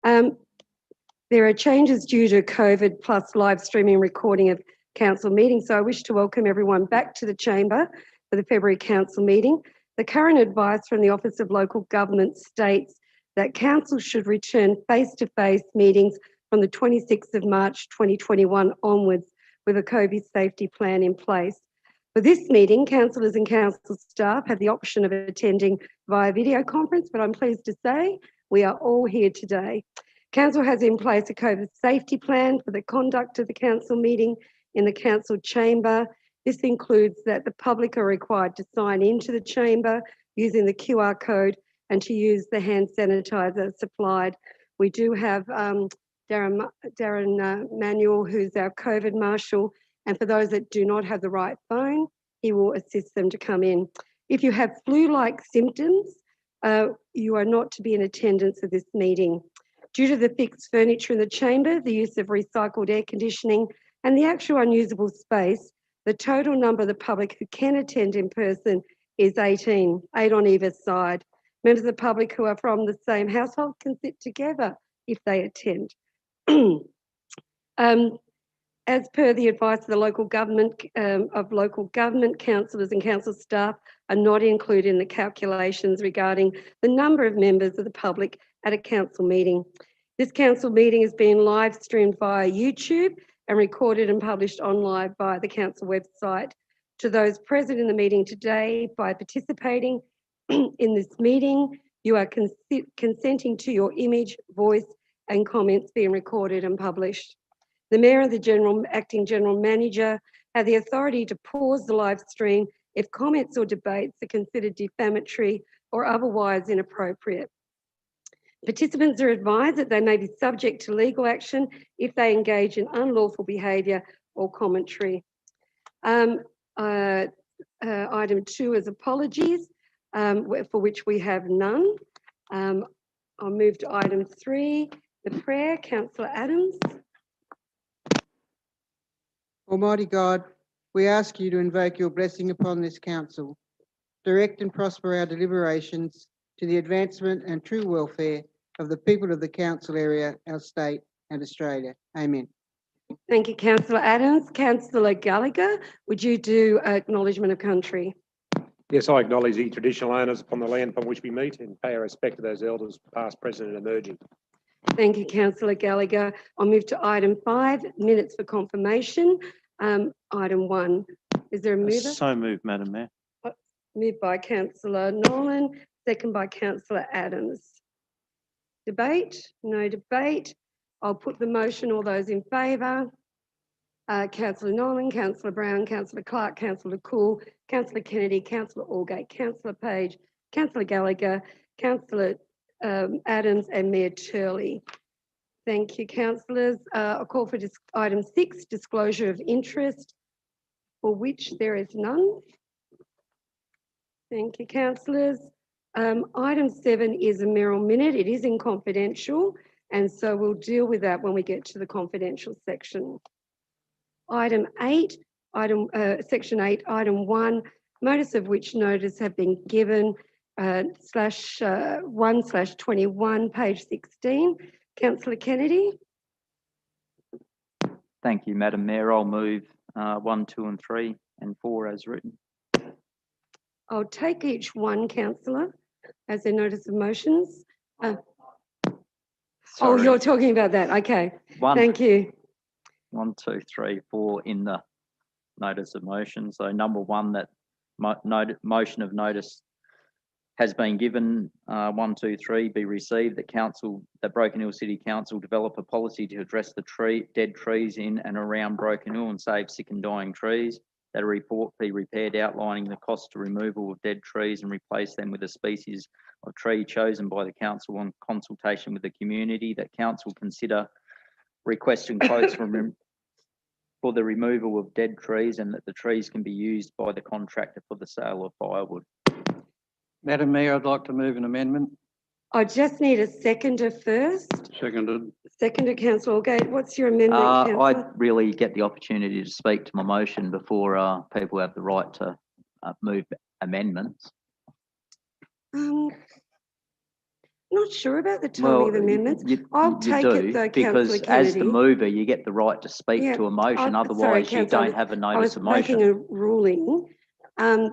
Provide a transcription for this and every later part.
There are changes due to COVID plus live streaming recording of council meetings, so I wish to welcome everyone back to the chamber for the February council meeting. The current advice from the Office of Local Government states that council should return face-to-face meetings from the 26th of March 2021 onwards with a COVID safety plan in place. For this meeting, councillors and council staff have the option of attending via video conference, but I'm pleased to say we are all here today. Council has in place a COVID safety plan for the conduct of the council meeting in the council chamber. This includes that the public are required to sign into the chamber using the QR code and to use the hand sanitizer supplied. We do have Darren Manuel, who's our COVID marshal, and for those that do not have the right phone, he will assist them to come in. If you have flu-like symptoms, you are not to be in attendance at this meeting. Due to the fixed furniture in the chamber, the use of recycled air conditioning and the actual unusable space, the total number of the public who can attend in person is 18, 8 on either side. Members of the public who are from the same household can sit together if they attend. As per the advice of the local government, councillors and council staff are not included in the calculations regarding the number of members of the public at a council meeting. This council meeting is being live streamed via YouTube and recorded and published online via the council website. To those present in the meeting today, by participating in this meeting, you are consenting to your image, voice and comments being recorded and published. The Mayor and the Acting General Manager have the authority to pause the live stream if comments or debates are considered defamatory or otherwise inappropriate. Participants are advised that they may be subject to legal action if they engage in unlawful behaviour or commentary. Item 2 is apologies, for which we have none. I'll move to item 3, the prayer. Councillor Adams. Almighty God, we ask you to invoke your blessing upon this council. Direct and prosper our deliberations to the advancement and true welfare of the people of the council area, our state and Australia. Amen. Thank you, Councillor Adams. Councillor Gallagher, would you do acknowledgement of country? Yes, I acknowledge the traditional owners upon the land upon which we meet and pay our respect to those elders, past, present and emerging. Thank you, Councillor Gallagher. I'll move to item 5, minutes for confirmation. Item 1. Is there a mover? So moved, Madam Mayor. Moved by Councillor Nolan, second by Councillor Adams. Debate? No debate. I'll put the motion. All those in favour? Councillor Nolan, Councillor Brown, Councillor Clark, Councillor Cool, Councillor Kennedy, Councillor Allgate, Councillor Page, Councillor Gallagher, Councillor Adams and Mayor Turley. Thank you, councillors. I'll call for item 6, disclosure of interest, for which there is none. Thank you, councillors. Item 7 is a mayoral minute. It is in confidential, and so we'll deal with that when we get to the confidential section. Item 8, section 8, item 1, notice of which notice have been given, /1/21, page 16. Councillor Kennedy. Thank you, Madam Mayor. I'll move 1, 2 and 3 and 4 as written. I'll take each one, councillor, as a notice of motions. Oh, you're talking about that. Okay. Thank you. 1, 2, 3, 4 in the notice of motion. So number 1, that motion of notice has been given. 1, 2, 3 be received. That Broken Hill City Council develop a policy to address the dead trees in and around Broken Hill and save sick and dying trees. That a report be prepared outlining the cost of removal of dead trees and replace them with a species of tree chosen by the council on consultation with the community. That council consider requesting quotes for the removal of dead trees, and that the trees can be used by the contractor for the sale of firewood. Madam Mayor, I'd like to move an amendment. I just need a seconder first. Seconded. Seconder, Councillor Allgate. What's your amendment, Councillor? I really get the opportunity to speak to my motion before people have the right to move amendments. Not sure about the timing of amendments. I'll you take do, it though, because councillor as the Kennedy. mover, you get the right to speak Yeah, to a motion, sorry, otherwise you councillor, don't have a I notice was of making motion. a ruling.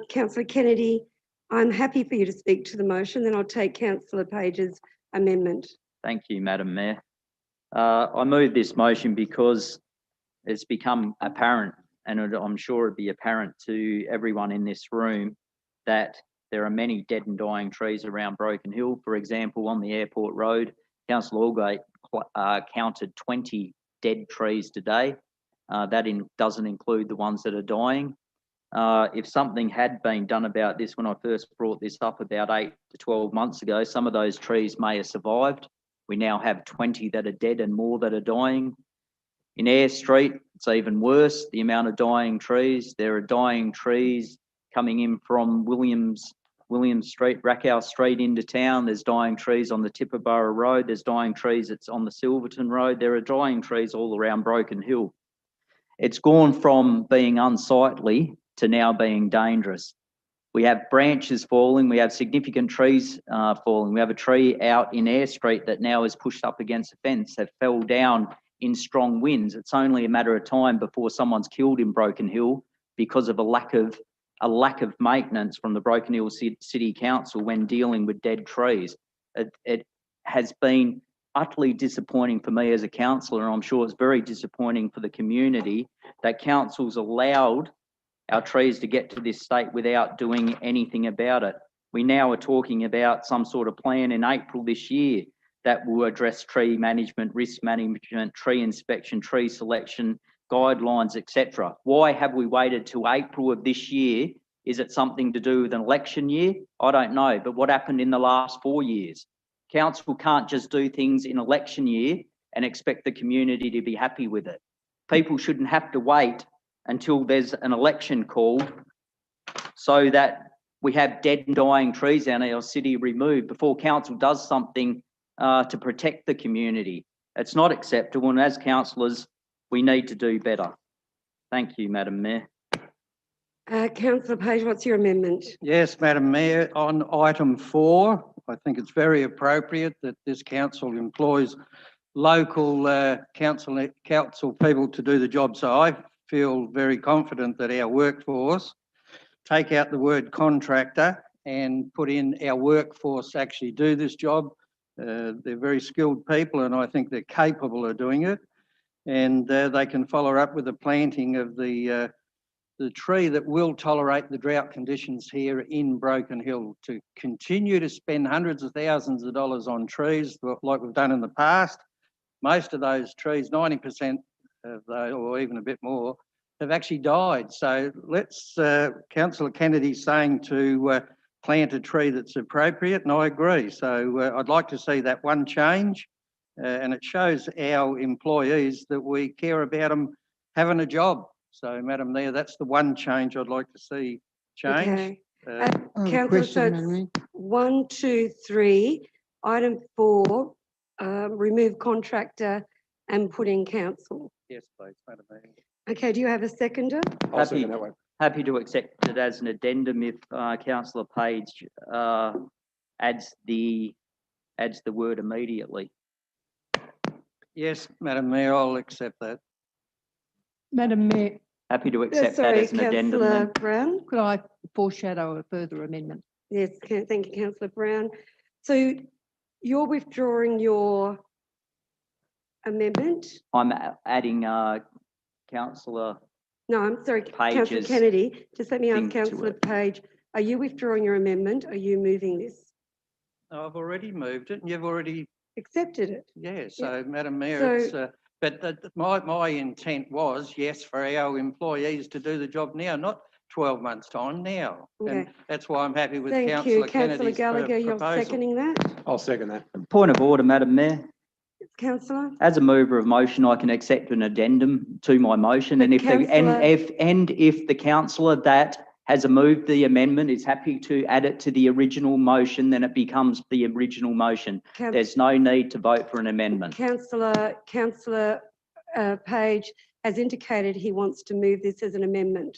Councillor Kennedy, I'm happy for you to speak to the motion, then I'll take councillor Page's amendment. Thank you, Madam Mayor. I move this motion because it's become apparent, and I'm sure it'd be apparent to everyone in this room, that there are many dead and dying trees around Broken Hill. For example, on the airport road, Councillor Allgate counted 20 dead trees today. That doesn't include the ones that are dying. If something had been done about this when I first brought this up about 8 to 12 months ago, some of those trees may have survived. We now have 20 that are dead and more that are dying. In Eyre Street, it's even worse, the amount of dying trees. There are dying trees coming in from Williams Street, Rackhouse Street into town. There's dying trees on the Tippaborough Road. There's dying trees that's on the Silverton Road. There are dying trees all around Broken Hill. It's gone from being unsightly to now being dangerous. We have branches falling. We have significant trees falling. We have a tree out in Eyre Street that now is pushed up against a fence, that fell down in strong winds. It's only a matter of time before someone's killed in Broken Hill because of a lack of maintenance from the Broken Hill City Council when dealing with dead trees. It has been utterly disappointing for me as a councillor, and I'm sure it's very disappointing for the community that council's allowed our trees to get to this state without doing anything about it. We now are talking about some sort of plan in April this year that will address tree management, risk management, tree inspection, tree selection, guidelines, etc. Why have we waited till April of this year? Is it something to do with an election year? I don't know, but what happened in the last 4 years? Council can't just do things in election year and expect the community to be happy with it. People shouldn't have to wait until there's an election called so that we have dead and dying trees in our city removed before council does something to protect the community. It's not acceptable, and as councillors, we need to do better. Thank you, Madam Mayor. Councillor Page, what's your amendment? Yes, Madam Mayor, on item 4, I think it's very appropriate that this council employs local council people to do the job. So I feel very confident that our workforce, take out the word contractor and put in our workforce actually do this job. They're very skilled people, and I think they're capable of doing it. And they can follow up with the planting of the tree that will tolerate the drought conditions here in Broken Hill. To continue to spend hundreds of thousands of dollars on trees like we've done in the past, most of those trees, 90% of those, or even a bit more, have actually died. So let's, Councillor Kennedy's saying to plant a tree that's appropriate, and I agree. So I'd like to see that one change, and it shows our employees that we care about them having a job. So, Madam Mayor, that's the one change I'd like to see change. Okay. Councillor, Question, so Madam Mayor. it's 1, 2, 3, item 4, remove contractor and put in council. Yes, please, Madam Mayor. Okay, do you have a seconder? I'll second that one. Happy to accept it as an addendum if Councillor Page adds the word immediately. Yes, Madam Mayor, I'll accept that. Madam Mayor, Happy to accept that Sorry, as an addendum Councillor then. Brown. could I foreshadow a further amendment? Yes, thank you, Councillor Brown. So you're withdrawing your amendment? I'm adding Councillor, No, I'm sorry, Councillor Page's Kennedy. Just let me ask thing to Councillor it. Page, are you withdrawing your amendment? Are you moving this? I've already moved it, and you've already, Accepted it? yeah. So, Madam Mayor, it's, but my intent was, yes, for our employees to do the job now, not 12 months' time, now. Okay. And that's why I'm happy with Thank you. Councillor Councillor Kennedy's Gallagher, you're proposal. seconding that? I'll second that. point of order, Madam Mayor. Councillor? As a mover of motion, I can accept an addendum to my motion, and if the councillor that has moved the amendment is happy to add it to the original motion, then it becomes the original motion. There's no need to vote for an amendment. Councillor Page has indicated he wants to move this as an amendment.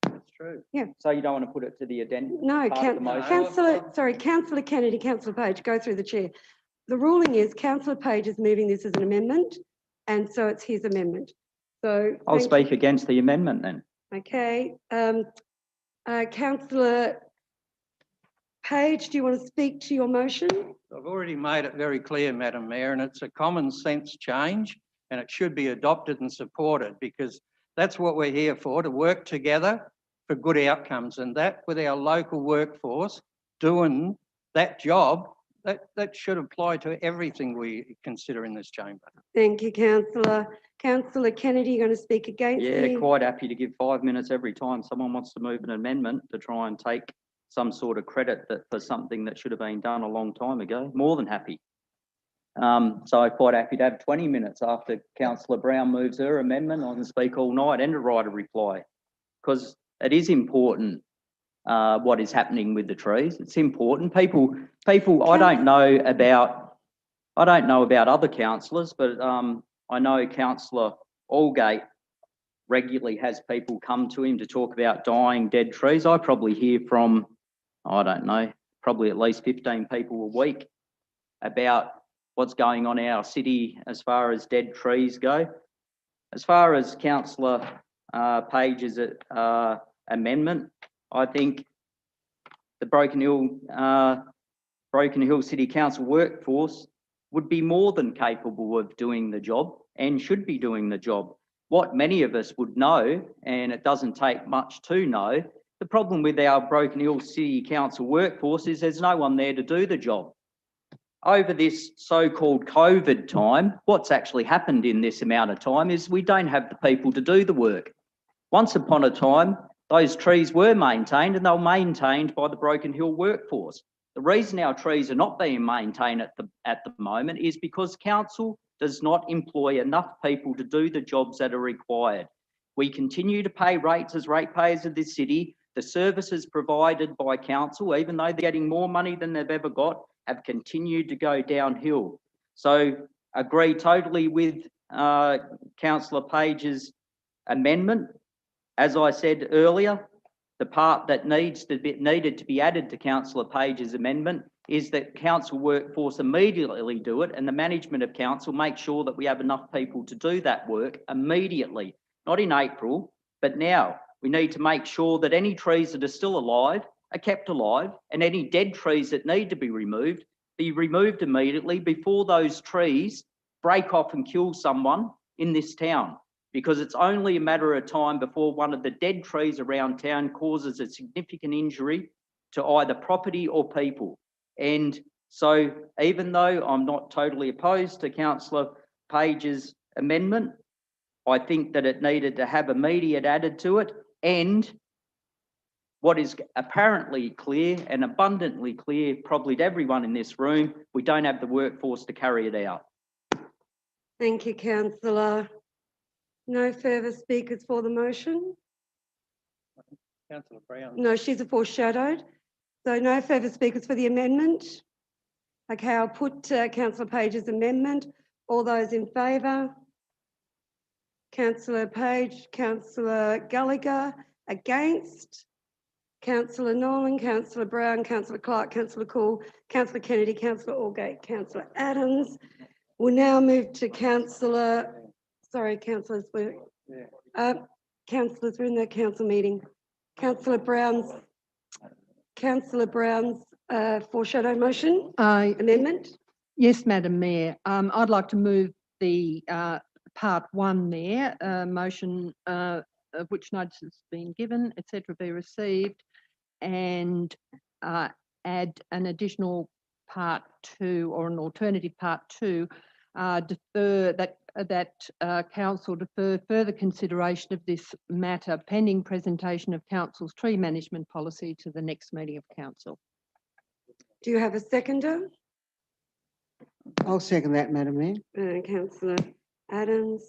That's true. So you don't want to put it to the addendum? No, part of the motion? Councillor Kennedy, Councillor Page, go through the chair. The ruling is Councillor Page is moving this as an amendment, and so it's his amendment. So I'll thank speak against the amendment then. you. Okay. Councillor Page, do you want to speak to your motion? I've already made it very clear, Madam Mayor, and it's a common sense change and it should be adopted and supported because that's what we're here for, to work together for good outcomes, and that with our local workforce doing that job, that should apply to everything we consider in this chamber. Thank you, Councillor. Councillor Kennedy, you're going to speak against Yeah, the... quite happy to give 5 minutes every time someone wants to move an amendment to try and take some sort of credit for something that should have been done a long time ago. More than happy. So I'm quite happy to have 20 minutes after Councillor Brown moves her amendment. I can speak all night and to write a reply because it is important what is happening with the trees. It's important. People. I don't know about other councillors, but I know Councillor Allgate regularly has people come to him to talk about dying dead trees. I probably hear from, I don't know, probably at least 15 people a week about what's going on in our city as far as dead trees go. As far as Councillor Page's amendment, I think the Broken Hill City Council workforce would be more than capable of doing the job and should be doing the job. What many of us would know, and it doesn't take much to know, the problem with our Broken Hill City Council workforce is there's no one there to do the job. Over this so-called COVID time, what's actually happened in this amount of time is we don't have the people to do the work. Once upon a time, those trees were maintained and they were maintained by the Broken Hill workforce. The reason our trees are not being maintained at the moment is because council does not employ enough people to do the jobs that are required. We continue to pay rates as ratepayers of this city. The services provided by council, even though they're getting more money than they've ever got, have continued to go downhill. So agree totally with Councillor Page's amendment. As I said earlier, the part that needed to be added to Councillor Page's amendment is that council workforce immediately do it, and the management of council make sure that we have enough people to do that work immediately, not in April, but now. We need to make sure that any trees that are still alive are kept alive, and any dead trees that need to be removed immediately before those trees break off and kill someone in this town, because it's only a matter of time before one of the dead trees around town causes a significant injury to either property or people. And so even though I'm not totally opposed to Councillor Page's amendment, I think that it needed to have immediate added to it, and what is apparently clear and abundantly clear probably to everyone in this room, we don't have the workforce to carry it out. Thank you, Councillor. No further speakers for the motion? Councillor Brown. No, she's a foreshadowed. So no further speakers for the amendment. Okay, I'll put Councillor Page's amendment. All those in favour? Councillor Page, Councillor Gallagher, against? Councillor Nolan, Councillor Brown, Councillor Clark, Councillor Cool, Councillor Kennedy, Councillor Allgate, Councillor Adams. We'll now move to Councillor, sorry, councillors, councillors, we're in the council meeting. Councillor Brown's foreshadow motion, amendment. Yes, Madam Mayor. I'd like to move the part 1 there, motion of which notice has been given, etc., be received, and add an additional part 2 or an alternative part 2, defer that council defer further consideration of this matter pending presentation of council's tree management policy to the next meeting of council. Do you have a seconder? I'll second that, Madam Mayor. Councillor Adams.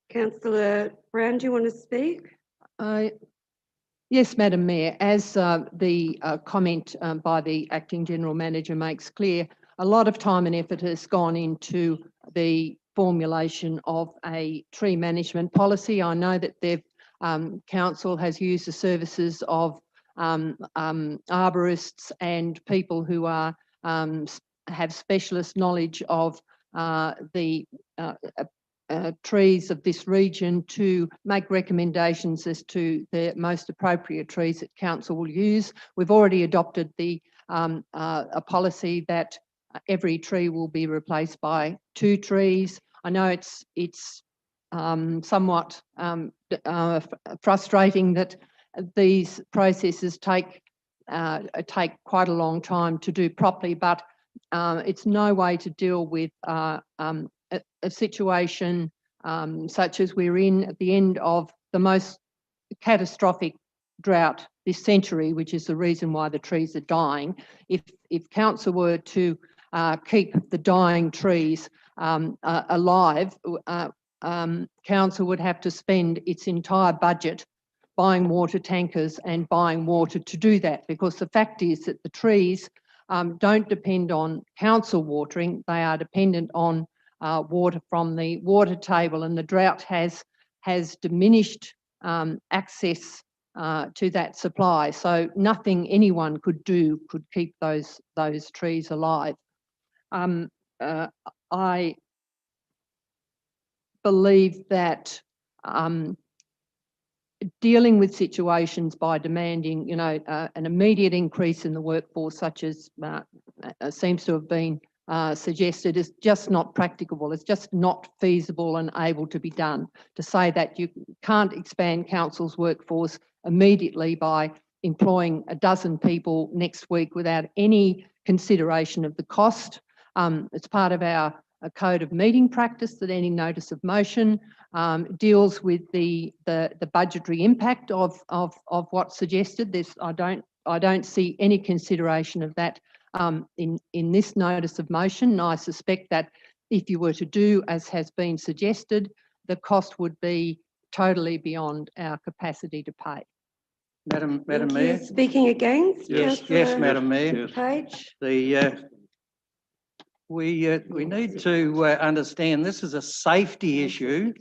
Councillor Brown, do you want to speak? Yes, Madam Mayor. As the comment by the Acting General Manager makes clear, a lot of time and effort has gone into the formulation of a tree management policy. I know that they've council has used the services of arborists and people who are have specialist knowledge of the trees of this region to make recommendations as to the most appropriate trees that council will use. We've already adopted a policy that every tree will be replaced by 2 trees. I know it's somewhat frustrating that these processes take quite a long time to do properly, but it's no way to deal with a situation such as we're in at the end of the most catastrophic drought this century, which is the reason why the trees are dying. If council were to keep the dying trees alive, council would have to spend its entire budget buying water tankers and buying water to do that, because the fact is that the trees don't depend on council watering, they are dependent on water from the water table, and the drought has diminished access to that supply. So nothing anyone could do could keep those trees alive. I believe that dealing with situations by demanding, an immediate increase in the workforce, such as seems to have been suggested, is just not practicable. It's just not feasible and able to be done. To say that you can't expand council's workforce immediately by employing 12 people next week without any consideration of the cost. It's part of our code of meeting practice that any notice of motion deals with the budgetary impact of what's suggested. I don't see any consideration of that in this notice of motion. I suspect that if you were to do as has been suggested, the cost would be totally beyond our capacity to pay. Madam Thank you. Mayor? Speaking against? Yes, Councillor Madam Mayor. Page? We need to understand this is a safety issue.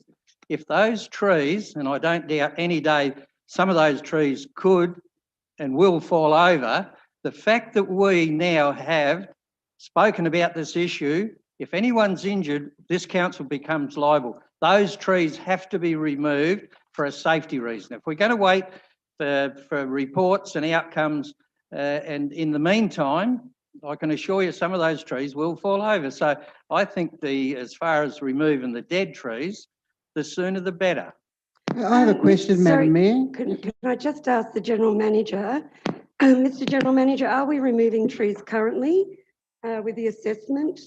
If those trees, and I don't doubt any day some of those trees could and will fall over, the fact that we now have spoken about this issue, if anyone's injured, this council becomes liable. Those trees have to be removed for a safety reason. If we're going to wait for reports and outcomes, and in the meantime, I can assure you some of those trees will fall over. So I think as far as removing the dead trees, the sooner the better. I have a question, sorry, Madam Mayor. Can I just ask the General Manager, Mr. General Manager, are we removing trees currently with the assessment?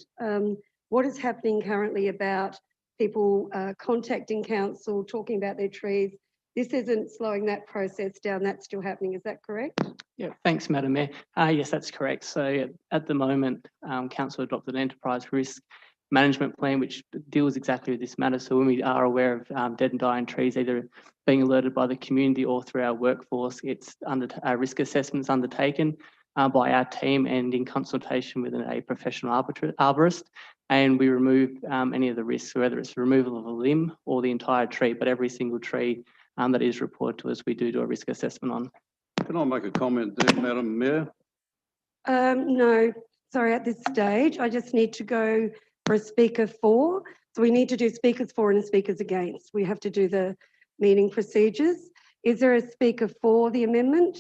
What is happening currently about people contacting council, talking about their trees? This isn't slowing that process down, that's still happening, is that correct? Yeah, thanks, Madam Mayor. Yes, that's correct. So at the moment, Council adopted an enterprise risk management plan which deals exactly with this matter. So when we are aware of dead and dying trees, either being alerted by the community or through our workforce, it's risk assessments undertaken by our team and in consultation with a professional arborist, and we remove any of the risks, whether it's removal of a limb or the entire tree, but every single tree that is reported to us, we do a risk assessment on. Can I make a comment there, Madam Mayor? No, sorry, at this stage, I just need to go for a speaker for. So we need to do speakers for and speakers against. We have to do the meeting procedures. Is there a speaker for the amendment?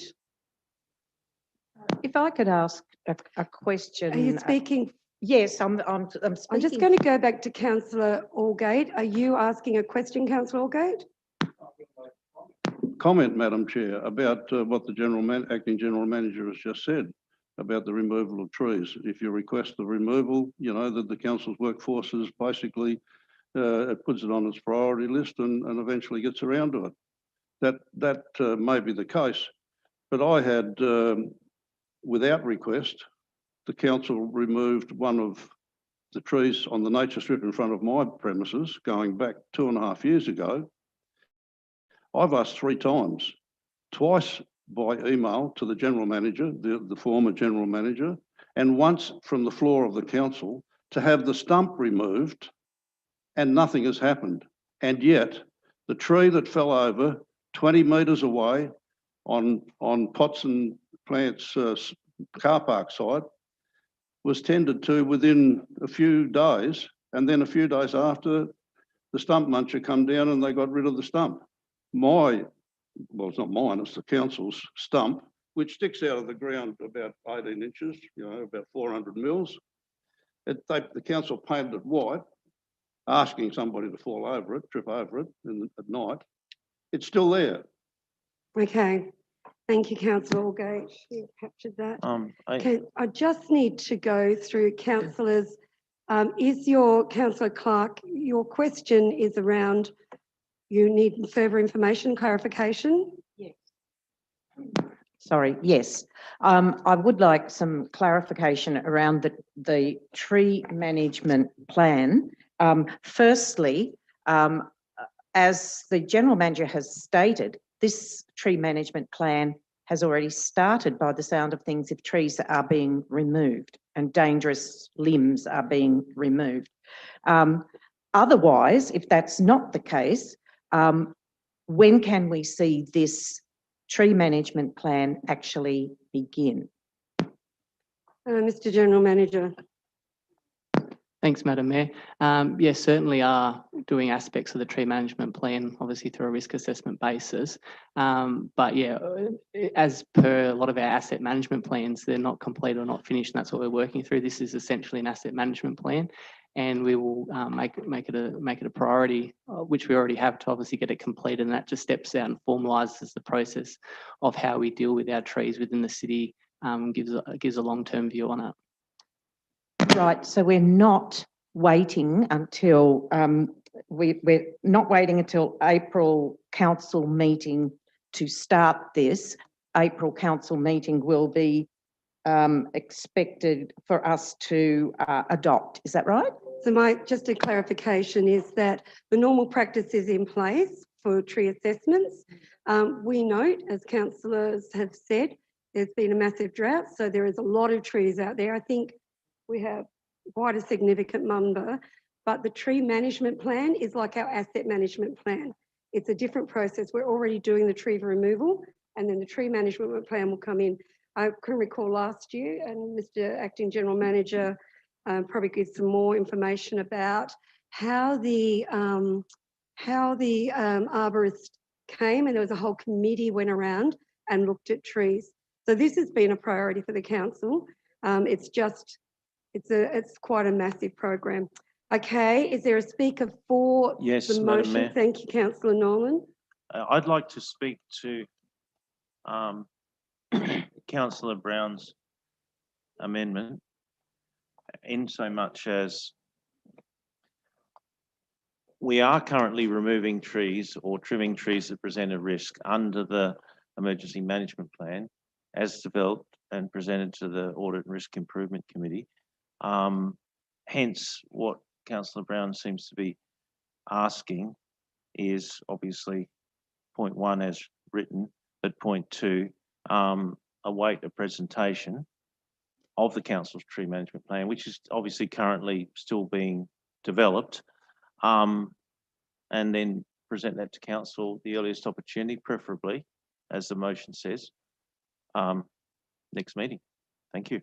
If I could ask a question. Are you speaking? Yes, I'm speaking. I'm just going to go back to Councillor Allgate. Are you asking a question, Councillor Allgate? Comment, Madam Chair, about what the Acting General Manager has just said about the removal of trees. If you request the removal, you know that the council's workforce is basically, it puts it on its priority list and eventually gets around to it. That may be the case, but I had, without request, the council removed one of the trees on the nature strip in front of my premises going back 2.5 years ago. I've asked 3 times, twice by email to the General Manager, the former General Manager, and once from the floor of the council to have the stump removed, and nothing has happened. And yet, the tree that fell over 20 metres away on Pots and Plants car park site was tended to within a few days, and then a few days after, the stump muncher come down and they got rid of the stump. Well, it's not mine, it's the council's stump, which sticks out of the ground about 18 inches, about 400 mils. The council painted it white, asking somebody to fall over it, trip over it at night. It's still there. Okay, thank you, councillor Allgate. You've captured that. Okay, I just need to go through councillors. Is your, councillor Clark, your question is around, you need further information, clarification? Yes. Sorry, yes. I would like some clarification around the tree management plan. Firstly, as the General Manager has stated, this tree management plan has already started by the sound of things if trees are being removed and dangerous limbs are being removed. Otherwise, if that's not the case, when can we see this tree management plan actually begin? Mr. General Manager. Thanks, Madam Mayor. Yes, certainly are doing aspects of the tree management plan, obviously through a risk assessment basis. But yeah, as per a lot of our asset management plans, they're not complete or not finished, and that's what we're working through. This is essentially an asset management plan, and we will make it a priority, which we already have, to obviously get it completed, and that just steps out and formalises the process of how we deal with our trees within the city, and gives a long-term view on it. Right, so we're not waiting until we're not waiting until April council meeting to start this. April council meeting will be expected for us to adopt. Is that right? So just a clarification is that the normal practice is in place for tree assessments. We note, as councillors have said, there's been a massive drought, so there is a lot of trees out there. I think we have quite a significant number, but the tree management plan is like our asset management plan. It's a different process. We're already doing the tree removal, and then the tree management plan will come in. I can recall last year, and Mr. Acting General Manager probably gives some more information about how the arborist came, and there was a whole committee went around and looked at trees. So this has been a priority for the council. It's quite a massive program. Okay, is there a speaker for the motion? Madam Mayor. Thank you, Councillor Nolan. I'd like to speak to Councillor Brown's amendment, in so much as we are currently removing trees or trimming trees that present a risk under the Emergency Management Plan as developed and presented to the Audit and Risk Improvement Committee. Hence, what Councillor Brown seems to be asking is obviously point 1 as written, but point 2, await a presentation of the Council's tree management plan, which is obviously currently still being developed, and then present that to Council the earliest opportunity, preferably, as the motion says, next meeting. Thank you.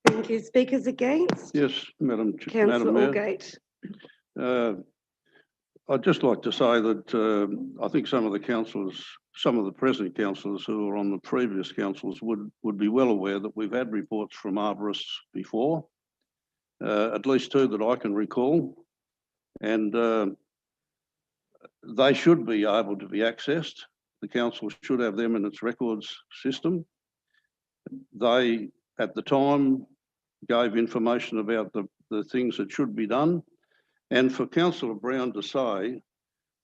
Thank you. Speakers against? Yes, Madam Councillor Mayor. Allgate. I'd just like to say that I think some of the councillors, some of the present councillors who were on the previous councils would be well aware that we've had reports from arborists before, at least 2 that I can recall, and they should be able to be accessed. The council should have them in its records system. They, at the time, gave information about the things that should be done. And for Councillor Brown to say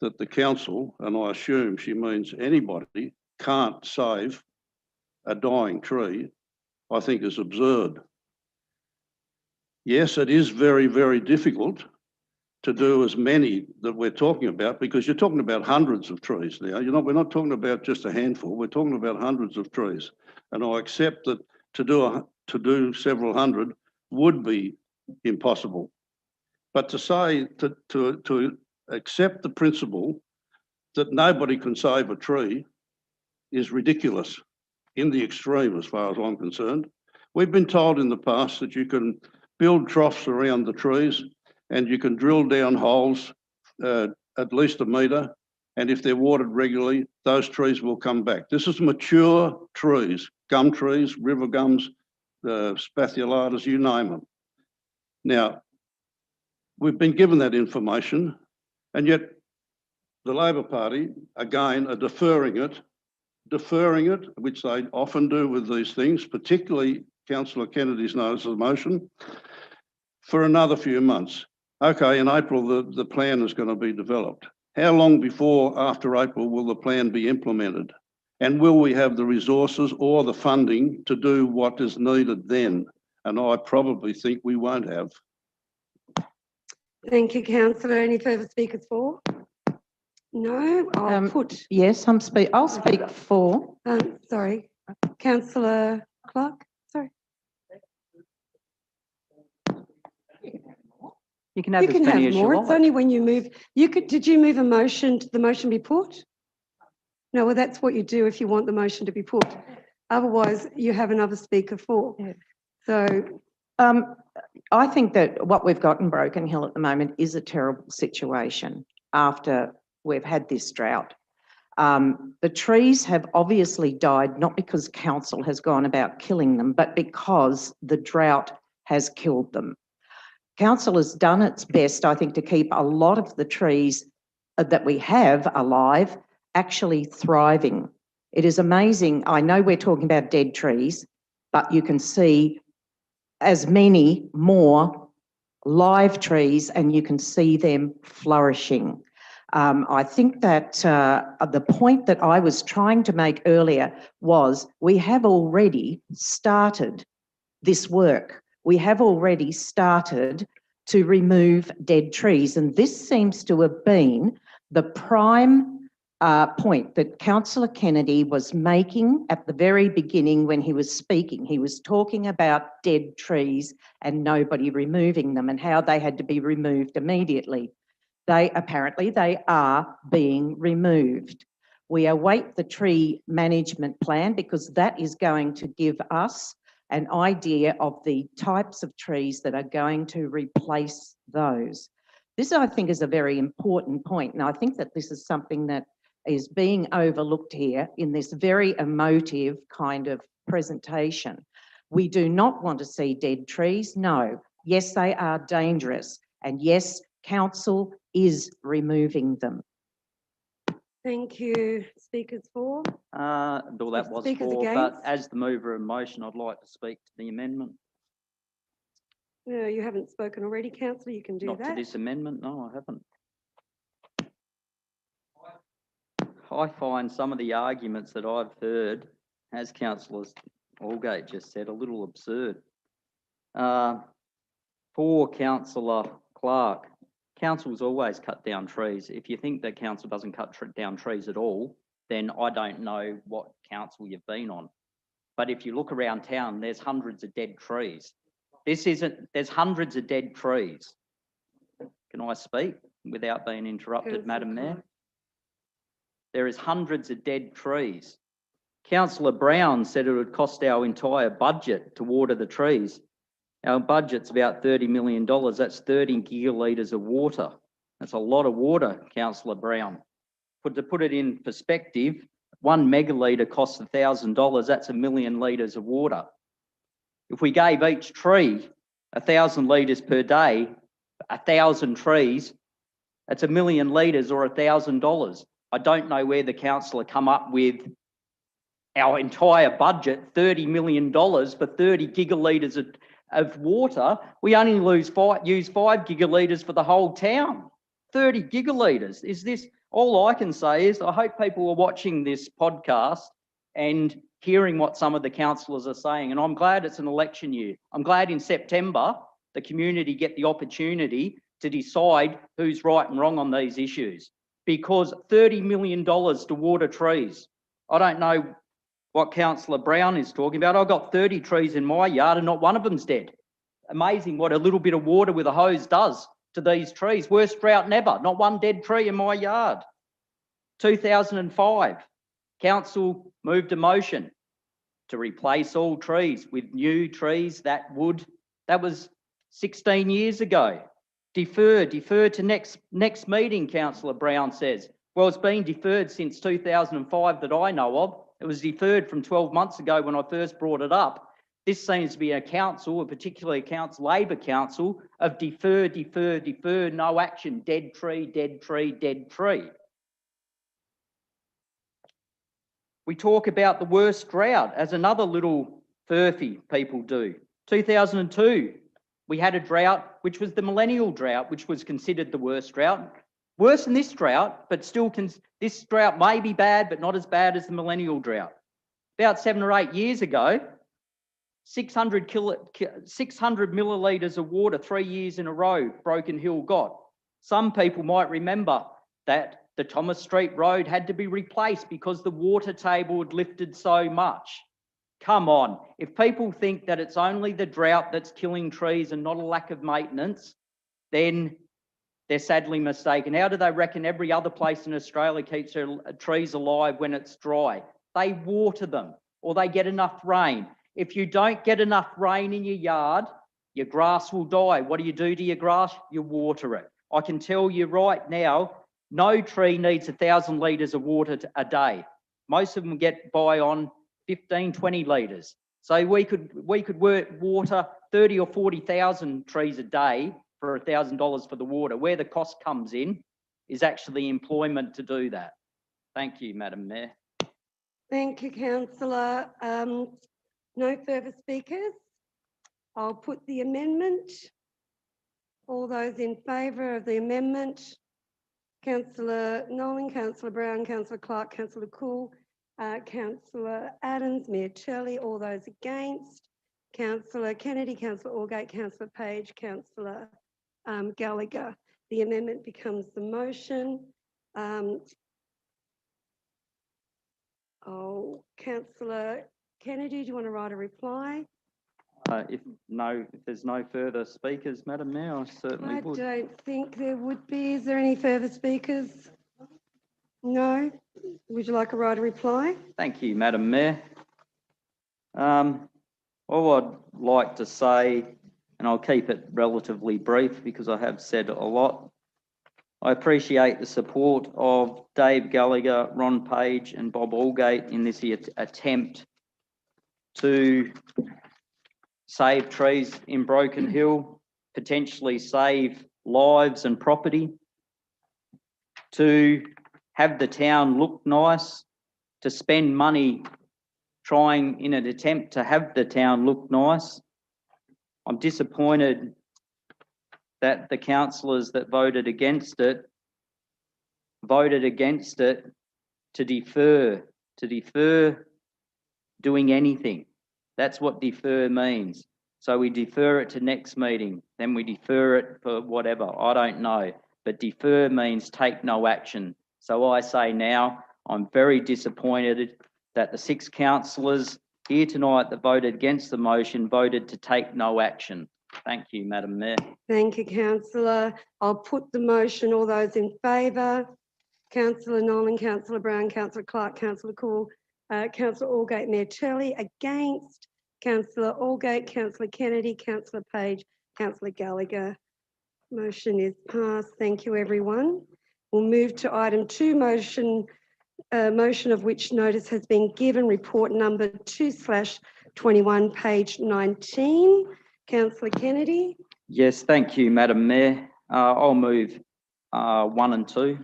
that the council, and I assume she means anybody, can't save a dying tree, I think is absurd. Yes, it is very, very difficult to do as many that we're talking about, because you're talking about hundreds of trees now. We're not talking about just a handful, we're talking about hundreds of trees. And I accept that to do several hundred would be impossible. But to say, to accept the principle that nobody can save a tree is ridiculous in the extreme, as far as I'm concerned. We've been told in the past that you can build troughs around the trees and you can drill down holes at least 1 metre, and if they're watered regularly, those trees will come back. This is mature trees, gum trees, river gums, spathulatas, you name them. Now, we've been given that information, and yet the Labor Party, again, are deferring it, which they often do with these things, particularly Councillor Kennedy's notice of motion, for another few months. Okay, in April, the plan is going to be developed. How long before, after April, will the plan be implemented? And will we have the resources or the funding to do what is needed then? And I probably think we won't have. Thank you, councillor. Any further speakers for? No, I'll put. Yes, I'll speak for. Sorry, councillor Clark. Sorry. You can have You as can many have as more. you It's like. only when you move. Did you move a motion to the motion be put? No, well, that's what you do if you want the motion to be put. Otherwise, you have another speaker for. Yeah. So. I think that what we've got in Broken Hill at the moment is a terrible situation after we've had this drought. The trees have obviously died, not because council has gone about killing them, but because the drought has killed them. Council has done its best, I think, to keep a lot of the trees that we have alive actually thriving. It is amazing. I know we're talking about dead trees, but you can see as many more live trees and you can see them flourishing. I think that the point that I was trying to make earlier was we have already started this work. We have already started to remove dead trees, and this seems to have been the prime point that Councillor Kennedy was making at the very beginning when he was speaking. He was talking about dead trees and nobody removing them and how they had to be removed immediately. Apparently they are being removed. We await the tree management plan because that is going to give us an idea of the types of trees that are going to replace those. This, I think, is a very important point, and I think that this is something that is being overlooked here in this very emotive kind of presentation. We do not want to see dead trees, no. Yes, they are dangerous, and yes, council is removing them. Thank you. Speakers for? Well, that was Speakers for, against? but as the mover of motion, I'd like to speak to the amendment. No, you haven't spoken already, councillor. You can do Not that. to this amendment, no, I haven't. I find some of the arguments that I've heard, as Councillor Allgate just said, a little absurd. For Councillor Clark, council's always cut down trees. If you think that council doesn't cut down trees at all, then I don't know what council you've been on. But if you look around town, there's hundreds of dead trees. There's hundreds of dead trees. Can I speak without being interrupted, Madam Mayor? There is hundreds of dead trees. Councillor Brown said it would cost our entire budget to water the trees. Our budget's about $30 million. That's 30 gigalitres of water. That's a lot of water, Councillor Brown. To put it in perspective, 1 megalitre costs $1,000. That's 1 million litres of water. If we gave each tree 1,000 litres per day, 1,000 trees, that's 1 million litres or $1,000. I don't know where the councillor come up with our entire budget, $30 million for 30 gigalitres of water. We only use 5 gigalitres for the whole town. 30 gigalitres. Is this, all I can say is I hope people are watching this podcast and hearing what some of the councillors are saying. And I'm glad it's an election year. I'm glad in September the community get the opportunity to decide who's right and wrong on these issues. Because $30 million to water trees. I don't know what Councillor Brown is talking about. I've got 30 trees in my yard and not one of them's dead. Amazing what a little bit of water with a hose does to these trees. Worst drought ever, not one dead tree in my yard. 2005, council moved a motion to replace all trees with new trees that was 16 years ago. Defer to next meeting, Councillor Brown says. Well, it's been deferred since 2005 that I know of. It was deferred from 12 months ago when I first brought it up. This seems to be a council, particularly a Labor council, of defer, no action, dead tree, dead tree, dead tree. We talk about the worst drought as another little furphy people do. 2002, we had a drought, which was the Millennial Drought, which was considered the worst drought. Worse than this drought, but still, this drought may be bad, but not as bad as the Millennial Drought. About 7 or 8 years ago, 600 millilitres of water 3 years in a row Broken Hill got. Some people might remember that the Thomas Street Road had to be replaced because the water table had lifted so much. Come on, if people think that it's only the drought that's killing trees and not a lack of maintenance, then they're sadly mistaken. How do they reckon every other place in Australia keeps their trees alive when it's dry? They water them or they get enough rain. If you don't get enough rain in your yard, your grass will die. What do you do to your grass? You water it. I can tell you right now, no tree needs 1,000 litres of water a day. Most of them get by on 15, 20 litres. So we could water 30 or 40,000 trees a day for $1,000 for the water. Where the cost comes in is actually employment to do that. Thank you, Madam Mayor. Thank you, councillor. No further speakers. I'll put the amendment. All those in favour of the amendment? Councillor Nolan, Councillor Brown, Councillor Clark, Councillor Cool, Councillor Adams, Mayor Shirley. All those against? Councillor Kennedy, Councillor Allgate, Councillor Page, Councillor Gallagher. The amendment becomes the motion. Councillor Kennedy, do you want to write a reply? If there's no further speakers, Madam Mayor, I certainly would. I don't think there would be. Is there any further speakers? No? Would you like a right of reply? Thank you, Madam Mayor. All I'd like to say, and I'll keep it relatively brief because I have said a lot. I appreciate the support of Dave Gallagher, Ron Page and Bob Allgate in this attempt to save trees in Broken Hill, potentially save lives and property, to have the town look nice, to spend money trying in an attempt to have the town look nice. I'm disappointed that the councillors that voted against it to defer doing anything. That's what defer means. So we defer it to next meeting, then we defer it for whatever, I don't know. But defer means take no action. So I say now, I'm very disappointed that the 6 councillors here tonight that voted against the motion voted to take no action. Thank you, Madam Mayor. Thank you, councillor. I'll put the motion. All those in favour? Councillor Nolan, Councillor Brown, Councillor Clark, Councillor Cool, Councillor Allgate, Mayor Shirley. Against? Councillor Allgate, Councillor Kennedy, Councillor Page, Councillor Gallagher. Motion is passed. Thank you, everyone. We'll move to item 2, motion of which notice has been given, report number 2/21, page 19. Councillor Kennedy. Yes, thank you, Madam Mayor. I'll move 1 and 2,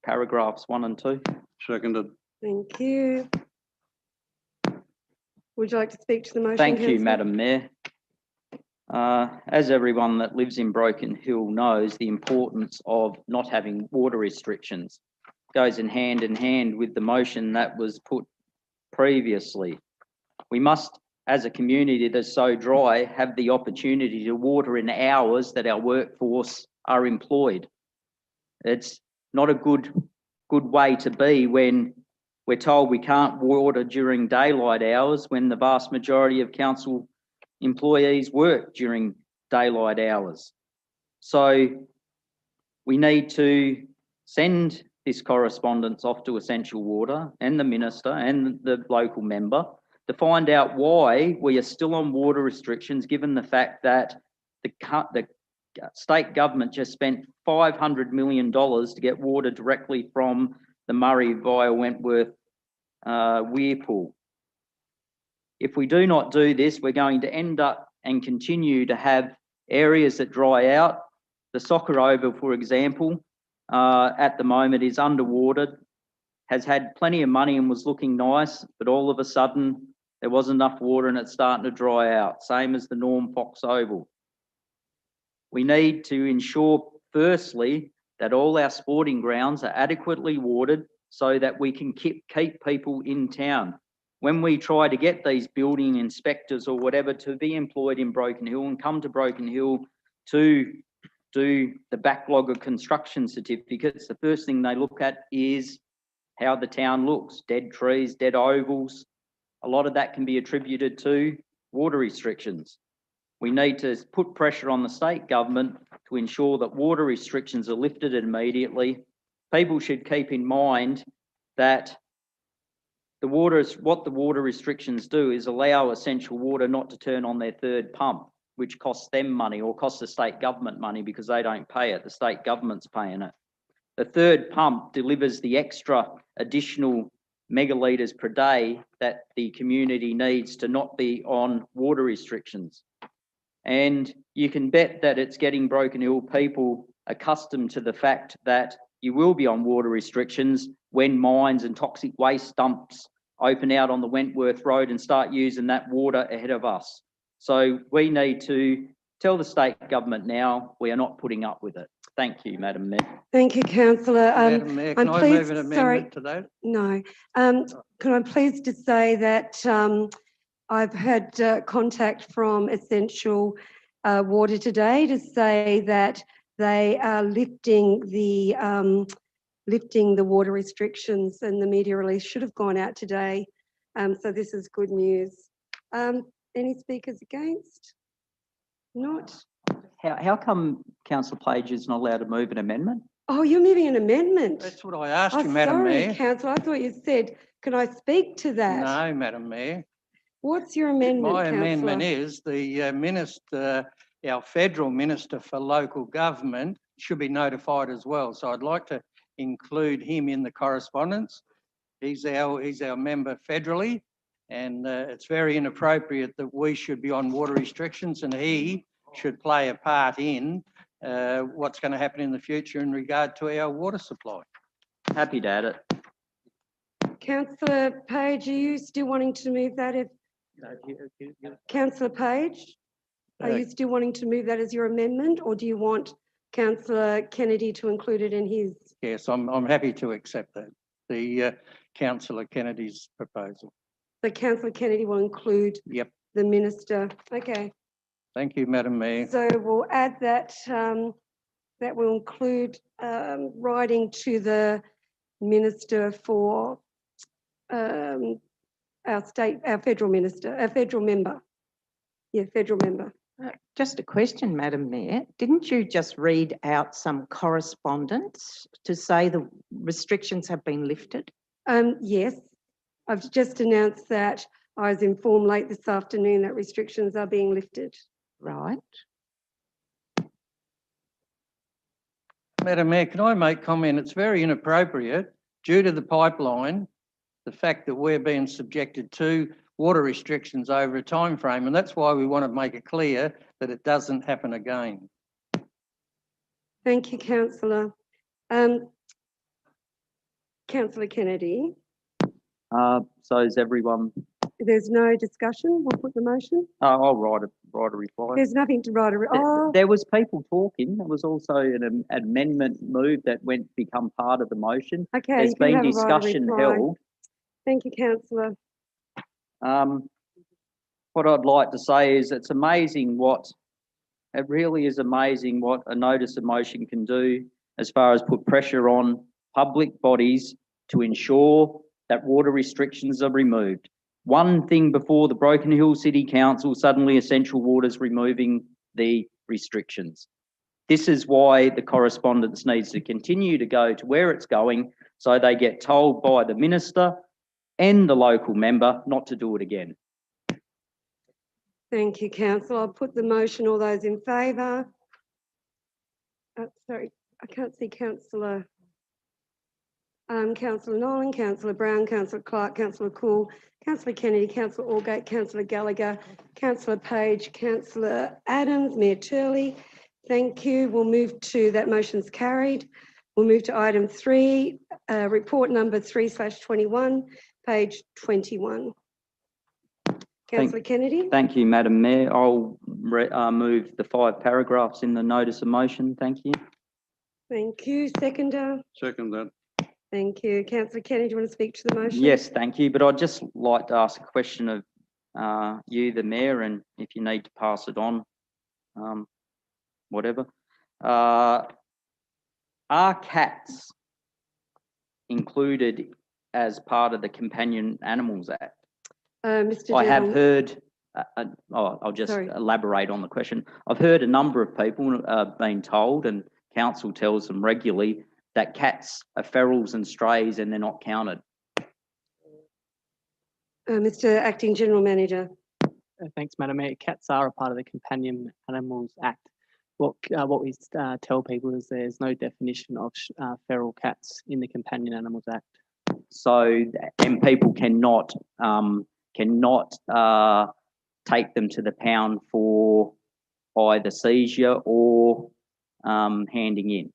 paragraphs 1 and 2. Seconded. Thank you. Would you like to speak to the motion, Thank you, councillor? Madam Mayor. As everyone that lives in Broken Hill knows, the importance of not having water restrictions goes in hand with the motion that was put previously. We must, as a community that's so dry, have the opportunity to water in hours that our workforce are employed. It's not a good way to be when we're told we can't water during daylight hours when the vast majority of council employees work during daylight hours. So we need to send this correspondence off to Essential Water and the Minister and the local member to find out why we are still on water restrictions, given the fact that the state government just spent $500 million to get water directly from the Murray via Wentworth weir pool. If we do not do this, we're going to end up and continue to have areas that dry out. The Soccer Oval, for example, at the moment is underwatered, has had plenty of money and was looking nice, but all of a sudden there wasn't enough water and it's starting to dry out, same as the Norm Fox Oval. We need to ensure, firstly, that all our sporting grounds are adequately watered so that we can keep people in town. When we try to get these building inspectors or whatever to be employed in Broken Hill and come to Broken Hill to do the backlog of construction certificates, the first thing they look at is how the town looks, dead trees, dead ovals. A lot of that can be attributed to water restrictions. We need to put pressure on the state government to ensure that water restrictions are lifted immediately. People should keep in mind that what the water restrictions do is allow Essential Water not to turn on their third pump, which costs them money or costs the state government money because they don't pay it. The state government's paying it. The third pump delivers the extra additional megalitres per day that the community needs to not be on water restrictions. And you can bet that it's getting Broken Hill people accustomed to the fact that you will be on water restrictions when mines and toxic waste dumps open out on the Wentworth Road and start using that water ahead of us. So we need to tell the state government now we are not putting up with it. Thank you, Madam Mayor. Thank you, councillor. Madam Mayor, can I move an amendment to that? No. Can I please just say that I've had contact from Essential Water today to say that they are lifting the water restrictions, and the media release should have gone out today. So this is good news. Any speakers against? Not? How come Councillor Page is not allowed to move an amendment? Oh, you're moving an amendment? That's what I asked you, Madam Mayor. Sorry, councillor, I thought you said, can I speak to that? No, Madam Mayor. What's your amendment, My councillor? amendment is the Minister, our Federal Minister for Local Government should be notified as well. So I'd like to include him in the correspondence. He's our member federally, and it's very inappropriate that we should be on water restrictions and he should play a part in what's going to happen in the future in regard to our water supply. Happy to add it. Councillor Page, are you still wanting to move that? Councillor Page, are you still wanting to move that as your amendment, or do you want Councillor Kennedy to include it in his? Yes, I'm happy to accept that, the Councillor Kennedy's proposal. So Councillor Kennedy will include the minister. Okay. Thank you, Madam Mayor. So we'll add that, that will include writing to the Minister for our federal minister, our federal member. Yeah, federal member. Just a question, Madam Mayor. Didn't you just read out some correspondence to say the restrictions have been lifted? Yes, I've just announced that I was informed late this afternoon that restrictions are being lifted. Right. Madam Mayor, can I make comment? It's very inappropriate due to the pipeline, the fact that we're being subjected to water restrictions over a time frame, and that's why we want to make it clear that it doesn't happen again. Thank you, councillor. Councillor Kennedy. So is everyone? There's no discussion. We'll put the motion. I'll write a reply. There's nothing to write a. There was people talking. There was also an amendment move that become part of the motion. Okay. There's been discussion held. Thank you, councillor. What I'd like to say is it really is amazing what a notice of motion can do as far as put pressure on public bodies to ensure that water restrictions are removed. One thing before the Broken Hill City Council, suddenly Essential Water's removing the restrictions. This is why the correspondence needs to continue to go to where it's going, so they get told by the minister and the local member not to do it again. Thank you, councillor. I'll put the motion. All those in favour? Sorry, I can't see councillor. Councillor Nolan, councillor Brown, councillor Clark, councillor Cool, councillor Kennedy, councillor Allgate, councillor Gallagher, councillor Page, councillor Adams, Mayor Turley. Thank you. We'll move to, that motion's carried. We'll move to item 3, report number 3/21, page 21. Councillor Kennedy. Thank you, Madam Mayor. I'll move the 5 paragraphs in the notice of motion. Thank you. Thank you. Seconder. Second that. Thank you. Councillor Kennedy, do you want to speak to the motion? Yes, thank you. But I'd just like to ask a question of you, the Mayor, and if you need to pass it on, whatever. Are cats included as part of the Companion Animals Act? Mr. I have Dillon. heard, I'll just Sorry. elaborate on the question. I've heard a number of people being told, and council tells them regularly, that cats are ferals and strays and they're not counted. Mr. Acting General Manager. Thanks, Madam Mayor. Cats are a part of the Companion Animals Act. What we tell people is there's no definition of feral cats in the Companion Animals Act. So, and people cannot take them to the pound for either seizure or handing in.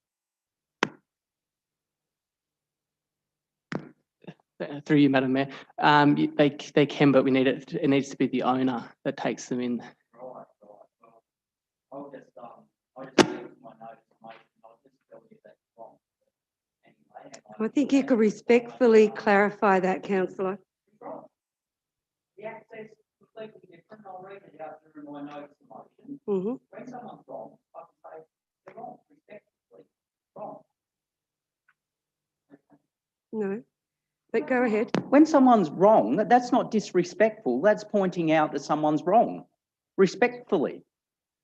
Through you, Madam Mayor, they can, but we need it. It needs to be the owner that takes them in. Right. I'll just use my notes. I'll just tell you that's wrong. Anyway, I think you could respectfully clarify that, councillor. The access is completely different. I'll read it out through my notes of motion. Mm-hmm. When someone's wrong, I can say they're wrong, respectfully wrong. No, but go ahead. When someone's wrong, that's not disrespectful. That's pointing out that someone's wrong. Respectfully,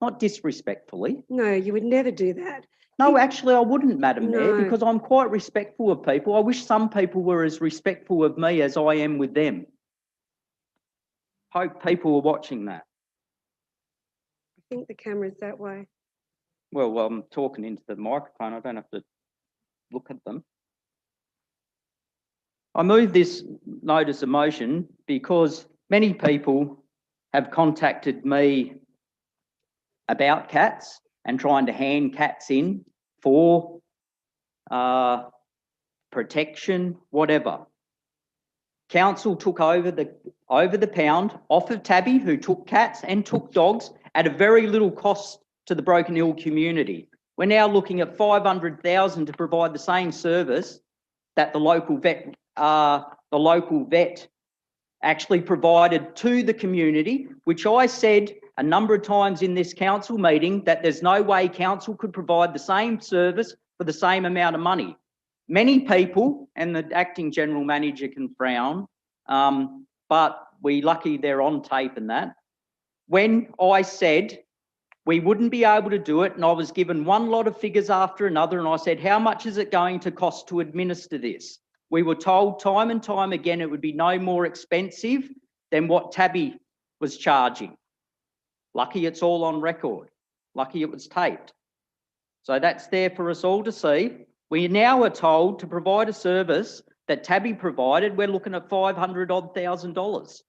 not disrespectfully. No, you would never do that. No, actually, I wouldn't, Madam Mayor, No. because I'm quite respectful of people. I wish some people were as respectful of me as I am with them. Hope people are watching that. I think the camera's that way. Well, I'm talking into the microphone. I don't have to look at them. I move this notice of motion because many people have contacted me about cats and trying to hand cats in for protection, whatever. Council took over the pound off of Tabby, who took cats and took dogs at a very little cost to the Broken Hill community. We're now looking at $500,000 to provide the same service that the local vet actually provided to the community, which I said a number of times in this council meeting that there's no way council could provide the same service for the same amount of money. Many people, and the acting general manager can frown, but we're lucky they're on tape and that. When I said we wouldn't be able to do it, and I was given one lot of figures after another, and I said, how much is it going to cost to administer this? We were told time and time again it would be no more expensive than what Tabby was charging. Lucky it's all on record. Lucky it was taped. So that's there for us all to see. We now are told to provide a service that Tabby provided. We're looking at $500,000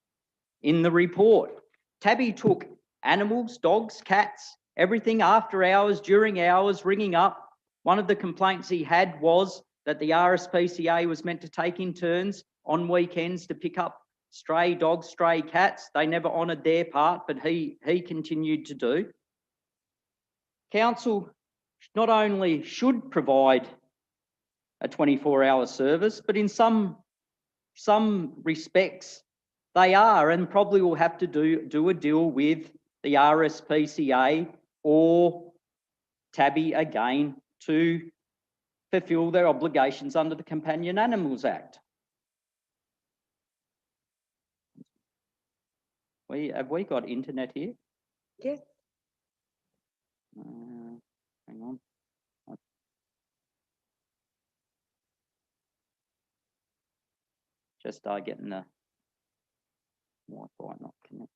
in the report. Tabby took animals, dogs, cats, everything after hours, during hours, ringing up. One of the complaints he had was that the RSPCA was meant to take in turns on weekends to pick up stray dogs, stray cats. They never honoured their part, but he continued to do. Council not only should provide a 24-hour service, but in some respects they are, and probably will have to do a deal with the RSPCA or Tabby again to fulfil their obligations under the Companion Animals Act. Have we got internet here? Yes. Hang on. Just getting the Wi-Fi not connected.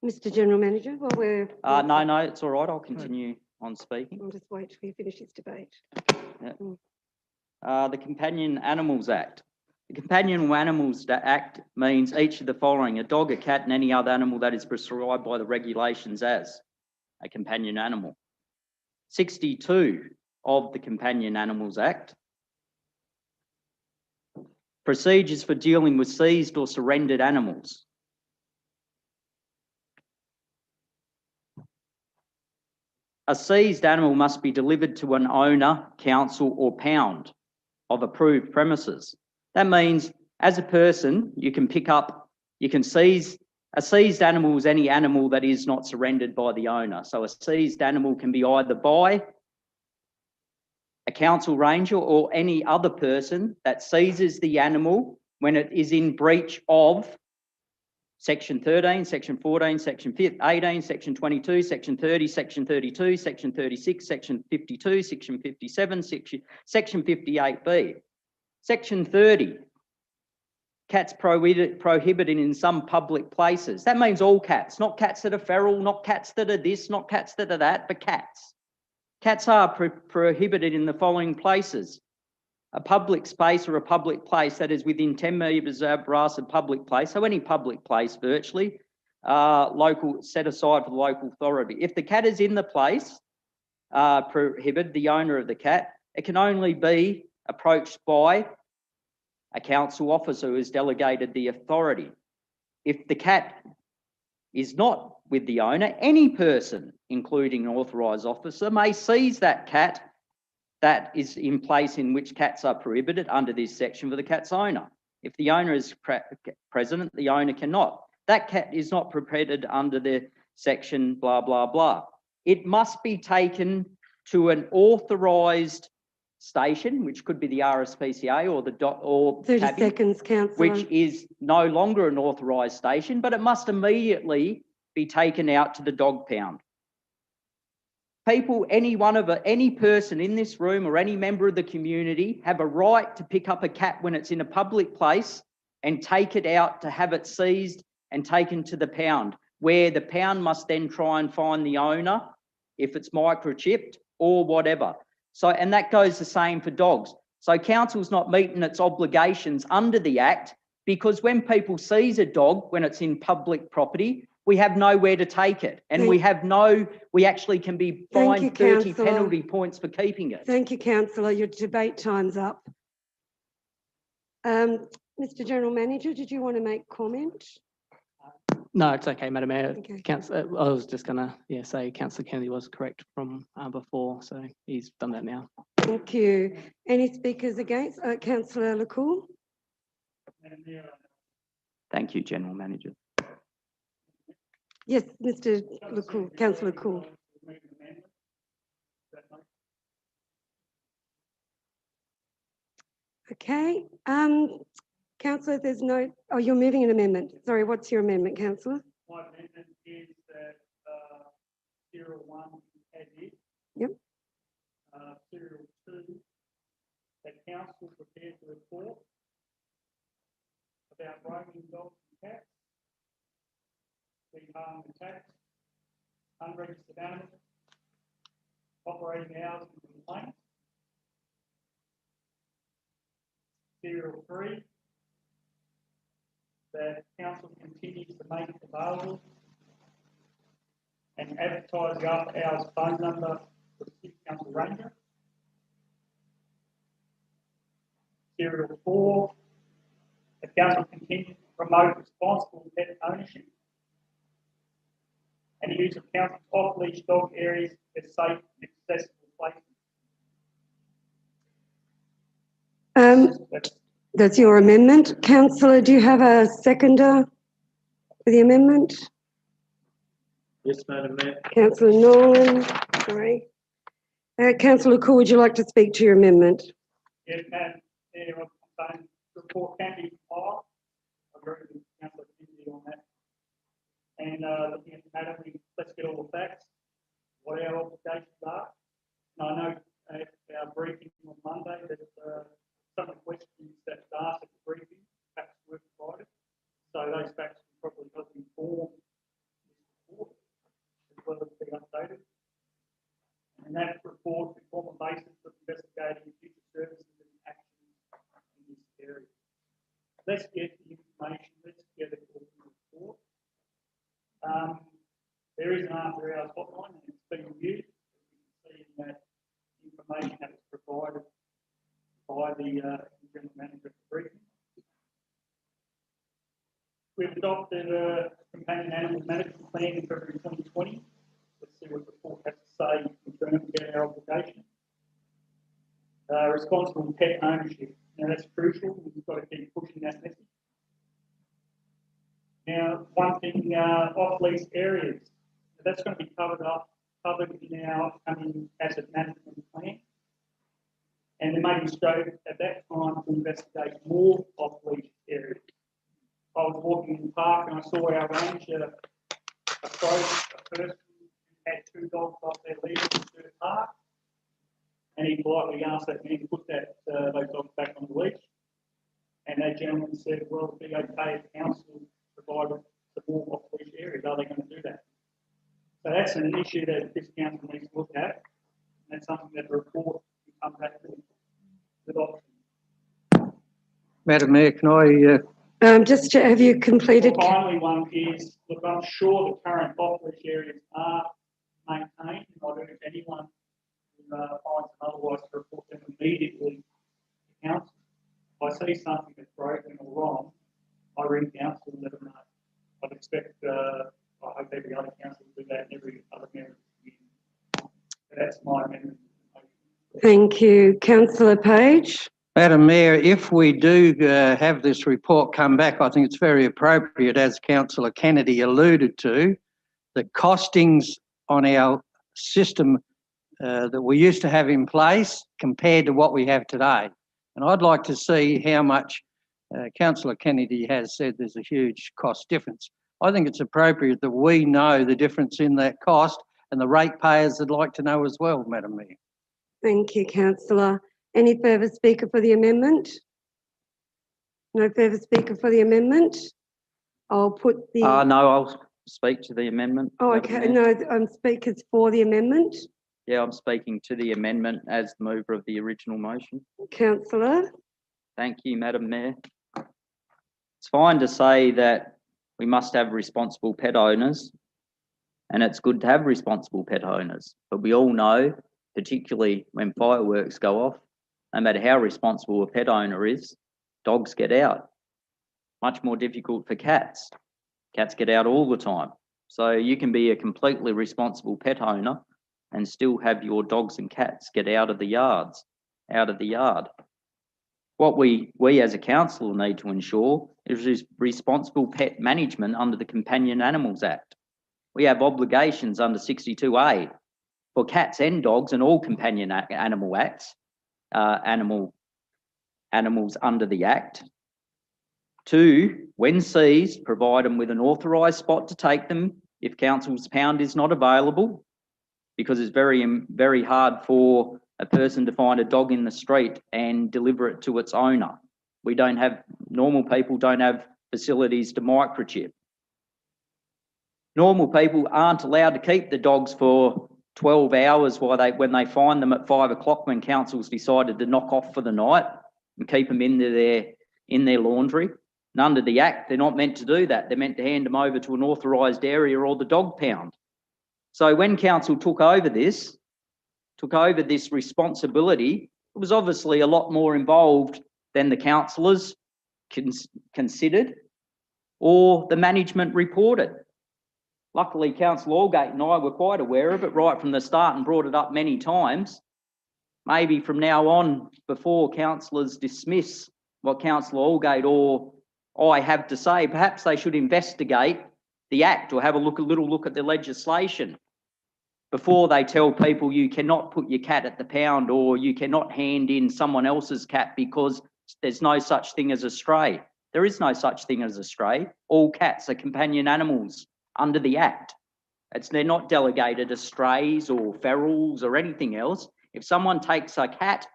Mr General Manager, while we're... No, it's all right. I'll continue on speaking. I'll just wait till we finish this debate. The Companion Animals Act. The Companion Animals Act means each of the following: a dog, a cat, and any other animal that is prescribed by the regulations as a companion animal. 62 of the Companion Animals Act. Procedures for dealing with seized or surrendered animals. A seized animal must be delivered to an owner, council, or pound of approved premises. That means, as a person, you can seize. A seized animal is any animal that is not surrendered by the owner. So a seized animal can be either by a council ranger or any other person that seizes the animal when it is in breach of Section 13, Section 14, Section 18, Section 22, Section 30, Section 32, Section 36, Section 52, Section 57, Section 58B. Section 30, cats prohibited in some public places. That means all cats, not cats that are feral, not cats that are this, not cats that are that, but cats. Cats are prohibited in the following places: a public space or a public place that is within 10 metres of a public place, so any public place virtually, local, set aside for the local authority. If the cat is in the place prohibited, the owner of the cat, it can only be approached by a council officer who has delegated the authority. If the cat is not with the owner, any person, including an authorised officer, may seize that cat that is in place in which cats are prohibited under this section for the cat's owner. If the owner is present, the owner cannot. That cat is not prohibited under the section blah, blah, blah. It must be taken to an authorised station, which could be the RSPCA or the 30 tabby, seconds, councillor. which is no longer an authorised station, but it must immediately be taken out to the dog pound. People, any person in this room or any member of the community have a right to pick up a cat when it's in a public place and take it out to have it seized and taken to the pound, where the pound must then try and find the owner if it's microchipped or whatever. So, and that goes the same for dogs. So council's not meeting its obligations under the Act, because when people seize a dog when it's in public property, we have nowhere to take it. And we actually can be fined 30 penalty points for keeping it. Thank you, councillor. Your debate time's up. Mr General Manager, did you want to make comment? No, it's okay, Madam Mayor. Okay. I was just going to say Councillor Kennedy was correct from before, so he's done that now. Thank you. Any speakers against? Councillor LaCour? Thank you, General Manager. Yes, Mr LaCour, Councillor LaCour. Okay. Councillor, there's no... Oh, you're moving an amendment. Sorry, what's your amendment, councillor? My amendment is that serial 1 as is. Yep. Serial 2, that council prepares a report about roaming dogs and cats, being harmed and attacked, unregistered animals, operating hours and complaints. Serial 3, that council continues to make it available and advertise the after hours phone number for the City Council Ranger. Serial 4, the council continues to promote responsible pet ownership and the use of council's off-leash dog areas as safe and accessible places. That's your amendment. Councillor, do you have a seconder for the amendment? Yes, Madam Mayor. Councillor Nolan, sorry. Councillor LaCour, would you like to speak to your amendment? Yes, Madam Mayor, report can be filed. I agree with Councillor Kennedy on that. And looking at the matter, let's get all the facts, what our obligations are. And I know at our briefing on Monday that some of the questions that were asked at the briefing, facts were provided. So those facts will probably help inform this report as well as be updated. And that report will form a basis for investigating future services and actions in this area. Let's get the information, let's get it all in the report. There is an after hours hotline and it's being used. You can see in that information that was provided by the general manager of the briefing. We've adopted a companion animal management plan in February 2020. Let's see what the report has to say in terms of our obligation. Responsible pet ownership. Now that's crucial. We've got to keep pushing that message. Now, one thing, off-lease areas. That's going to be covered in our upcoming asset management plan. And there may be scope at that time to investigate more off-lease areas. I was walking in the park and I saw our ranger approach a person who had 2 dogs off their leash in the park. And he politely asked that man to put those dogs back on the leash. And that gentleman said, well, it'd be okay if council provided the more off-leash areas. Are they going to do that? So that's an issue that this council needs to look at. And that's something that the report will come back to adoption. Madam Mayor, can I? Just have you completed? The finally one is, look, I'm sure the current off-leash areas are maintained. And I urge anyone who finds otherwise to report them immediately to council. If I see something that's broken or wrong, I ring council and let them know. I'd expect, I hope every other council will do that and every other member. That's my amendment. Thank you. Councillor Page. Madam Mayor, if we do have this report come back, I think it's very appropriate, as Councillor Kennedy alluded to, the costings on our system that we used to have in place compared to what we have today. And I'd like to see how much Councillor Kennedy has said there's a huge cost difference. I think it's appropriate that we know the difference in that cost, and the ratepayers would like to know as well, Madam Mayor. Thank you, councillor. Any further speaker for the amendment? No further speaker for the amendment? I'll put the... No, I'll speak to the amendment. Oh, okay. No, speakers for the amendment. Yeah, I'm speaking to the amendment as the mover of the original motion. Councillor. Thank you, Madam Mayor. It's fine to say that we must have responsible pet owners, and it's good to have responsible pet owners, but we all know, particularly when fireworks go off, no matter how responsible a pet owner is, dogs get out. Much more difficult for cats. Cats get out all the time. So you can be a completely responsible pet owner and still have your dogs and cats get out of the yard. What we as a council need to ensure is responsible pet management under the Companion Animals Act. We have obligations under 62A for cats and dogs and all companion animal acts, animals under the Act. 2, when seized, provide them with an authorised spot to take them if council's pound is not available, because it's very hard for a person to find a dog in the street and deliver it to its owner. Normal people don't have facilities to microchip. Normal people aren't allowed to keep the dogs for 12 hours when they find them at 5 o'clock when council's decided to knock off for the night and keep them in their laundry. And under the Act, they're not meant to do that. They're meant to hand them over to an authorised area or the dog pound. So when council took over this responsibility, it was obviously a lot more involved than the councillors considered or the management reported. Luckily, Councillor Allgate and I were quite aware of it right from the start and brought it up many times. Maybe from now on, before councillors dismiss what Councillor Allgate or I have to say, perhaps they should investigate the Act or have a little look at the legislation before they tell people you cannot put your cat at the pound or you cannot hand in someone else's cat because there's no such thing as a stray. There is no such thing as a stray. All cats are companion animals under the Act. They're not delegated as strays or ferals or anything else. If someone takes a cat,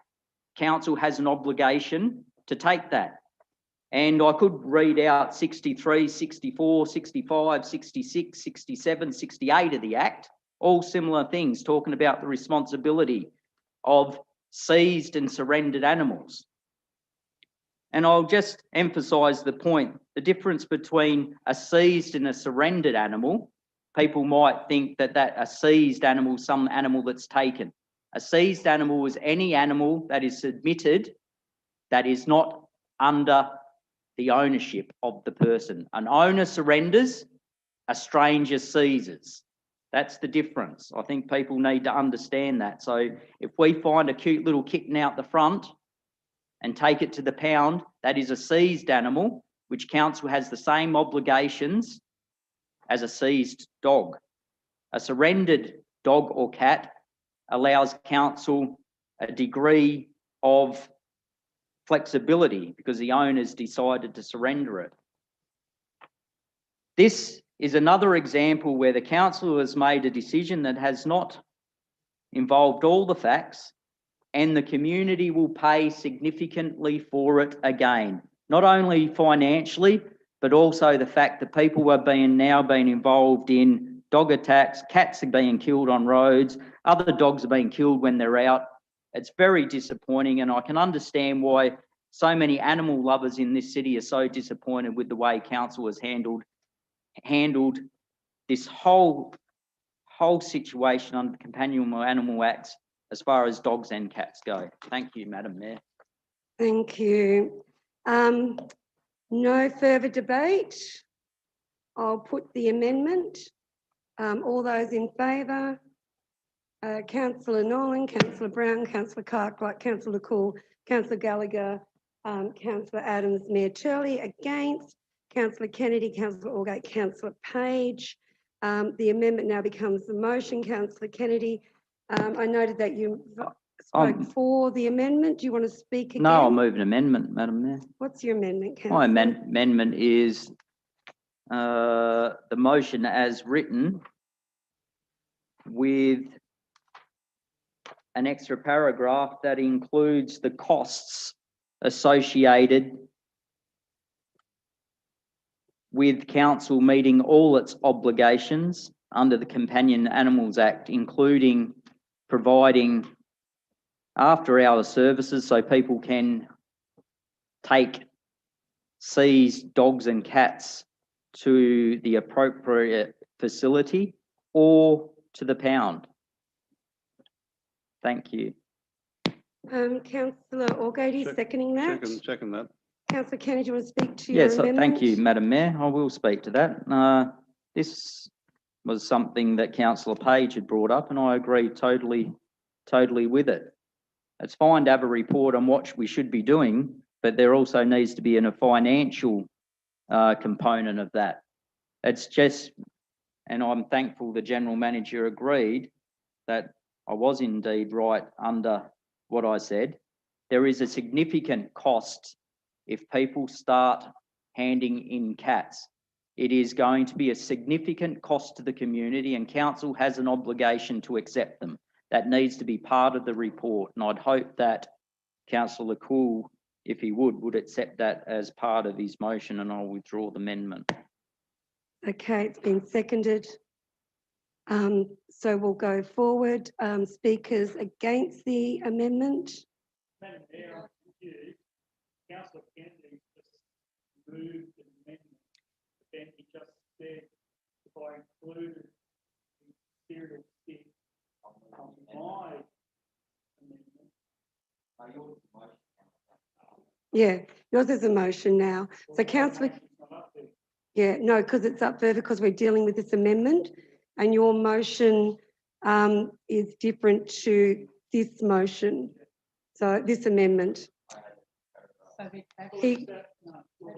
council has an obligation to take that. And I could read out 63, 64, 65, 66, 67, 68 of the Act, all similar things talking about the responsibility of seized and surrendered animals. And I'll just emphasise the point, the difference between a seized and a surrendered animal. People might think that a seized animal is some animal that's taken. A seized animal is any animal that is submitted that is not under the ownership of the person. An owner surrenders, a stranger seizes. That's the difference. I think people need to understand that. So if we find a cute little kitten out the front and take it to the pound, that is a seized animal, which council has the same obligations as a seized dog. A surrendered dog or cat allows council a degree of flexibility because the owners decided to surrender it. This is another example where the council has made a decision that has not involved all the facts, and the community will pay significantly for it again, not only financially, but also the fact that people are now being involved in dog attacks, cats are being killed on roads, other dogs are being killed when they're out. It's very disappointing, and I can understand why so many animal lovers in this city are so disappointed with the way council has handled this whole situation under the Companion Animal Act as far as dogs and cats go. Thank you, Madam Mayor. Thank you. No further debate. I'll put the amendment. All those in favour? Councillor Nolan, Councillor Brown, Councillor Cartwright, Councillor Cool, Councillor Gallagher, Councillor Adams, Mayor Turley. Against? Councillor Kennedy, Councillor Allgate, Councillor Page. The amendment now becomes the motion. Councillor Kennedy, I noted that you spoke for the amendment. Do you want to speak again? No, I'll move an amendment, Madam Mayor. What's your amendment, Councillor? My amendment is the motion as written with an extra paragraph that includes the costs associated with council meeting all its obligations under the Companion Animals Act, including providing after-hours services so people can take seized dogs and cats to the appropriate facility or to the pound. Thank you. Councillor Allgate, seconding that. Second that. Councillor Kennedy, do you want to speak to your Yes, amendment? thank you, Madam Mayor. I will speak to that. This was something that Councillor Page had brought up, and I agree totally with it. It's fine to have a report on what we should be doing, but there also needs to be a financial component of that. It's just, and I'm thankful the General Manager agreed that I was indeed right under what I said. There is a significant cost if people start handing in cats. It is going to be a significant cost to the community, and council has an obligation to accept them. That needs to be part of the report, and I'd hope that Councillor Cool, if he would accept that as part of his motion, and I'll withdraw the amendment. Okay, it's been seconded. So we'll go forward. Speakers against the amendment? Madam Mayor, I'm confused. Councillor Kennedy just moved an amendment, but then he just said if I included the serial stick on my amendment. Yeah, yours is a motion now. So Councillor, yeah, no, because it's up further because we're dealing with this amendment, and your motion is different to this motion. So this amendment.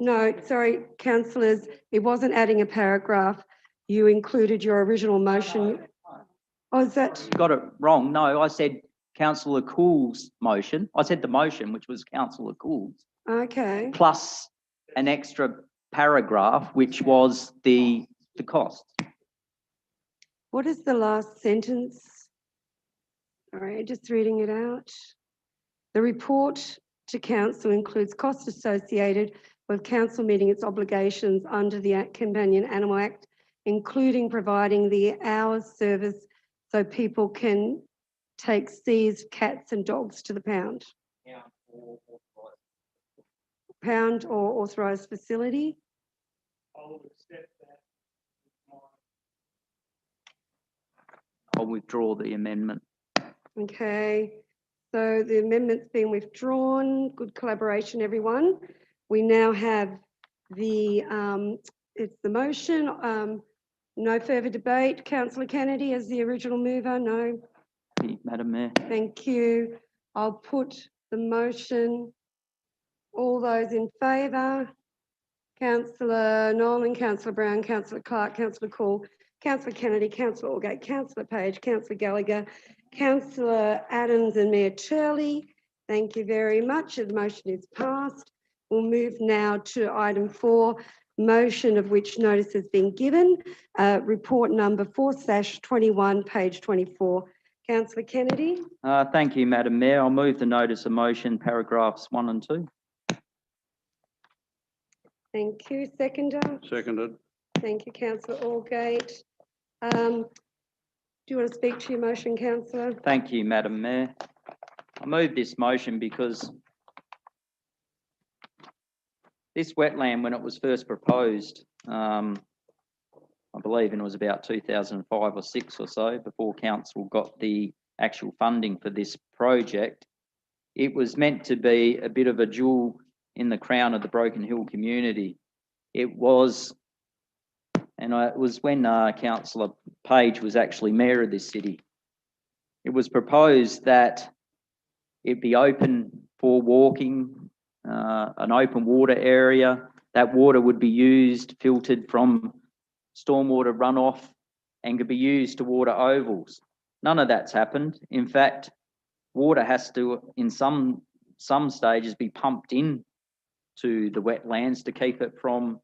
No, sorry, councillors, it wasn't adding a paragraph. You included your original motion. Oh, is that? You got it wrong. No, I said Councillor Cool's motion. I said the motion, which was Councillor Cool's. Okay. Plus an extra paragraph, which was the cost. What is the last sentence? All right, just reading it out. The report to council includes costs associated with council meeting its obligations under the Companion Animal Act, including providing the hours service so people can take seized cats and dogs to the pound. Pound or authorised facility. I'll accept that. I'll withdraw the amendment. Okay, so the amendment's been withdrawn. Good collaboration, everyone. We now have the, it's the motion. No further debate. Councillor Kennedy as the original mover, no. Madam Mayor. Thank you. I'll put the motion. All those in favour? Councillor Nolan, Councillor Brown, Councillor Clark, Councillor Call, Councillor Kennedy, Councillor Allgate, Councillor Page, Councillor Gallagher, Councillor Adams and Mayor Turley. Thank you very much. The motion is passed. We'll move now to item 4, motion of which notice has been given. Report number 4/21, page 24. Councillor Kennedy. Thank you, Madam Mayor. I'll move the notice of motion, paragraphs 1 and 2. Thank you. Seconder. Seconded. Thank you, Councillor Allgate. Do you want to speak to your motion, Councillor? Thank you, Madam Mayor. I move this motion because this wetland, when it was first proposed, I believe it was about 2005 or 6 or so, before council got the actual funding for this project, it was meant to be a bit of a jewel in the crown of the Broken Hill community. It was, and it was when Councillor Page was actually mayor of this city. It was proposed that it be open for walking, an open water area. That water would be used, filtered from stormwater runoff, and could be used to water ovals. None of that's happened. In fact, water has to, in some stages, be pumped in to the wetlands to keep it from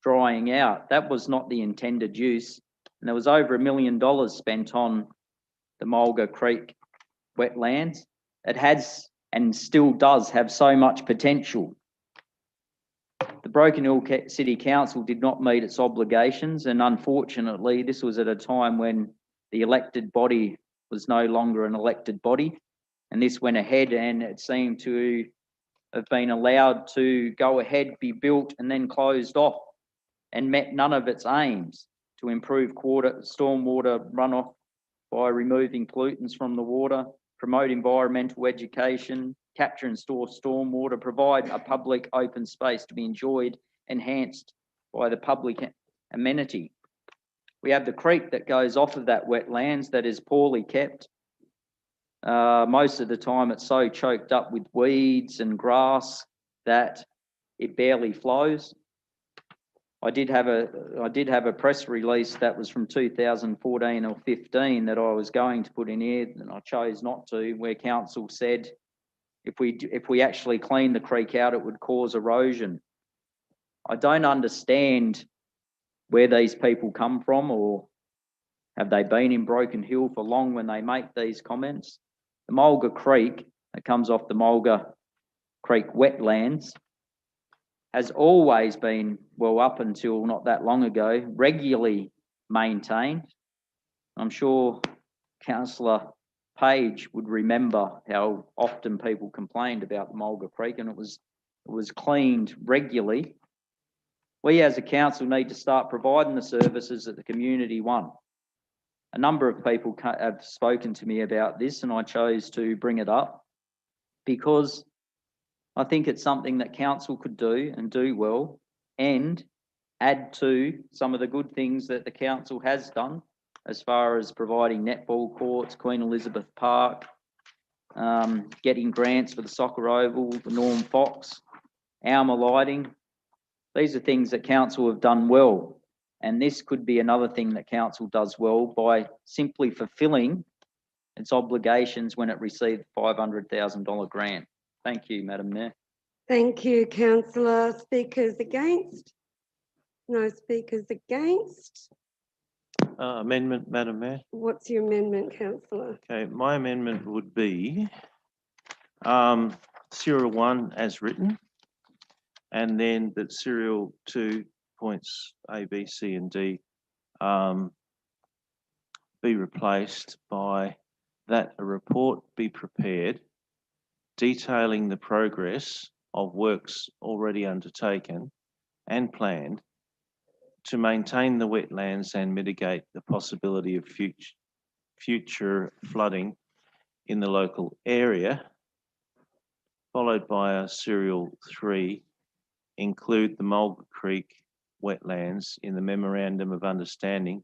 drying out. That was not the intended use. And there was over $1 million spent on the Mulga Creek wetlands. It has and still does have so much potential. The Broken Hill City Council did not meet its obligations, and unfortunately this was at a time when the elected body was no longer an elected body, and this went ahead and it seemed to have been allowed to go ahead, be built and then closed off, and met none of its aims to improve stormwater runoff by removing pollutants from the water, promote environmental education, capture and store stormwater, provide a public open space to be enjoyed, enhanced by the public amenity. We have the creek that goes off of that wetlands that is poorly kept. Most of the time it's so choked up with weeds and grass that it barely flows. I did have a press release that was from 2014 or 15 that I was going to put in here, and I chose not to, where council said if we actually clean the creek out, it would cause erosion. I don't understand where these people come from, or have they been in Broken Hill for long when they make these comments. The Mulga Creek that comes off the Mulga Creek wetlands has always been, well, up until not that long ago, regularly maintained. I'm sure Councillor Page would remember how often people complained about the Mulga Creek, and it was cleaned regularly. We as a council need to start providing the services that the community want. A number of people have spoken to me about this, and I chose to bring it up because I think it's something that council could do and do well, and add to some of the good things that the council has done as far as providing netball courts, Queen Elizabeth Park, getting grants for the soccer oval, the Norm Fox, Alma lighting. These are things that council have done well, and this could be another thing that council does well by simply fulfilling its obligations when it received the $500,000 grant. Thank you, Madam Mayor. Thank you, councillor. Speakers against? No speakers against. Amendment, Madam Mayor. What's your amendment, councillor? Okay, my amendment would be serial 1 as written, and then that serial 2 points A, B, C, and D be replaced by that a report be prepared detailing the progress of works already undertaken and planned to maintain the wetlands and mitigate the possibility of future flooding in the local area, followed by a serial 3, include the Mulga Creek wetlands in the memorandum of understanding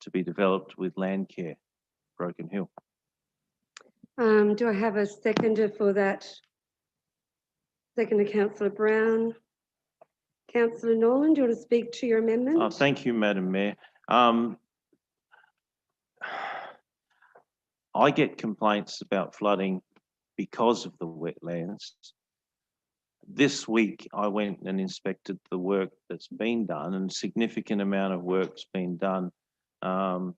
to be developed with Landcare, Broken Hill. Do I have a seconder for that? Seconder, councillor Brown. Councillor Nolan, do you want to speak to your amendment? Thank you, Madam Mayor. I get complaints about flooding because of the wetlands. This week, I went and inspected the work that's been done, and a significant amount of work's been done. I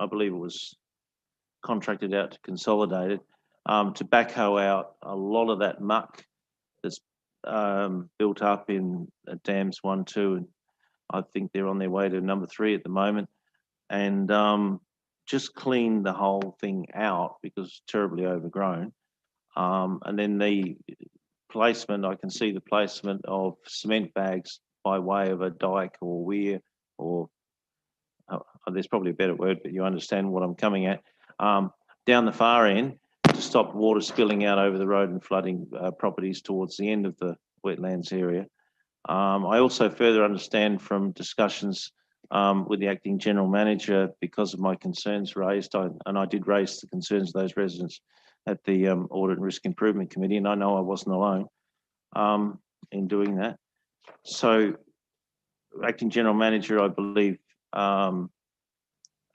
believe it was contracted out to Consolidated to backhoe out a lot of that muck that's built up in dams 1, 2, and I think they're on their way to number 3 at the moment, and just clean the whole thing out because it's terribly overgrown. And then the placement, I can see the placement of cement bags by way of a dike or weir, or there's probably a better word, but you understand what I'm coming at, down the far end to stop water spilling out over the road and flooding properties towards the end of the wetlands area. I also further understand from discussions with the acting general manager, because of my concerns raised, and I did raise the concerns of those residents at the Audit and Risk Improvement Committee, and I know I wasn't alone in doing that. So, acting general manager, I believe,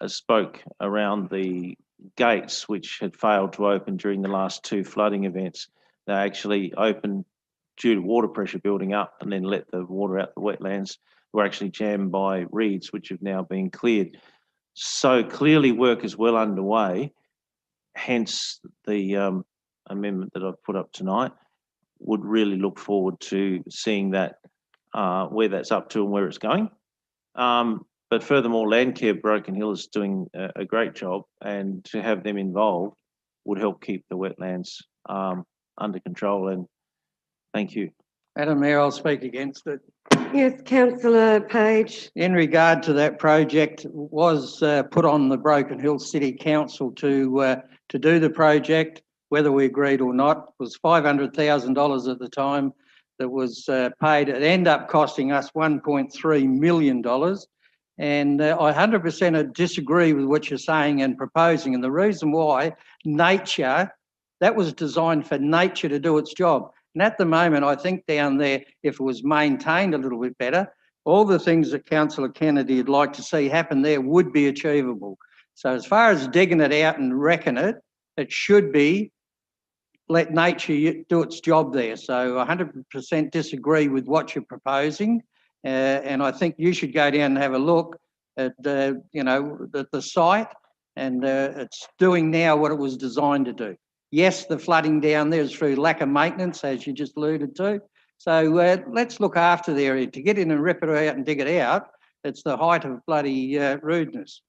spoke around the gates which had failed to open during the last 2 flooding events. They actually opened due to water pressure building up and then let the water out the wetlands, were actually jammed by reeds, which have now been cleared. So clearly work is well underway, hence the amendment that I've put up tonight. Would really look forward to seeing that, where that's up to and where it's going. But furthermore, Landcare Broken Hill is doing a great job, and to have them involved would help keep the wetlands under control. And thank you. Madam Mayor, I'll speak against it. Yes, councillor Page. In regard to that project, was put on the Broken Hill City Council to do the project, whether we agreed or not, was $500,000 at the time that was paid. It ended up costing us $1.3 million. And I 100% disagree with what you're saying and proposing. And the reason why, nature, that was designed for nature to do its job. And at the moment, I think down there, if it was maintained a little bit better, all the things that Councillor Kennedy would like to see happen there would be achievable. So as far as digging it out and wrecking it, it should be let nature do its job there. So 100% disagree with what you're proposing. And I think you should go down and have a look at the site, and it's doing now what it was designed to do. Yes, the flooding down there is through lack of maintenance, as you just alluded to. So let's look after the area. To get in and rip it out and dig it out, it's the height of bloody rudeness.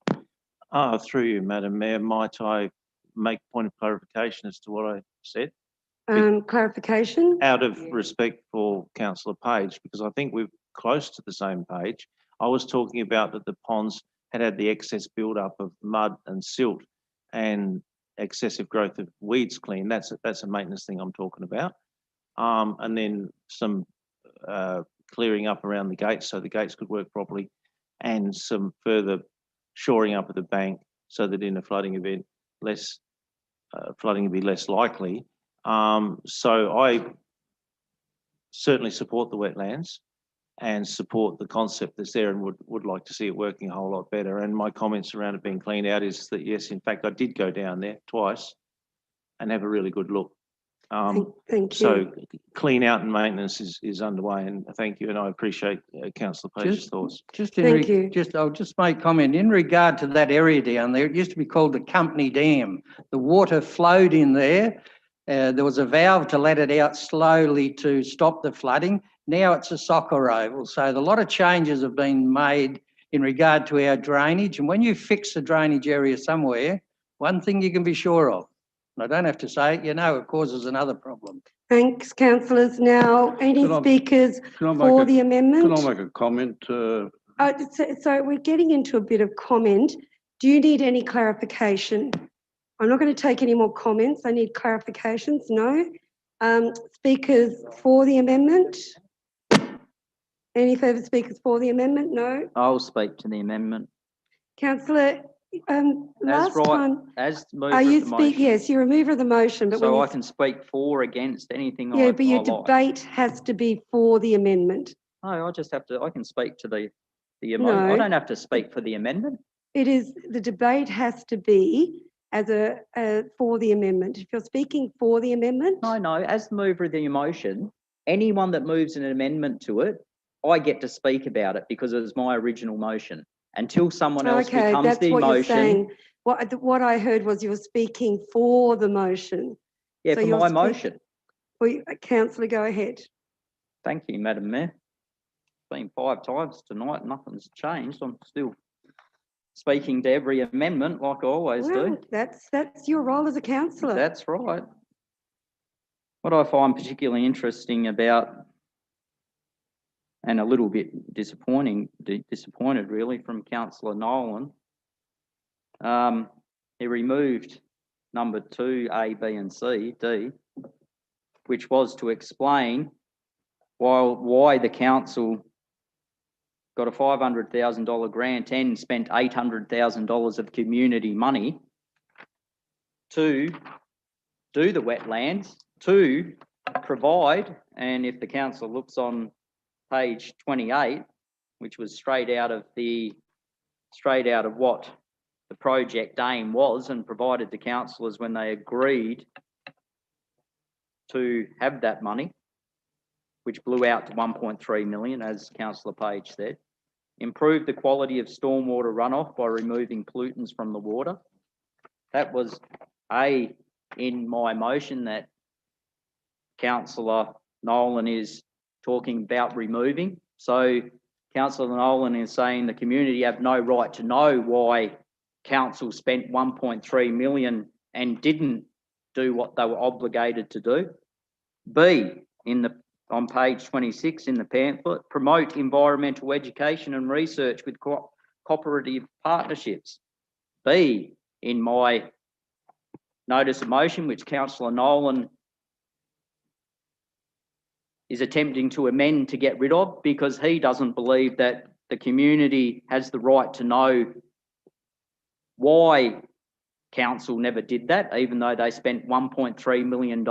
Through you, Madam Mayor, might I make a point of clarification as to what I said? Clarification? Out of respect for Councillor Page, because I think we're close to the same page. I was talking about that the ponds had the excess build-up of mud and silt and excessive growth of weeds clean. That's a maintenance thing I'm talking about. And then some clearing up around the gates so the gates could work properly, and some further shoring up of the bank so that in a flooding event, flooding would be less likely. So I certainly support the wetlands and support the concept that's there, and would like to see it working a whole lot better. And my comments around it being cleaned out is that, yes, in fact, I did go down there twice and have a really good look. Thank you. So clean out and maintenance is underway, and thank you, and I appreciate Councillor Page's thoughts. Thank you. I'll just make comment in regard to that area down there. It used to be called the Company Dam. The water flowed in there. There was a valve to let it out slowly to stop the flooding. Now it's a soccer oval. So a lot of changes have been made in regard to our drainage. And when you fix a drainage area somewhere, one thing you can be sure of, and I don't have to say it, you know it causes another problem. Thanks, councillors. Now, any speakers for the amendment? Can I make a comment? So we're getting into a bit of comment. Do you need any clarification? I'm not going to take any more comments. I need clarifications. No. Speakers for the amendment? Any further speakers for the amendment? No. I'll speak to the amendment. Councillor, last time, As mover are of you the motion. Yes, you're a mover of the motion, but So I can speak for, against, anything yeah, I but your like. debate has to be for the amendment. No, I can speak to the No. I don't have to speak for the amendment. It is, the debate has to be as for the amendment. If you're speaking for the amendment. No, as the mover of the motion, anyone that moves an amendment to it, I get to speak about it because it was my original motion. Until someone else becomes that's the what you're motion. saying. What I heard was you were speaking for the motion. Yeah, So for you're my motion. Well, councillor, go ahead. Thank you, Madam Mayor. It's been 5 times tonight, nothing's changed. I'm still speaking to every amendment like I always do. That's your role as a councillor. That's right. What I find particularly interesting about, and a little bit disappointed really, from Councillor Nolan, he removed number 2, A, B and C, D, which was to explain why the council got a $500,000 grant and spent $800,000 of community money to do the wetlands, to provide, and if the council looks on page 28, which was straight out of what the project aim was and provided to councillors when they agreed to have that money, which blew out to 1.3 million, as Councillor Page said. Improve the quality of stormwater runoff by removing pollutants from the water. That was in my motion that Councillor Nolan is talking about removing. So Councillor Nolan is saying the community have no right to know why council spent 1.3 million and didn't do what they were obligated to do. B, on page 26 in the pamphlet, promote environmental education and research with cooperative partnerships. B, in my notice of motion, which Councillor Nolan is attempting to amend to get rid of because he doesn't believe that the community has the right to know why council never did that, even though they spent $1.3 million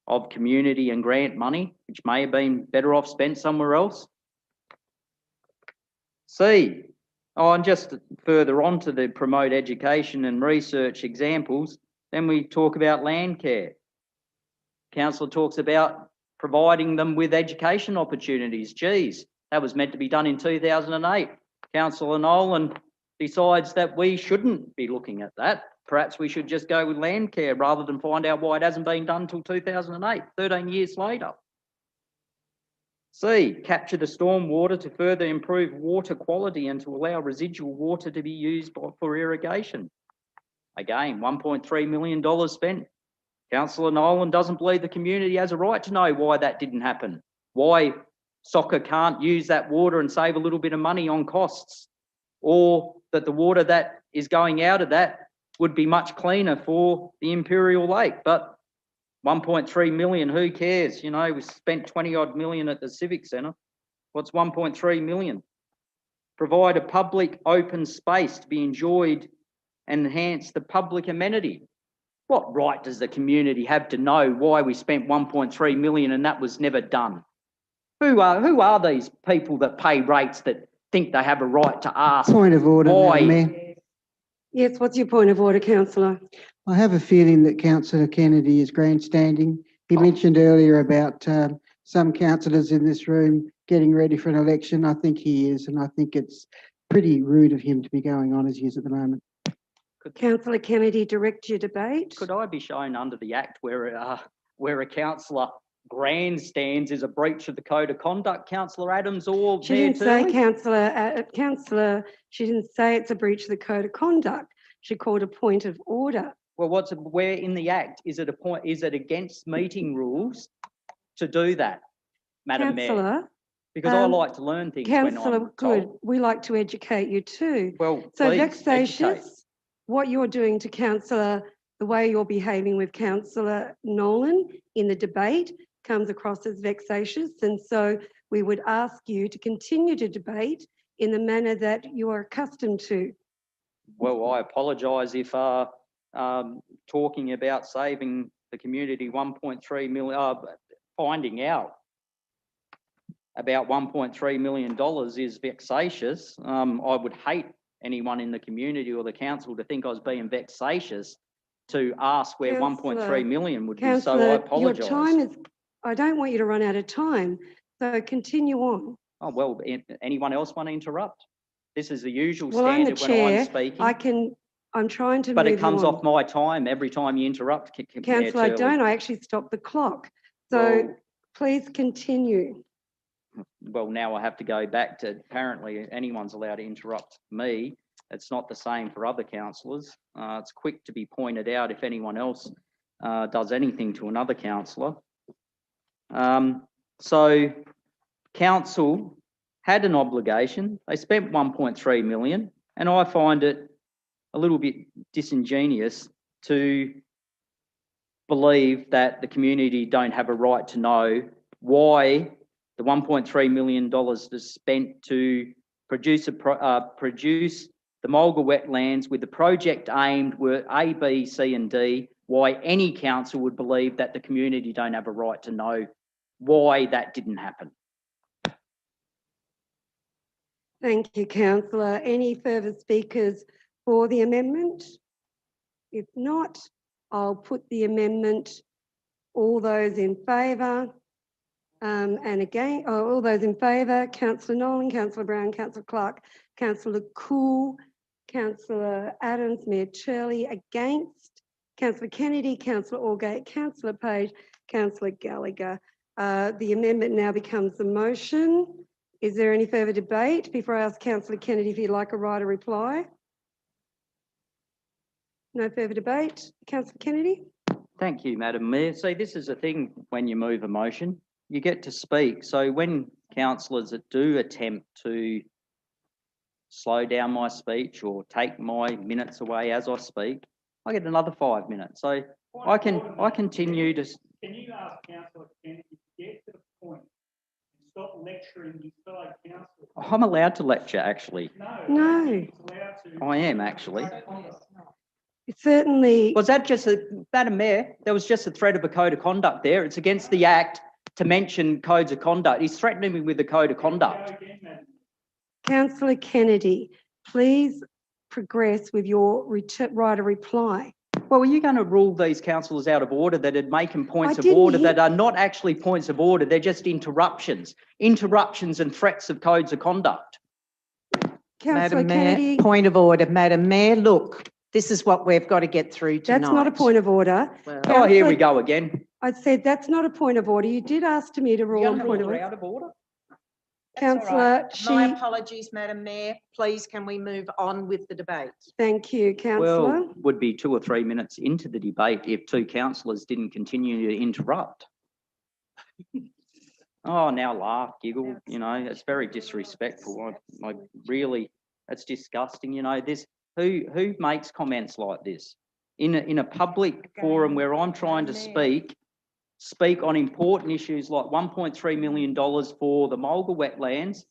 of community and grant money, which may have been better off spent somewhere else. C, and just further on to the promote education and research examples, then we talk about land care. Council talks about providing them with education opportunities. Geez, that was meant to be done in 2008. Councillor Nolan decides that we shouldn't be looking at that. Perhaps we should just go with land care rather than find out why it hasn't been done until 2008, 13 years later. C, capture the storm water to further improve water quality and to allow residual water to be used for irrigation. Again, $1.3 million spent. Councillor Nolan doesn't believe the community has a right to know why that didn't happen, why soccer can't use that water and save a little bit of money on costs, or that the water that is going out of that would be much cleaner for the Imperial Lake. But 1.3 million, who cares? You know, we spent 20 odd million at the Civic Centre. What's 1.3 million? Provide a public open space to be enjoyed and enhance the public amenity. What right does the community have to know why we spent 1.3 million and that was never done? Who are these people that pay rates that think they have a right to ask Point of order, why? Madam Mayor. Yes, what's your point of order, councillor? I have a feeling that councillor Kennedy is grandstanding. He mentioned earlier about some councillors in this room getting ready for an election. I think he is, and I think it's pretty rude of him to be going on as he is at the moment. Councillor Kennedy, direct your debate. Could I be shown under the Act where a councillor grandstands is a breach of the code of conduct, councillor Adams, or She Mayor didn't say, Turley? councillor, she didn't say it's a breach of the code of conduct. She called a point of order. Well, where in the Act is it against meeting rules to do that, Madam Mayor? Councillor, Because I like to learn things when councillor, I'm good. told. We like to educate you too. Well, So please, vexatious, educate. what you're doing to councillor, the way you're behaving with councillor Nolan in the debate comes across as vexatious. And so we would ask you to continue to debate in the manner that you are accustomed to. Well, I apologise if talking about saving the community 1.3 million, finding out about $1.3 million is vexatious. I would hate anyone in the community or the council to think I was being vexatious to ask where 1.3 million would be, so I apologise. Your time is, I don't want you to run out of time, so continue on. Oh, well, anyone else want to interrupt? This is the usual Well, I'm the standard when I'm chair. speaking. I'm trying to But move it comes on. off my time every time you interrupt, Mayor Councillor, I Turley. don't. I actually stopped the clock. So Well- please continue. Well, now I have to go back to apparently anyone's allowed to interrupt me. It's not the same for other councillors. It's quick to be pointed out if anyone else does anything to another councillor. So council had an obligation. They spent 1.3 million, and I find it a little bit disingenuous to believe that the community don't have a right to know why the $1.3 million is spent to produce the Mulga wetlands with the project aimed were A, B, C and D, why any council would believe that the community don't have a right to know why that didn't happen. Thank you, councillor. Any further speakers for the amendment? If not, I'll put the amendment. All those in favour? And again, all those in favour, councillor Nolan, councillor Brown, councillor Clark, councillor Cool, councillor Adams, Mayor Turley, against, councillor Kennedy, councillor Allgate, councillor Page, councillor Gallagher. The amendment now becomes the motion. Is there any further debate before I ask councillor Kennedy if he'd like a right of reply? No further debate. Councillor Kennedy? Thank you, Madam Mayor. See, this is the thing when you move a motion, you get to speak. So when councillors that do attempt to slow down my speech or take my minutes away as I speak, I get another 5 minutes. So I continue to. Can you ask councillor Kennedy to get to the point and stop lecturing his fellow councillors? I'm allowed to lecture, actually. No. He's allowed to. I am, actually. Certainly. Was that just Madam Mayor, there was just a threat of a code of conduct there. It's against the Act to mention codes of conduct. He's threatening me with a code of conduct. Councillor Kennedy, please progress with your right of reply. Well, are you going to rule these councillors out of order that are making points I of order didn't that are not actually points of order? They're just interruptions and threats of codes of conduct. Councillor Madam Kennedy. Mayor, point of order. Madam Mayor, look, this is what we've got to get through tonight. That's not a point of order. Well, Oh, here we go again. I said that's not a point of order. You did ask me to rule on point of order. Out of order? Councillor, My apologies, Madam Mayor. Please, can we move on with the debate? Thank you, councillor. Well, would be 2 or 3 minutes into the debate if 2 councillors didn't continue to interrupt. Oh, now laugh, giggle, you know, it's very disrespectful. I really, it's disgusting, you know, this, who makes comments like this? In a public forum where I'm trying to speak on important issues like $1.3 million for the Mulga wetlands,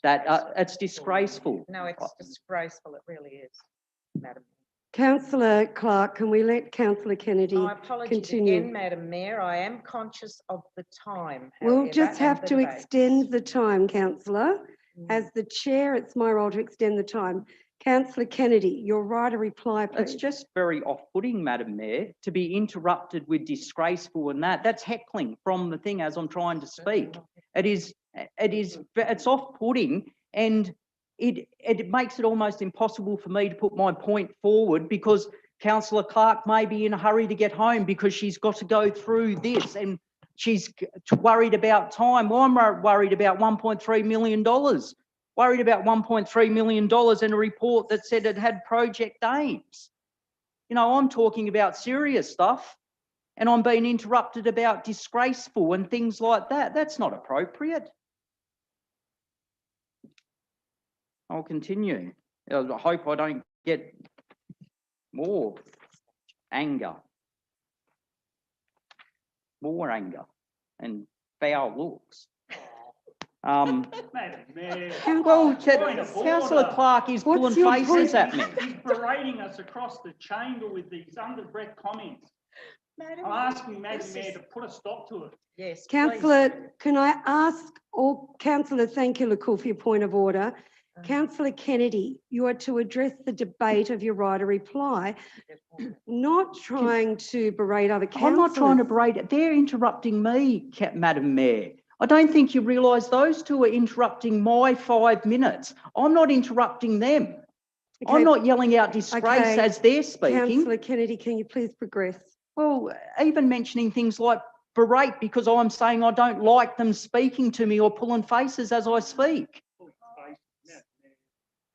that it's disgraceful. No, it's disgraceful. It really is, Madam. Councillor Clark, can we let councillor Kennedy My apologies continue? again, Madam Mayor. I am conscious of the time. We'll however, just and have the to debate. extend the time, councillor. As the chair, it's my role to extend the time. Councillor Kennedy, your right of reply, It's please. just very off-putting, Madam Mayor, to be interrupted with disgraceful and that. That's heckling from the thing as I'm trying to speak. It's off-putting, and it makes it almost impossible for me to put my point forward because Councillor Clark may be in a hurry to get home because she's got to go through this and she's worried about time. Well, I'm worried about $1.3 million. Worried about $1.3 million in a report that said it had project aims. You know, I'm talking about serious stuff and I'm being interrupted about disgraceful and things like that. That's not appropriate. I'll continue. I hope I don't get more anger. More anger and foul looks. Madam Mayor. Well, Point of Councillor order. Clark is pulling your faces at me. He's berating us across the chamber with these under-breath comments. I'm asking Madam Mayor to put a stop to it. Yes. Councillor, can I ask all, Councillor, thank you, Lakul, for your point of order. Councillor Kennedy, you are to address the debate of your right of reply, not trying to berate other councillors. I'm not trying to berate it. They're interrupting me, Madam Mayor. I don't think you realise those two are interrupting my 5 minutes. I'm not interrupting them. Okay. I'm not yelling out disgrace Okay. as they're speaking. Councillor Kennedy, can you please progress? Well, even mentioning things like berate because I'm saying I don't like them speaking to me or pulling faces as I speak.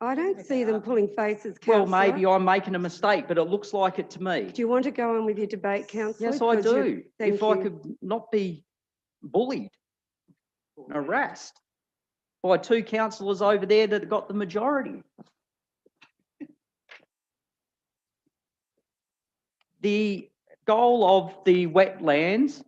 I don't see them pulling faces, Councillor. Well, maybe I'm making a mistake, but it looks like it to me. Do you want to go on with your debate, Councillor? Yes, I Because you- do. Thank If you. I could not be bullied, harassed by two councillors over there that got the majority. The goal of the wetlands,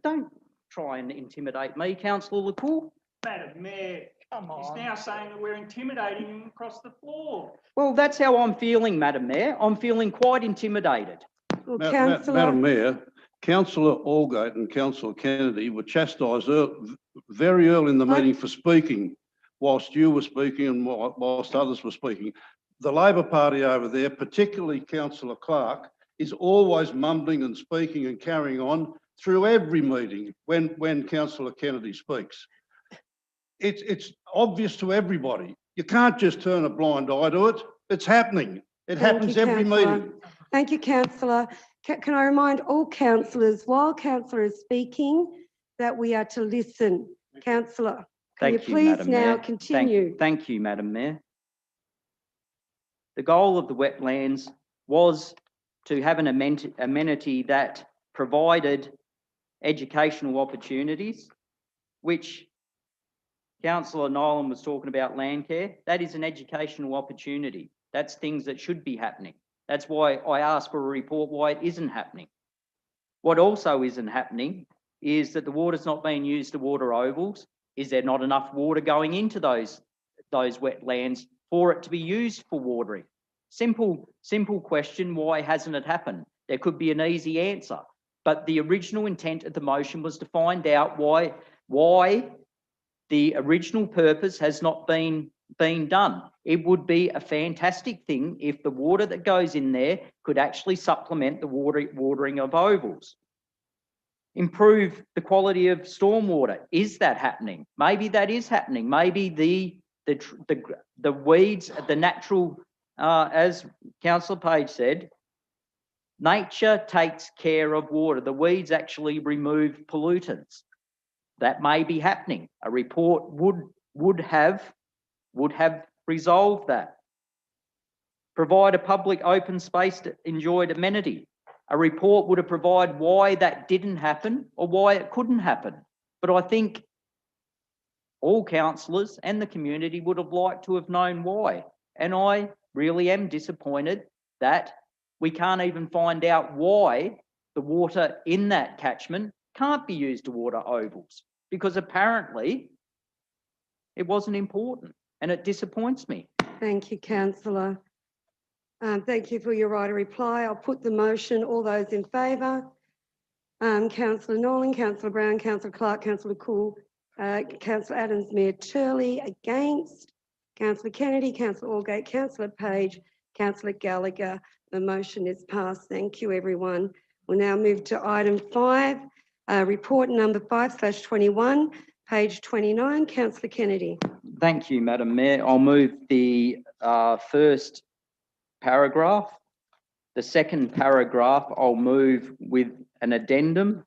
don't try and intimidate me, Councillor Lakul. Madam Mayor, he's now saying that we're intimidating him across the floor. Well, that's how I'm feeling, Madam Mayor. I'm feeling quite intimidated. Well, Madam Councillor, Mayor, Councillor Allgate and Councillor Kennedy were chastised very early in the meeting for speaking whilst you were speaking and whilst others were speaking. The Labor Party over there, particularly Councillor Clark, is always mumbling and speaking and carrying on through every meeting when Councillor Kennedy speaks. It's obvious to everybody. You can't just turn a blind eye to it. It's happening. It happens every meeting. Thank you, Councillor. Can I remind all councillors, while Councillor is speaking, that we are to listen. Councillor, can you please Madam now Mayor. continue? Thank you, Madam Mayor. The goal of the wetlands was to have an amenity that provided educational opportunities, which Councillor Nolan was talking about land care. That is an educational opportunity. That's things that should be happening. That's why I asked for a report why it isn't happening. What also isn't happening is that the water's not being used to water ovals. Is there not enough water going into those wetlands for it to be used for watering? Simple question, why hasn't it happened? There could be an easy answer, but the original intent of the motion was to find out why the original purpose has not been done. It would be a fantastic thing if the water that goes in there could actually supplement the watering of ovals. Improve the quality of stormwater. Is that happening? Maybe that is happening. Maybe the weeds, the natural, as Councillor Page said, nature takes care of water. The weeds actually remove pollutants. That may be happening. A report would have resolved that. Provide a public open space to enjoy amenity. A report would have provided why that didn't happen or why it couldn't happen. But I think all councillors and the community would have liked to have known why. And I really am disappointed that we can't even find out why the water in that catchment can't be used to water ovals, because apparently it wasn't important, and it disappoints me. Thank you, Councillor. Thank you for your right of reply. I'll put the motion. All those in favour? Councillor Nolan, Councillor Brown, Councillor Clark, Councillor Cool, Councillor Adams, Mayor Turley. Against? Councillor Kennedy, Councillor Allgate, Councillor Page, Councillor Gallagher. The motion is passed. Thank you, everyone. We'll now move to item 5, report number 5/21, page 29. Councillor Kennedy. Thank you, Madam Mayor. I'll move the first paragraph. The second paragraph, I'll move with an addendum,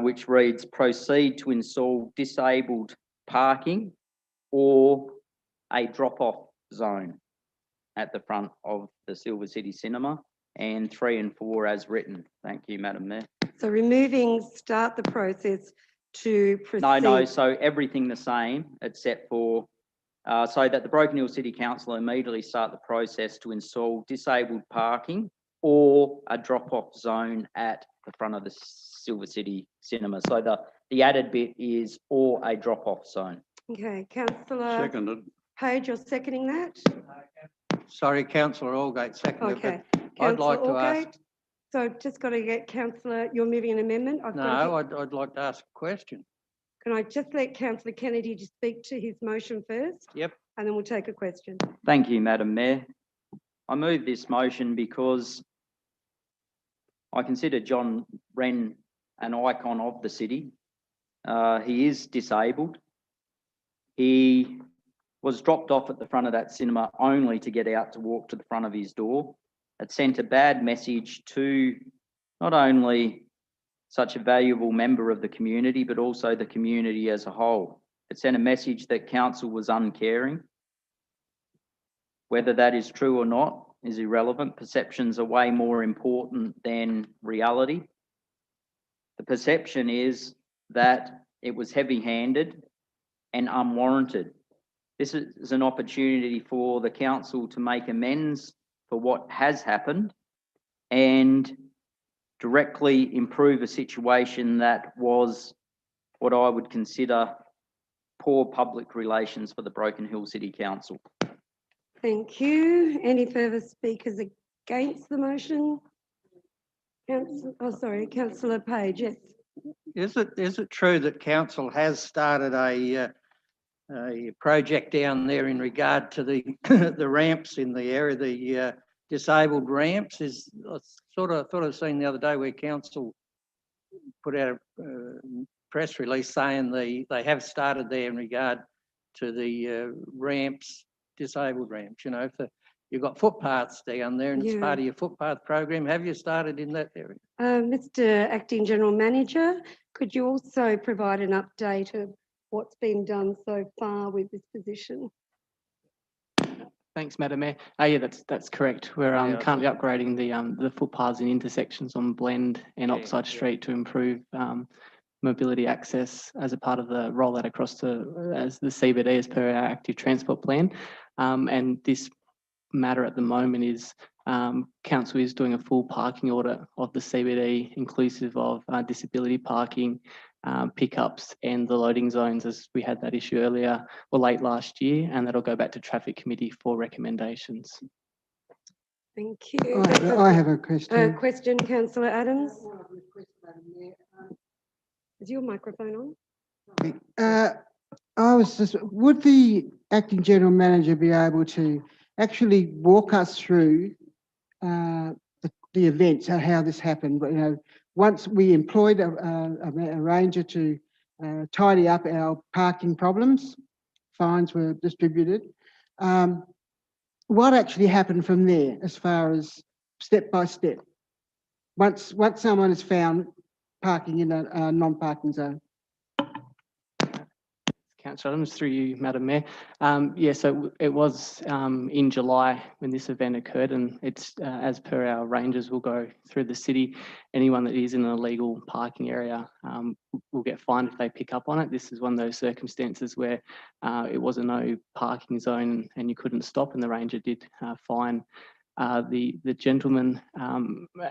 which reads, proceed to install disabled parking or a drop-off zone at the front of the Silver City Cinema, and 3 and 4 as written. Thank you, Madam Mayor. So removing start the process to proceed. No, so everything the same except for, so that the Broken Hill City Council immediately start the process to install disabled parking or a drop-off zone at the front of the Silver City Cinema. So the added bit is or a drop-off zone. Okay, Councillor Seconded. Page, you're seconding that? Sorry, councillor Allgate, seconded. Okay. But I'd like to Councillor ask. Allgate? So just got to get Councillor, you're moving an amendment? No, I'd like to ask a question. Can I just let Councillor Kennedy just speak to his motion first? Yep. And then we'll take a question. Thank you, Madam Mayor. I move this motion because I consider John Wren an icon of the city. He is disabled. He was dropped off at the front of that cinema only to get out to walk to the front of his door. It sent a bad message to not only such a valuable member of the community, but also the community as a whole. It sent a message that council was uncaring. Whether that is true or not is irrelevant. Perceptions are way more important than reality. The perception is that it was heavy-handed and unwarranted. This is an opportunity for the council to make amends for what has happened and directly improve a situation that was what I would consider poor public relations for the Broken Hill City Council. Thank you. Any further speakers against the motion? Councillor Page, yes. Is it true that council has started a project down there in regard to the the ramps in the area, the disabled ramps? I thought I'd seen the other day where council put out a press release saying they have started there in regard to the ramps, disabled ramps. You know, you've got footpaths down there, and it's part of your footpath program. Have you started in that area? Mr. Acting General Manager, could you also provide an update of what's been done so far with this position? Thanks, Madam Mayor. Yeah, that's correct. We're currently upgrading the footpaths and intersections on Blend and Oxide Street to improve mobility access as a part of the rollout across as the CBD as per our active transport plan. And this matter at the moment is council is doing a full parking audit of the CBD, inclusive of disability parking, pickups and the loading zones, as we had that issue earlier or late last year, and that'll go back to Traffic Committee for recommendations. Thank you. I have a question. Question, Councillor Adams. Is your microphone on? I was just, would the Acting General Manager be able to actually walk us through the events, how this happened? But, you know, once we employed a ranger to tidy up our parking problems, fines were distributed. What actually happened from there as far as step by step? Once someone is found parking in a non-parking zone. Councillor Adams, through you, Madam Mayor. Yeah, so it was in July when this event occurred, and it's as per our rangers will go through the city. Anyone that is in an illegal parking area will get fined if they pick up on it. This is one of those circumstances where it was a no parking zone and you couldn't stop, and the ranger did fine the gentleman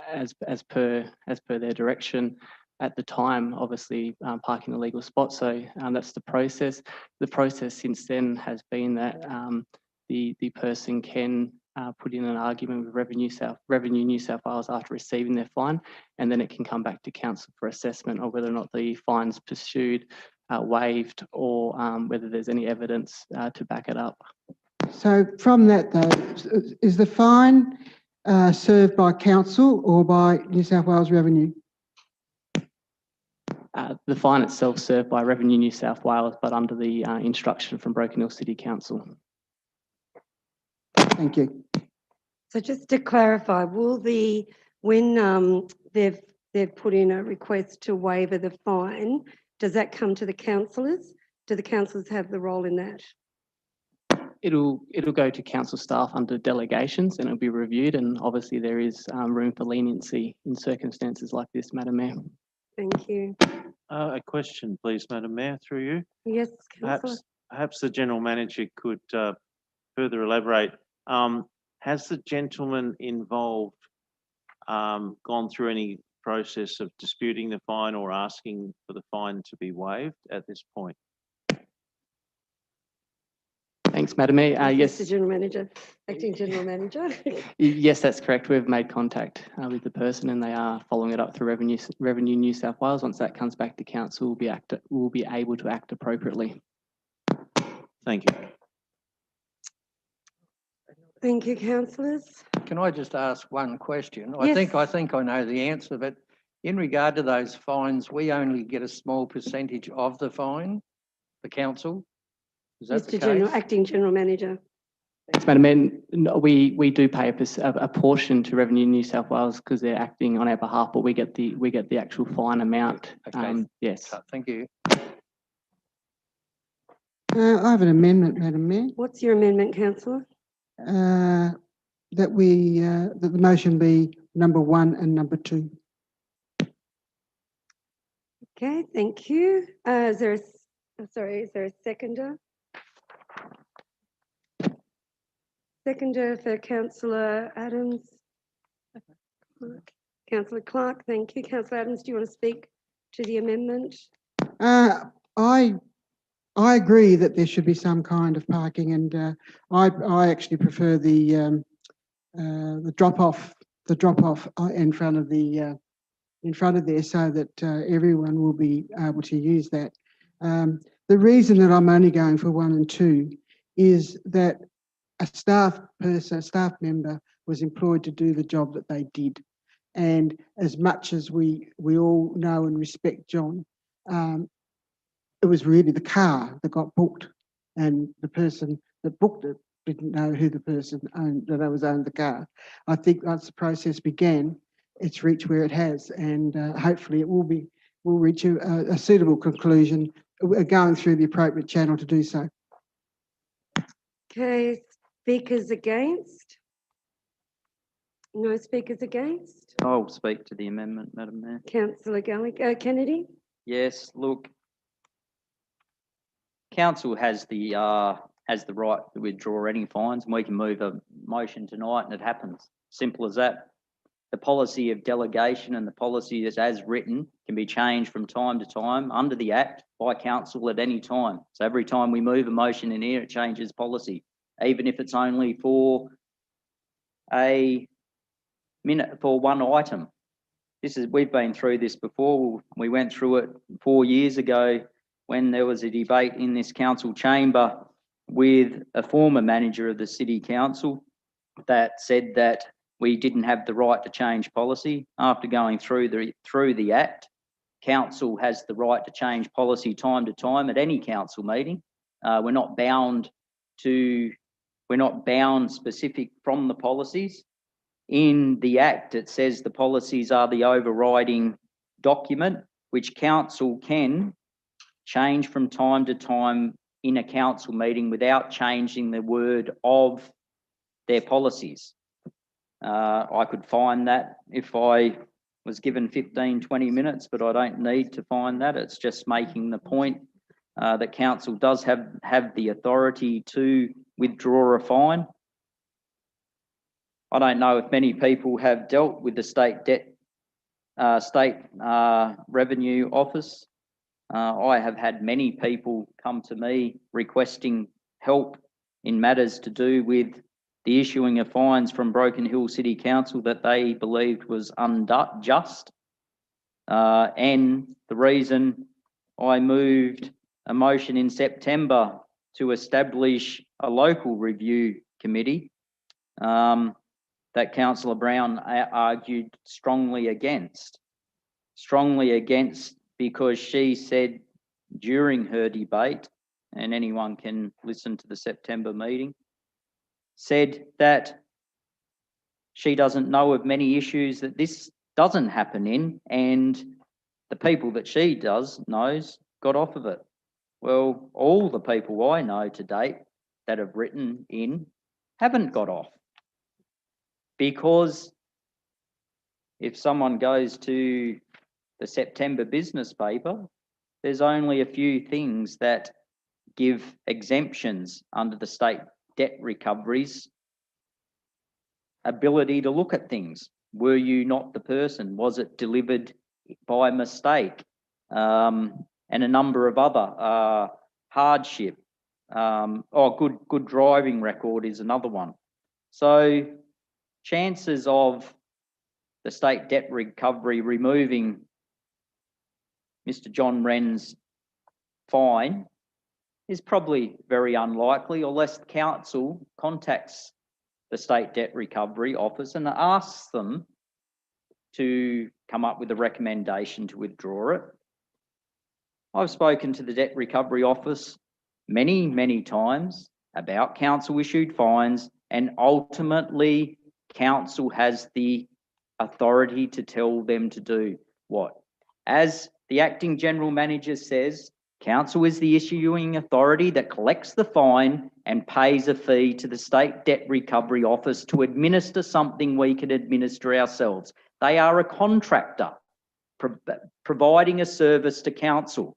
as per their direction. At the time, obviously parking a legal spot. So that's the process. The process since then has been that the person can put in an argument with Revenue New South Wales after receiving their fine, and then it can come back to council for assessment of whether or not the fine's pursued waived or whether there's any evidence to back it up. So from that though, is the fine served by council or by New South Wales Revenue? The fine itself served by Revenue New South Wales, but under the instruction from Broken Hill City Council. Thank you. So just to clarify, will when they've put in a request to waiver the fine, does that come to the councillors? Do the councillors have the role in that? It'll go to council staff under delegations and it'll be reviewed, and obviously there is room for leniency in circumstances like this, Madam Mayor. Thank you. A question, please, Madam Mayor, through you. Yes, councillor. Perhaps the General Manager could further elaborate. Has the gentleman involved gone through any process of disputing the fine or asking for the fine to be waived at this point? Thanks, Madam Mayor. Yes. Mr. General Manager, Acting General Manager. Yes, that's correct. We've made contact with the person and they are following it up through Revenue New South Wales. Once that comes back to council, we'll be able to act appropriately. Thank you. Thank you, councillors. Can I just ask one question? Yes. I think I know the answer, but in regard to those fines, we only get a small percentage of the fine, the council. Is that the case? Acting General Manager. Thanks, Madam Mayor. No, we do pay a portion to Revenue New South Wales because they're acting on our behalf, but we get the actual fine amount. Okay. Yes. Thank you. I have an amendment, Madam Mayor, What's your amendment, councillor? that the motion be number 1 and number 2. Okay, thank you. Is there a seconder? Seconder for councillor Adams. Councillor Clark, thank you. Councillor Adams, do you want to speak to the amendment? I agree that there should be some kind of parking, and I actually prefer the drop off in front of there, so that everyone will be able to use that. The reason that I'm only going for 1 and 2 is that a staff member was employed to do the job that they did, and as much as we all know and respect John, it was really the car that got booked, and the person that booked it didn't know who the person owned the car. I think once the process began, it's reached where it has, and hopefully it will reach a suitable conclusion, going through the appropriate channel to do so. Okay, speakers against? No speakers against? I'll speak to the amendment, Madam Mayor. Councillor Kennedy? Yes, look, council has the right to withdraw any fines, and we can move a motion tonight and it happens. Simple as that. The policy of delegation and the policy as written can be changed from time to time under the Act by council at any time. So every time we move a motion in here, it changes policy, even if it's only for a minute, for one item. We've been through this before. We went through it 4 years ago when there was a debate in this council chamber with a former manager of the city council that said that we didn't have the right to change policy. After going through the Act, council has the right to change policy time to time at any council meeting. We're not bound specific from the policies. In the Act, it says the policies are the overriding document, which council can change from time to time in a council meeting without changing the word of their policies. I could find that if I was given 15, 20 minutes, but I don't need to find that. It's just making the point that council does have the authority to withdraw a fine. I don't know if many people have dealt with the state revenue office. I have had many people come to me requesting help in matters to do with the issuing of fines from Broken Hill City Council that they believed was unjust. And the reason I moved a motion in September to establish a local review committee that Councillor Brown argued strongly against because she said during her debate, and anyone can listen to the September meeting, said that she doesn't know of many issues that this doesn't happen in, and the people that she knows got off of it. Well, all the people I know to date that have written in haven't got off. Because if someone goes to the September business paper, there's only a few things that give exemptions under the state debt recoveries ability to look at things. Were you not the person? Was it delivered by mistake? And a number of other hardship. Good driving record is another one. So chances of the state debt recovery removing Mr. John Wren's fine is probably very unlikely, unless the council contacts the State Debt Recovery Office and asks them to come up with a recommendation to withdraw it. I've spoken to the Debt Recovery Office many, many times about council-issued fines, and ultimately council has the authority to tell them to do what? As the Acting General Manager says, council is the issuing authority that collects the fine and pays a fee to the State Debt Recovery Office to administer something we can administer ourselves. They are a contractor providing a service to council.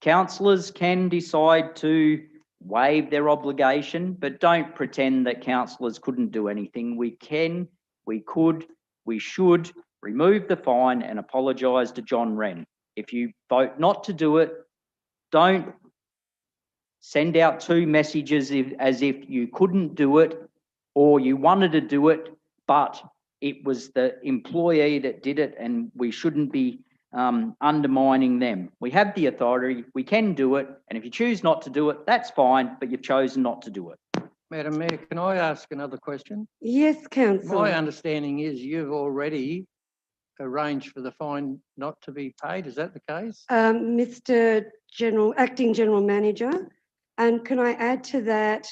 Councillors can decide to waive their obligation, but don't pretend that councillors couldn't do anything. We can, we could, we should remove the fine and apologise to John Wren. If you vote not to do it, don't send out two messages as if you couldn't do it or you wanted to do it, but it was the employee that did it and we shouldn't be undermining them. We have the authority, we can do it, and if you choose not to do it, that's fine, but you've chosen not to do it. Madam Mayor, can I ask another question? Yes, councillor. My understanding is you've already arranged for the fine not to be paid. Is that the case? Mr. Acting General Manager, and can I add to that,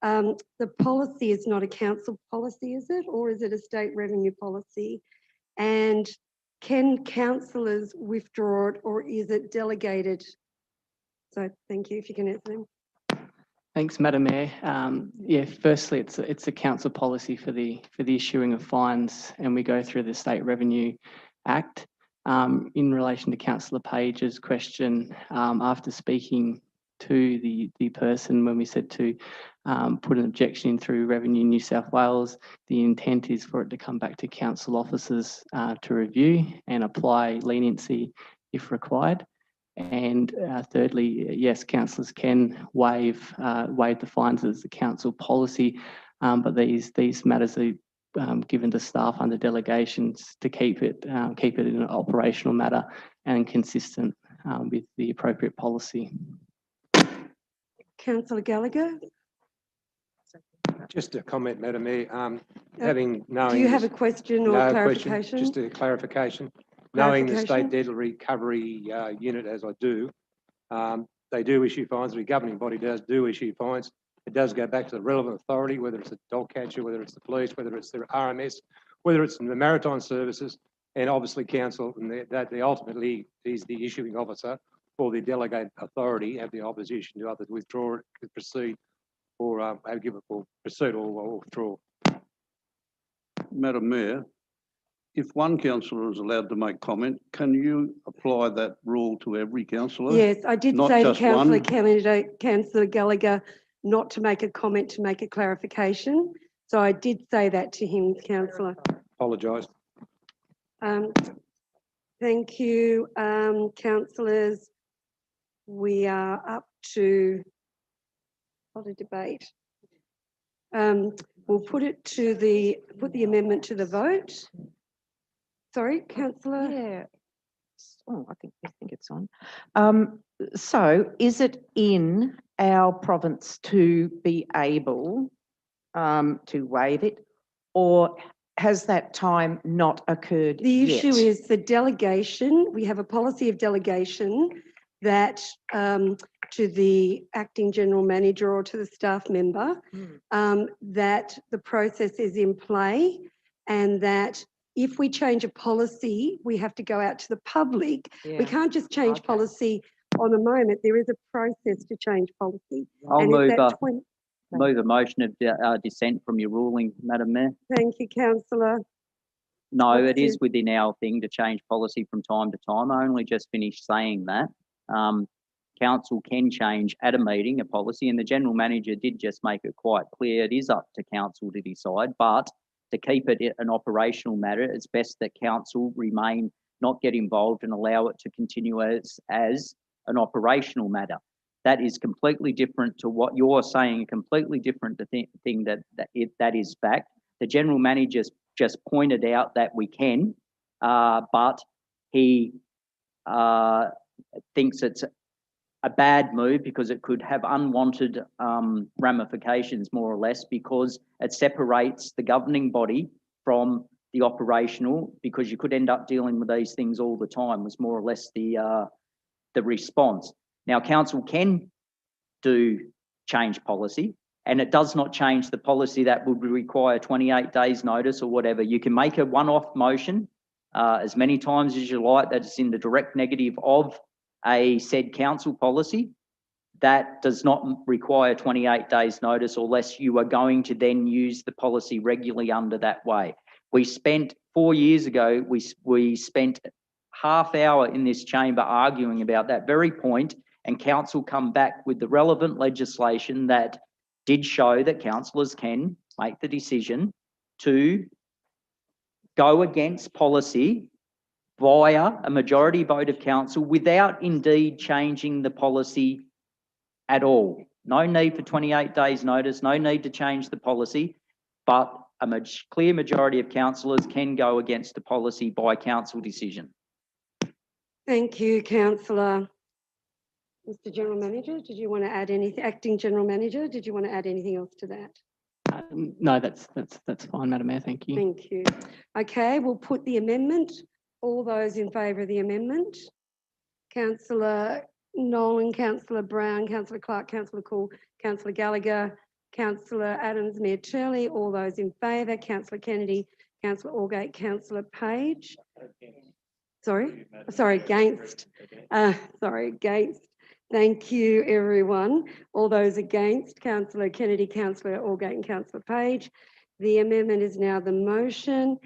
the policy is not a council policy, is it? Or is it a state revenue policy? And can councillors withdraw it, or is it delegated? So thank you, if you can answer them. Thanks, Madam Mayor. Yeah, firstly, it's a council policy for the issuing of fines, and we go through the State Revenue Act. In relation to Councillor Page's question, after speaking to the person when we said to put an objection in through Revenue New South Wales, the intent is for it to come back to council officers to review and apply leniency if required. And thirdly, yes, councillors can waive the fines as the council policy, but these matters are given to staff under delegations to keep it in an operational matter and consistent with the appropriate policy. Councillor Gallagher, Just a comment, Madam Mayor. Having knowing do you have a this- question or No clarification? Just a clarification. Knowing the State Clarification? Debt Recovery Unit as I do, they do issue fines. The governing body does issue fines. It does go back to the relevant authority, whether it's a dog catcher, whether it's the police, whether it's the RMS, whether it's the maritime services, and obviously council, and that ultimately is the issuing officer or the delegated authority have the opposition to others withdraw it, proceed, or proceed or withdraw. Madam Mayor, if one councillor is allowed to make comment, can you apply that rule to every councillor? Yes, I did Not say to just one? Councillor Gallagher not to make a comment, to make a clarification. So I did say that to him, councillor. Apologise. Thank you, councillors. We are up to what a debate. We'll put the amendment to the vote. Sorry, councillor. Yeah. Oh, I think it's on. So is it in our province to be able to waive it, or has that time not occurred The yet? issue is the delegation. We have a policy of delegation that to the acting general manager or to the staff member, that the process is in play, and that if we change a policy, we have to go out to the public. Yeah. We can't just change Okay. policy on the moment. There is a process to change policy. I'll And if move that move a motion of dissent from your ruling, Madam Mayor. Thank you, councillor. No, What's it is your- within our thing to change policy from time to time. I only just finished saying that. Council can change at a meeting a policy, and the general manager did just make it quite clear it is up to council to decide, but to keep it an operational matter, it's best that council remain, not get involved and allow it to continue as an operational matter. That is completely different to what you're saying, completely different to thing that is fact. The general manager just pointed out that we can, but he thinks it's a bad move because it could have unwanted ramifications, more or less, because it separates the governing body from the operational, because you could end up dealing with these things all the time, was more or less the response. Now, council can change policy, and it does not change the policy that would require 28 days notice or whatever. You can make a one-off motion as many times as you like that is in the direct negative of a said council policy. That does not require 28 days notice, unless you are going to then use the policy regularly under that way. We spent 4 years ago, we spent half hour in this chamber arguing about that very point, and council come back with the relevant legislation that did show that councillors can make the decision to go against policy via a majority vote of council without indeed changing the policy at all. No need for 28 days notice, no need to change the policy, but a clear majority of councillors can go against the policy by council decision. Thank you, councillor. Mr. General Manager, did you want to add anything? Acting General Manager, did you want to add anything else to that? No, that's fine, Madam Mayor. Thank you. Thank you. Okay, we'll put the amendment. All those in favour of the amendment? Councillor Nolan, Councillor Brown, Councillor Clark, Councillor Cool, Councillor Gallagher, Councillor Adams, Mayor Turley. All those in favour? Councillor Kennedy, Councillor Allgate, Councillor Page. Sorry, against. Sorry, against. Thank you, everyone. All those against, Councillor Kennedy, Councillor Allgate and Councillor Page. The amendment is now the motion.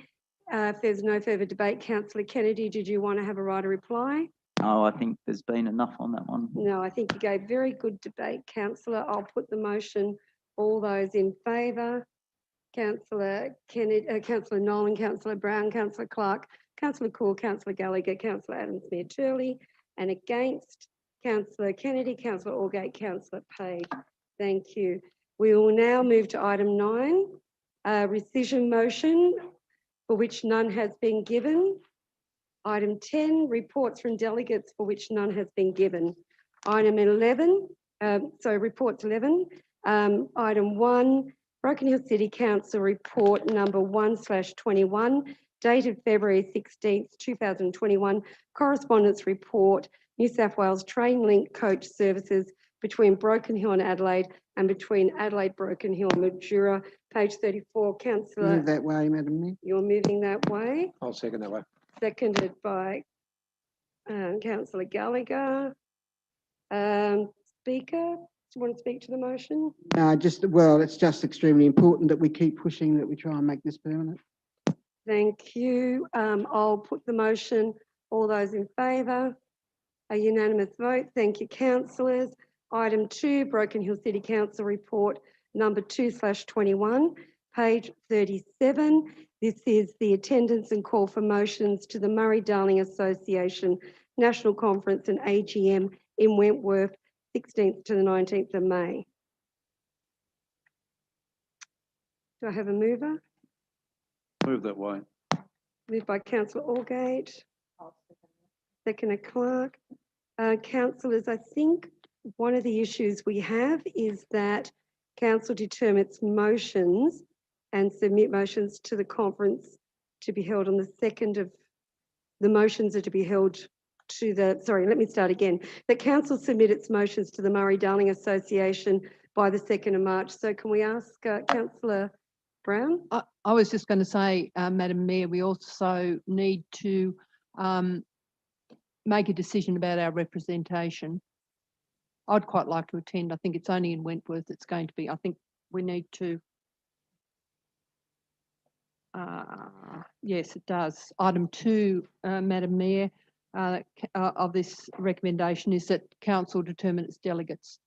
If there's no further debate, Councillor Kennedy, did you want to have a right of reply? Oh, I think there's been enough on that one. No, I think you gave very good debate, Councillor. I'll put the motion. All those in favour? Councillor Kennedy, Councillor Nolan, Councillor Brown, Councillor Clark, Councillor Cool, Councillor Gallagher, Councillor Adams, Mayor Turley, and against Councillor Kennedy, Councillor Allgate, Councillor Page. Thank you. We will now move to item 9, rescission motion for which none has been given. Item 10, reports from delegates for which none has been given. Item 11, reports 11. Item 1, Broken Hill City Council report number 1/21, dated February 16th, 2021, correspondence report, New South Wales Train Link coach services between Broken Hill and Adelaide and between Adelaide, Broken Hill and Mildura, page 34. Councillor, Move that way, Madam Mayor. you're moving that way. I'll second that way. Seconded by Councillor Gallagher. Speaker, do you want to speak to the motion? It's just extremely important that we keep pushing, that we try and make this permanent. Thank you. I'll put the motion. All those in favour? A unanimous vote. Thank you, councillors. Item 2, Broken Hill City Council report number 2/21, page 37. This is the attendance and call for motions to the Murray-Darling Association National Conference and AGM in Wentworth, 16th to the 19th of May. Do I have a mover? Move that way. Moved by Councillor Allgate. Seconder Clark. Councillors, I think one of the issues we have is that council determines motions and submit motions to the conference to be held on the 2nd of, the motions are to be held to the, sorry, let me start again. The council submit its motions to the Murray-Darling Association by the 2nd of March. So can we ask Councillor Brown? I was just going to say, Madam Mayor, we also need to make a decision about our representation. I'd quite like to attend. I think it's only in Wentworth it's going to be. I think we need to. Yes, it does. Item 2, Madam Mayor, of this recommendation is that council determine its delegates.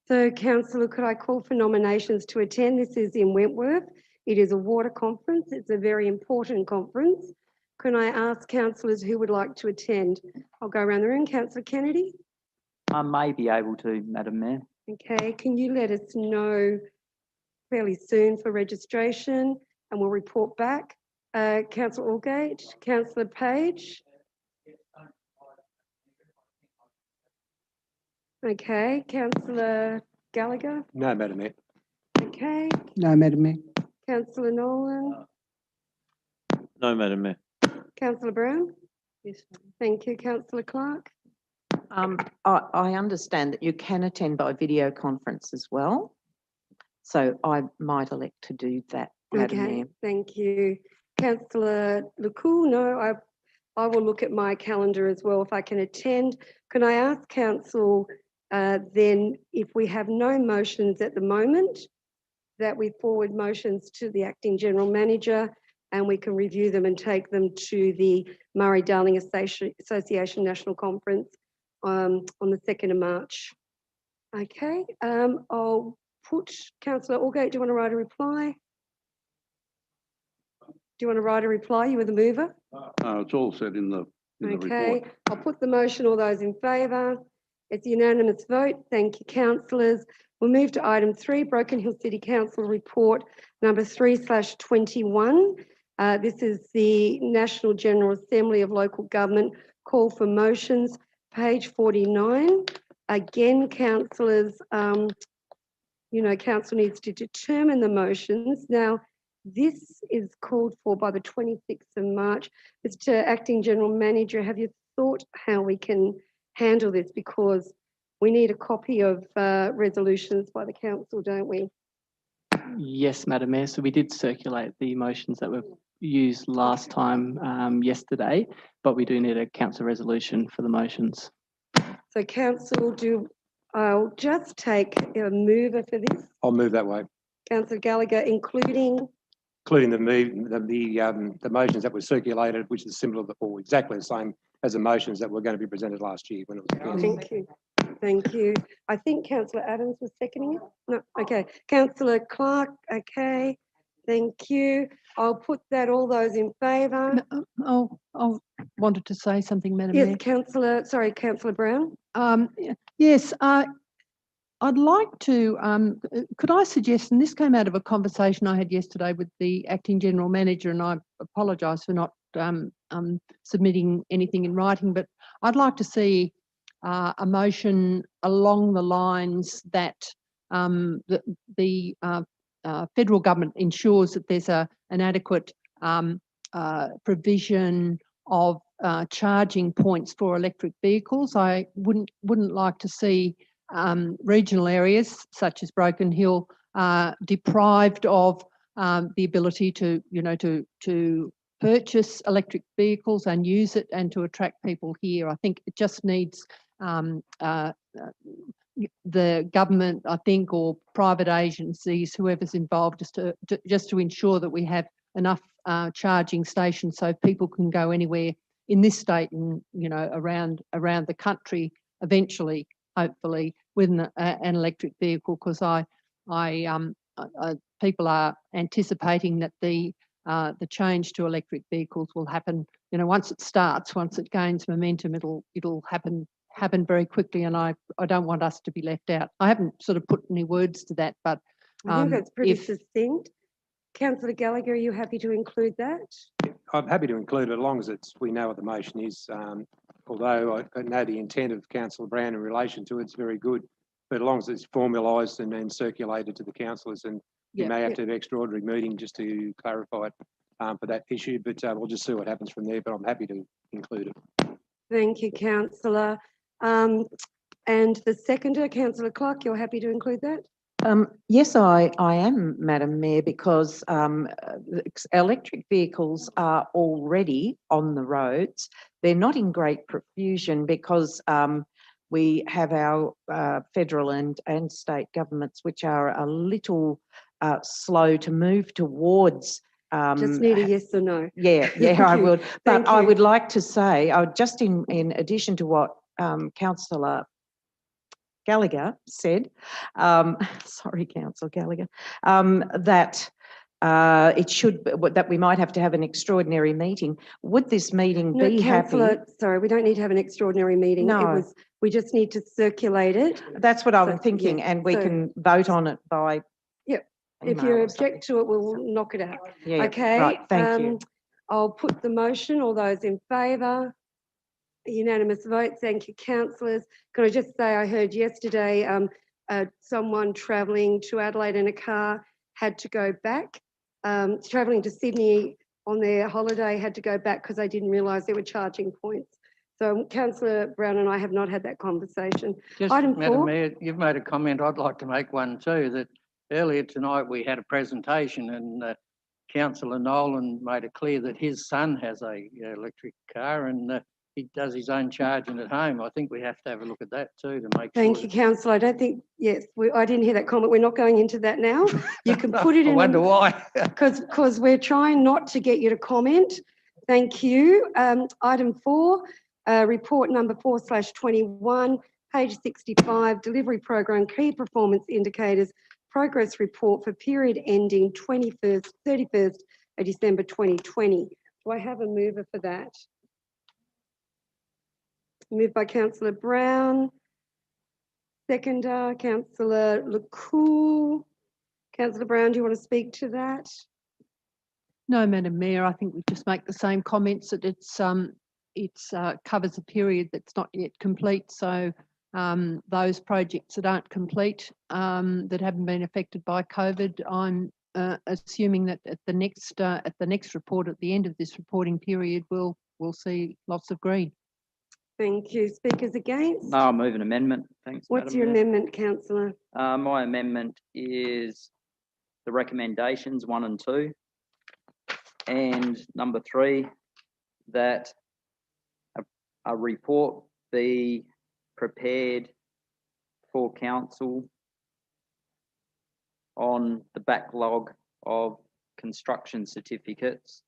So, councillor, could I call for nominations to attend? This is in Wentworth. It is a water conference. It's a very important conference. Can I ask councillors who would like to attend? I'll go around the room. Councillor Kennedy? I may be able to, Madam Mayor. Okay, can you let us know fairly soon for registration and we'll report back? Councillor Allgate, Councillor Page? Okay, Councillor Gallagher? No, Madam Mayor. Okay, No, Madam Mayor. Councillor Nolan? No, Madam Mayor. Councillor Brown? Yes. Thank you, Councillor Clark. I understand that you can attend by video conference as well. So I might elect to do that, Madam Okay, Mayor. thank you. Councillor Lecoux, no, I will look at my calendar as well if I can attend. Can I ask council then if we have no motions at the moment, that we forward motions to the Acting General Manager and we can review them and take them to the Murray-Darling Association National Conference on the 2nd of March. Okay, I'll put Councillor Allgate, do you want to write a reply? Do you want to write a reply? You were the mover? It's all said in the Okay, report. I'll put the motion. All those in favour? It's a unanimous vote. Thank you, councillors. We'll move to item 3, Broken Hill City Council report number 3/21. This is the National General Assembly of Local Government call for motions, page 49. Again, councillors, council needs to determine the motions. Now, this is called for by the 26th of March. Mr. Acting General Manager, have you thought how we can handle this? Because we need a copy of resolutions by the council, don't we? Yes, Madam Mayor. So we did circulate the motions that were used last time yesterday, but we do need a council resolution for the motions. So council, I'll just take a mover for this. I'll move that way, Councillor Gallagher, including the motions that were circulated, which is similar or exactly the same as the motions that were going to be presented last year when it was against. Thank you. Thank you. I think Councillor Adams was seconding it. No, okay. Councillor Clark, okay. Thank you. I'll put that, all those in favour. I wanted to say something, Madam Mayor. Yes, Councillor Brown. Yes, I'd like to, could I suggest, and this came out of a conversation I had yesterday with the Acting General Manager, and I apologise for not submitting anything in writing, but I'd like to see a motion along the lines that the federal government ensures that there's an adequate provision of charging points for electric vehicles. I wouldn't like to see regional areas such as Broken Hill deprived of the ability to purchase electric vehicles and use it and to attract people here. I think it just needs the government, I think, or private agencies, whoever's involved, just to ensure that we have enough charging stations so people can go anywhere in this state and around the country eventually, hopefully, with an electric vehicle. Because people are anticipating that the change to electric vehicles will happen. Once it starts, once it gains momentum, it'll happen very quickly, and I don't want us to be left out. I haven't sort of put any words to that, but I think that's pretty succinct. Councillor Gallagher, are you happy to include that? I'm happy to include it as long as we know what the motion is. although I know the intent of Councillor Brown in relation to it's very good, but as long as it's formalised and then circulated to the councillors, and you Yeah, may have yeah. to have an extraordinary meeting just to clarify it for that issue, but we'll just see what happens from there, but I'm happy to include it. Thank you, councillor. And the seconder, councillor Clark, you're happy to include that? Yes, I am, Madam Mayor, because electric vehicles are already on the roads. They're not in great profusion because we have our federal and state governments which are a little slow to move towards. Just need a yes or no. Yeah, I Thank you. would. Thank But I you. would like to say, just in addition to what Councillor Gallagher said, sorry, Councillor Gallagher, that that we might have to have an extraordinary meeting. Would this meeting No, be happy? councillor, sorry, we don't need to have an extraordinary meeting. No. We just need to circulate it. That's what I'm So, thinking, yeah, and we so- can vote on it by Yep. If email you or something. object to it, we'll knock it out. Yeah, Okay. right, thank you. I'll put the motion. All those in favour? Unanimous vote. Thank you, councillors. Can I just say I heard yesterday someone travelling to Adelaide in a car had to go back, travelling to Sydney on their holiday had to go back because they didn't realise there were charging points. So Councillor Brown and I have not had that conversation. Just, Item Madam 4. Mayor, you've made a comment. I'd like to make one too, that earlier tonight we had a presentation and Councillor Nolan made it clear that his son has a electric car and he does his own charging at home. I think we have to have a look at that too to make sure. Thank you, councillor. I don't think, yes, I didn't hear that comment. We're not going into that now. You can put it in. I wonder why. Because we're trying not to get you to comment. Thank you. Item 4, report number 4/21, page 65, delivery program key performance indicators, progress report for period ending 31st of December 2020. Do I have a mover for that? Moved by Councillor Brown. Seconder, Councillor LeCour. Councillor Brown, do you want to speak to that? No, Madam Mayor, I think we just make the same comments that it covers a period that's not yet complete. So those projects that aren't complete, that haven't been affected by COVID, I'm assuming that at the next report, at the end of this reporting period, we'll see lots of green. Thank you. Speakers against? No, I'll move an amendment. Thanks, What's Madam your Mayor. amendment, councillor? My amendment is the recommendations 1 and 2. And number 3, that a report be prepared for council on the backlog of construction certificates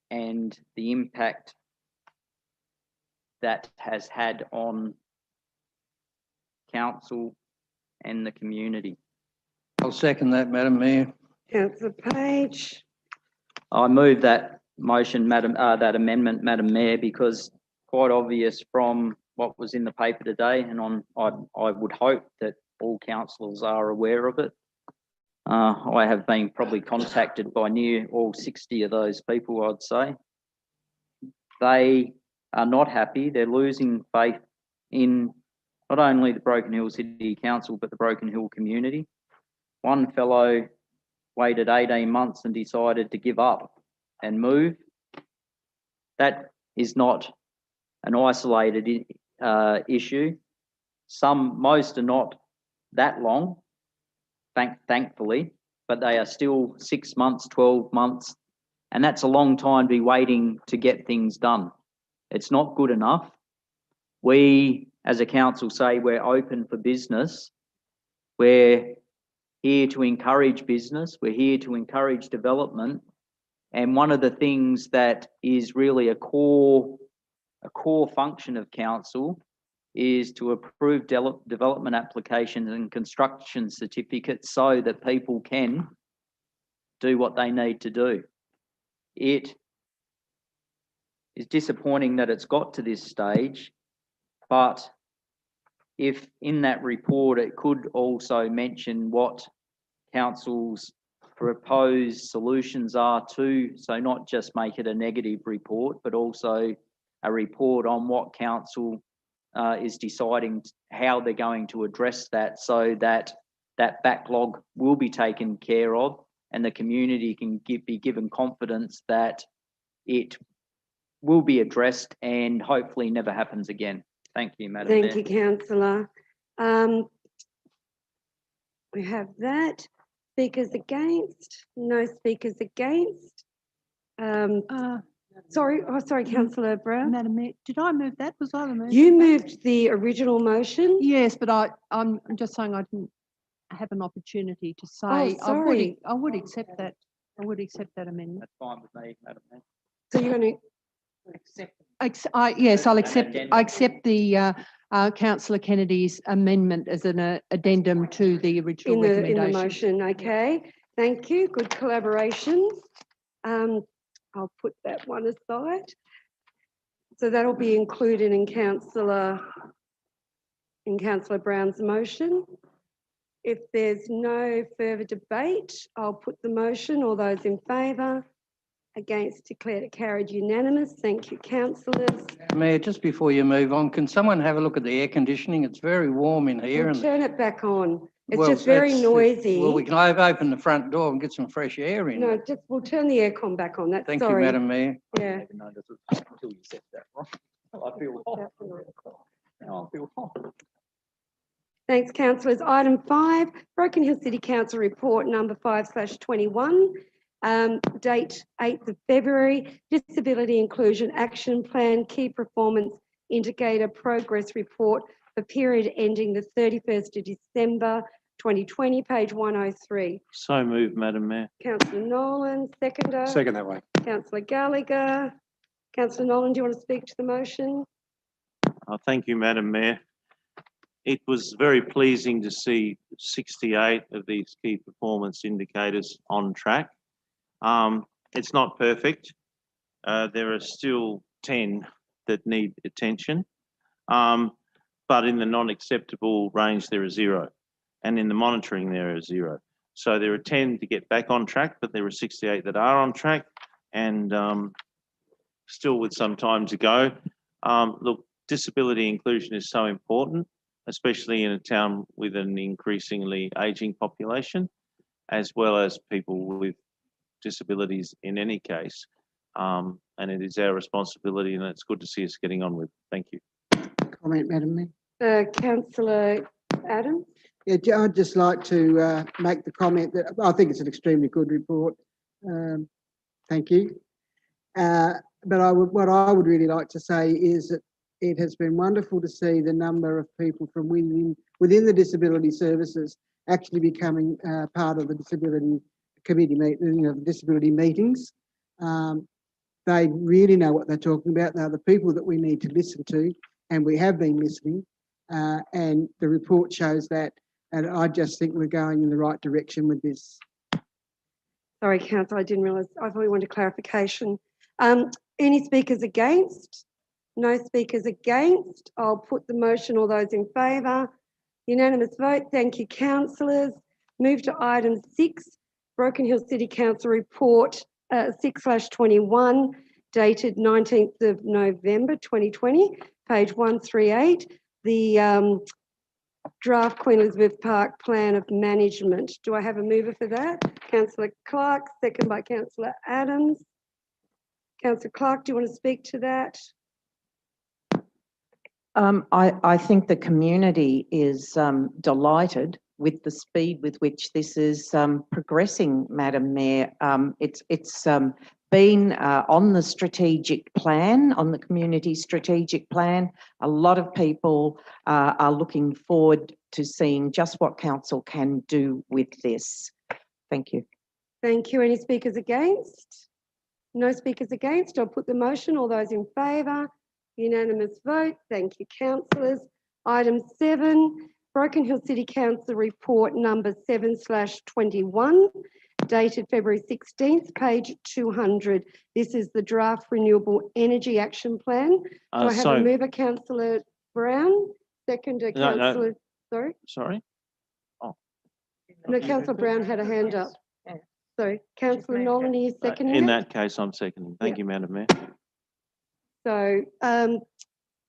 and the impact that has had on council and the community. I'll second that, Madam Mayor. Councillor Page. I move that motion, that amendment, Madam Mayor, because quite obvious from what was in the paper today, and I would hope that all councillors are aware of it. I have been probably contacted by near all 60 of those people, I'd say. They are not happy. They're losing faith in not only the Broken Hill City Council, but the Broken Hill community. One fellow waited 18 months and decided to give up and move. That is not an isolated issue. Most are not that long, thankfully, but they are still 6 months, 12 months, and that's a long time to be waiting to get things done. It's not good enough. We, as a council, say we're open for business. We're here to encourage business. We're here to encourage development. And one of the things that is really a core function of council is to approve development applications and construction certificates so that people can do what they need to do. It is disappointing that it's got to this stage, but if in that report it could also mention what council's proposed solutions are too, so not just make it a negative report, but also a report on what council is deciding how they're going to address that, so that that backlog will be taken care of and the community can be given confidence that it will be addressed and hopefully never happens again. Thank you, Madam Mayor. Thank you, councillor. We have that. Speakers against? No speakers against. Sorry, councillor Brown. Madam Mayor, did I move that? Was I the mover? You moved the original motion? Yes, but I'm just saying I didn't have an opportunity to say. Oh, sorry. I would accept that. I would accept that amendment. That's fine with me, Madam Mayor. So you're going to accept? Yes, I'll accept. I accept the councillor Kennedy's amendment as an addendum to the original recommendation. In the motion, okay. Thank you. Good collaboration. I'll put that one aside. So that'll be included in Councillor Brown's motion. If there's no further debate, I'll put the motion. All those in favour? Against, declared it carried unanimous. Thank you, councillors. Mayor, just before you move on, can someone have a look at the air conditioning? It's very warm in here. We'll turn it back on. It's Well, just very that's- noisy. Well, we can open the front door and get some fresh air in. No, just we'll turn the aircon back on. That's Thank sorry. you, Madam Mayor. Yeah. Until you said that, right? I feel hot. Now I feel hot. Thanks, councillors. Item 5, Broken Hill City Council Report number 5/21, date 8th of February, Disability Inclusion Action Plan, Key Performance Indicator Progress Report for period ending the 31st of December 2020, page 103. So moved, Madam Mayor. Councillor Nolan, seconder. Second that way. Councillor Gallagher. Councillor Nolan, do you want to speak to the motion? Thank you, Madam Mayor. It was very pleasing to see 68 of these key performance indicators on track. It's not perfect. There are still 10 that need attention, but in the non-acceptable range, there are 0. And in the monitoring, there are 0. So there are 10 to get back on track, but there are 68 that are on track and still with some time to go. Look, disability inclusion is so important, especially in a town with an increasingly ageing population, as well as people with disabilities in any case. And it is our responsibility, and it's good to see us getting on with. Thank you. Comment, Madam Mayor. Councillor Adams. Yeah, I'd just like to make the comment that I think it's an extremely good report. Thank you. But what I would really like to say is that it has been wonderful to see the number of people from within the disability services actually becoming part of the disability committee disability meetings. They really know what they're talking about. They're the people that we need to listen to, and we have been listening. And the report shows that. And I just think we're going in the right direction with this. Sorry, councillor, I didn't realise. I thought we wanted clarification. Any speakers against? No speakers against. I'll put the motion. All those in favour? Unanimous vote. Thank you, councillors. Move to item 6, Broken Hill City Council Report 6/21, dated 19th of November 2020, page 138. The draft Queen Elizabeth Park Plan of Management. Do I have a mover for that? Councillor Clark, second by Councillor Adams. Councillor Clark, do you want to speak to that? I think the community is delighted with the speed with which this is progressing, Madam Mayor. It's been on the strategic plan, on the community strategic plan. A lot of people are looking forward to seeing just what council can do with this. Thank you. Thank you. Any speakers against? No speakers against. I'll put the motion. All those in favour? Unanimous vote. Thank you, councillors. Item 7, Broken Hill City Council Report number 7/21, dated February 16th, page 200. This is the draft Renewable Energy Action Plan. Do I have a mover, Councillor Brown? Seconder, Councillor... Sorry? Sorry? Oh. No, Councillor Brown had a hand up. Sorry. Councillor Nolan, are you seconding In it? that case, I'm seconding. Thank you, Madam Mayor. So,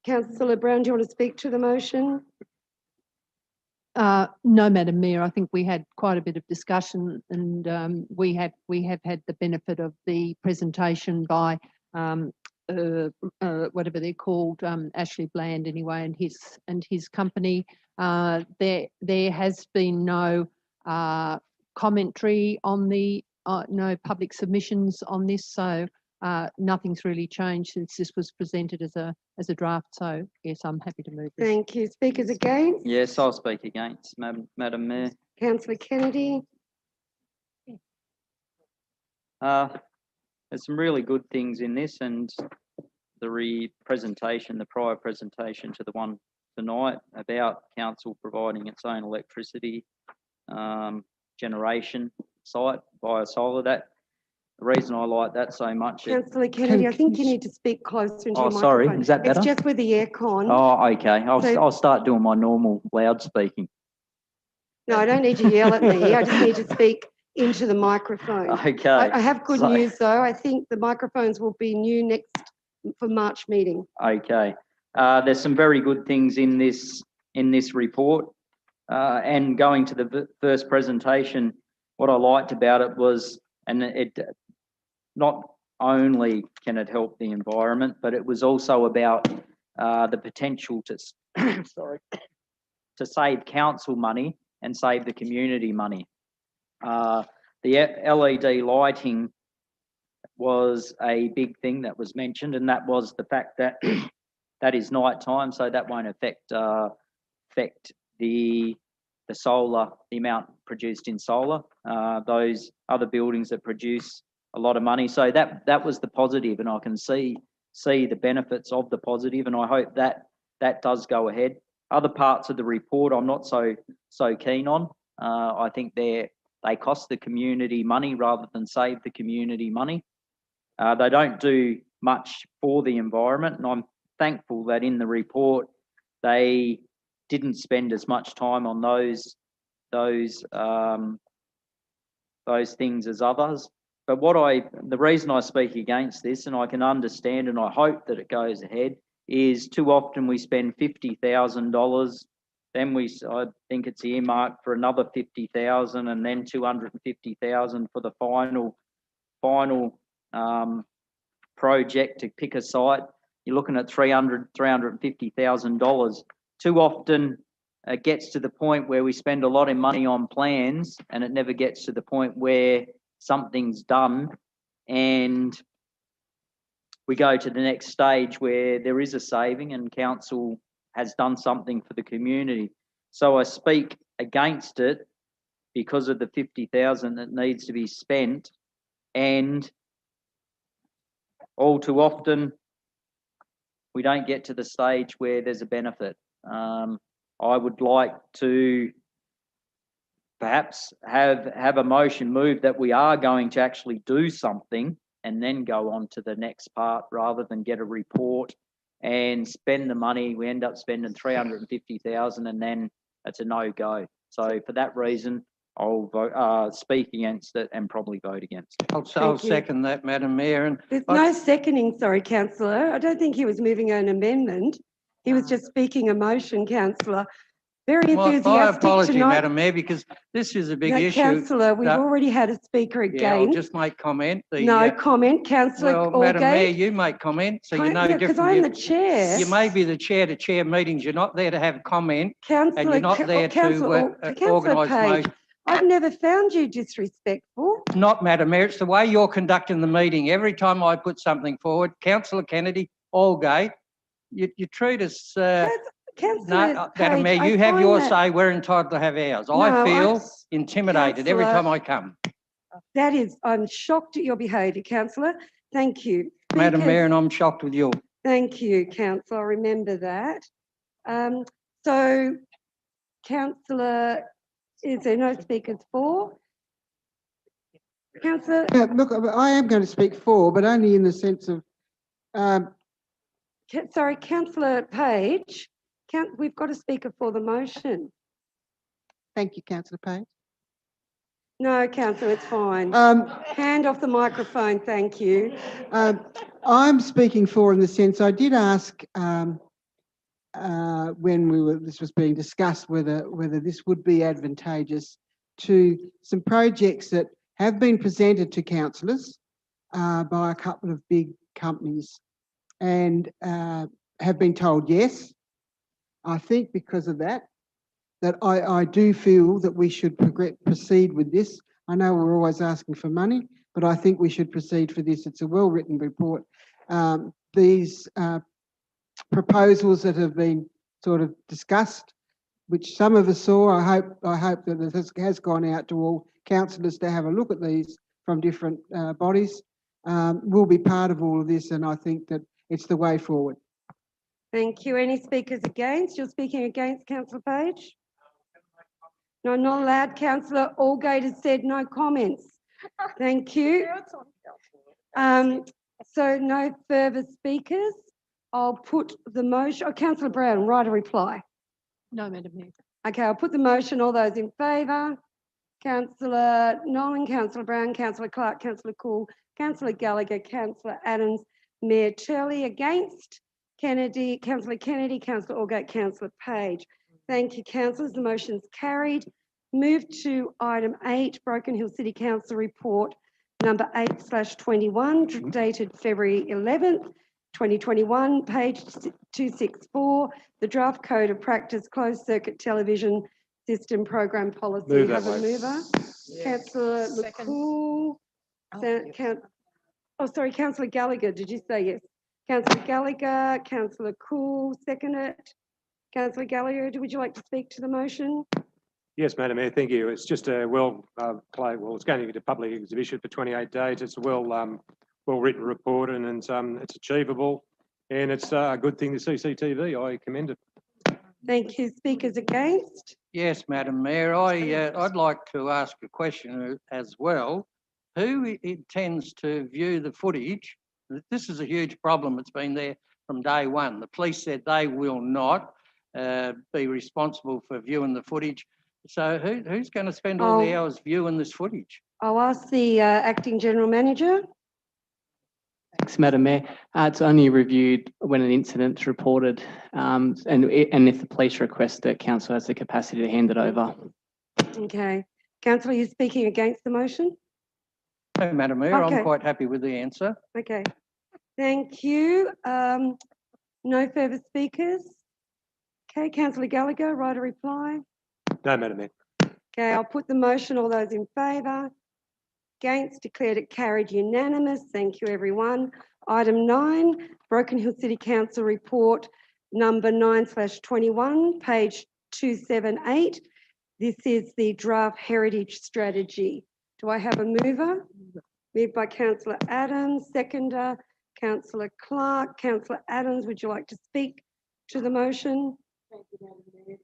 Councillor Brown, do you want to speak to the motion? No, Madam Mayor, I think we had quite a bit of discussion and we have had the benefit of the presentation by whatever they're called, Ashley Bland anyway, and his company. There has been no commentary on the, no public submissions on this, so nothing's really changed since this was presented as a draft. So yes, I'm happy to move this. Thank you. Speakers against? Yes, I'll speak against, Madam Mayor. Councillor Kennedy? There's some really good things in this, and the prior presentation to the one tonight about council providing its own electricity generation site via solar. The reason I like that so much. Councillor Kennedy, I think you need to speak closer into your microphone. Sorry, is that better? It's just with the aircon. Oh, okay. I'll start doing my normal loud speaking. No, I don't need to yell at me. I just need to speak into the microphone. Okay. I have good news though. I think the microphones will be new next for March meeting. Okay. There's some very good things in this report. And going to the first presentation, what I liked about it was, and it not only can it help the environment, but it was also about the potential to to save council money and save the community money. The LED lighting was a big thing that was mentioned, and that was the fact that that is night time, so that won't affect the solar, the amount produced in solar. Those other buildings that produce a lot of money, so that was the positive, and I can see the benefits of the positive, and I hope that does go ahead. Other parts of the report I'm not so keen on. I think they cost the community money rather than save the community money. They don't do much for the environment, and I'm thankful that in the report they didn't spend as much time on those things as others. But the reason I speak against this, and I can understand and I hope that it goes ahead, is too often we spend $50,000, then I think it's earmarked for another 50,000, and then 250,000 for the final project to pick a site. You're looking at $350,000. Too often it gets to the point where we spend a lot of money on plans, and it never gets to the point where something's done and we go to the next stage where there is a saving and council has done something for the community. So I speak against it because of the 50,000 that needs to be spent, and all too often we don't get to the stage where there's a benefit. I would like to perhaps have a motion moved that we are going to actually do something and then go on to the next part, rather than get a report and spend the money. We end up spending 350,000 and then it's a no-go. So for that reason, I'll vote, speak against it and probably vote against it. I'll second that, Madam Mayor. And there's no seconding, sorry, councillor. I don't think he was moving an amendment. He was just speaking a motion, councillor. Very enthusiastic my apology, tonight. Madam Mayor, because this is a big issue. Councillor, we've already had a speaker again. Yeah, I'll just make comment. Comment, councillor. Well, Madam Mayor, you make comment, so you know different. Because I'm the chair. You may be the chair to chair meetings. You're not there to have comment, councillor, and you're not there to organise motions. I've never found you disrespectful. Not, Madam Mayor. It's the way you're conducting the meeting. Every time I put something forward, Councillor Kennedy, Allgate, you treat us. No, Madam Mayor, you have your say. We're entitled to have ours. I feel intimidated every time I come. I'm shocked at your behaviour, councillor. Thank you. Madam Mayor, and I'm shocked with you. Thank you, councillor. Remember that. So, councillor, is there no speakers for? Councillor? Yeah, look, I am going to speak for, but only in the sense of... sorry, councillor Page. We've got a speaker for the motion. Thank you, councillor Page. No, councillor, it's fine. Hand off the microphone, thank you. I'm speaking for in the sense I did ask when this was being discussed whether this would be advantageous to some projects that have been presented to councillors by a couple of big companies and have been told yes. I think because of that I do feel that we should proceed with this. I know we're always asking for money, but I think we should proceed for this. It's a well-written report. These proposals that have been sort of discussed, which some of us saw, I hope that this has gone out to all councillors to have a look at these from different bodies, will be part of all of this, and I think that it's the way forward. Thank you. Any speakers against? You're speaking against, councillor Page? No, not allowed, councillor Allgate has said no comments. Thank you. So no further speakers. I'll put the motion, councillor Brown, write a reply. No, Madam Mayor. Okay, I'll put the motion. All those in favour? Councillor Nolan, councillor Brown, councillor Clark, councillor Cool, councillor Gallagher, councillor Adams, Mayor Turley. Against? Kennedy, councillor Kennedy, councillor Allgate, councillor Page. Thank you, councillors. The motion's carried. Move to item 8, Broken Hill City Council report number 8/21, dated February 11th, 2021, page 264, the draft code of practice closed circuit television system program policy. Move that Have a way. mover. Councillor McCool. Councillor Gallagher, did you say yes? Councillor Gallagher, councillor Cool, second it. Councillor Gallagher, would you like to speak to the motion? Yes, Madam Mayor, thank you. It's just a it's going to get a public exhibition for 28 days. It's a well-written report, and it's achievable, and it's a good thing to CCTV. I commend it. Thank you. Speakers against? Yes, Madam Mayor, I'd like to ask a question as well. Who intends to view the footage? This is a huge problem. It's been there from day one. The police said they will not be responsible for viewing the footage. So who's going to spend all the hours viewing this footage? I'll ask the acting general manager. Thanks, Madam Mayor. It's only reviewed when an incident's reported, and if the police request it, council has the capacity to hand it over. Okay. Councillor, are you speaking against the motion? No, Madam Mayor, Okay. I'm quite happy with the answer. Okay. Thank you. No further speakers? Okay, councillor Gallagher, write a reply. No, Madam Mayor. Okay, I'll put the motion. All those in favour? Against? Declared it carried unanimous. Thank you, everyone. Item 9, Broken Hill City Council report number 9/21, page 278. This is the draft heritage strategy. Do I have a mover? Moved by councillor Adams, seconder, councillor Clark. Councillor Adams, would you like to speak to the motion? Is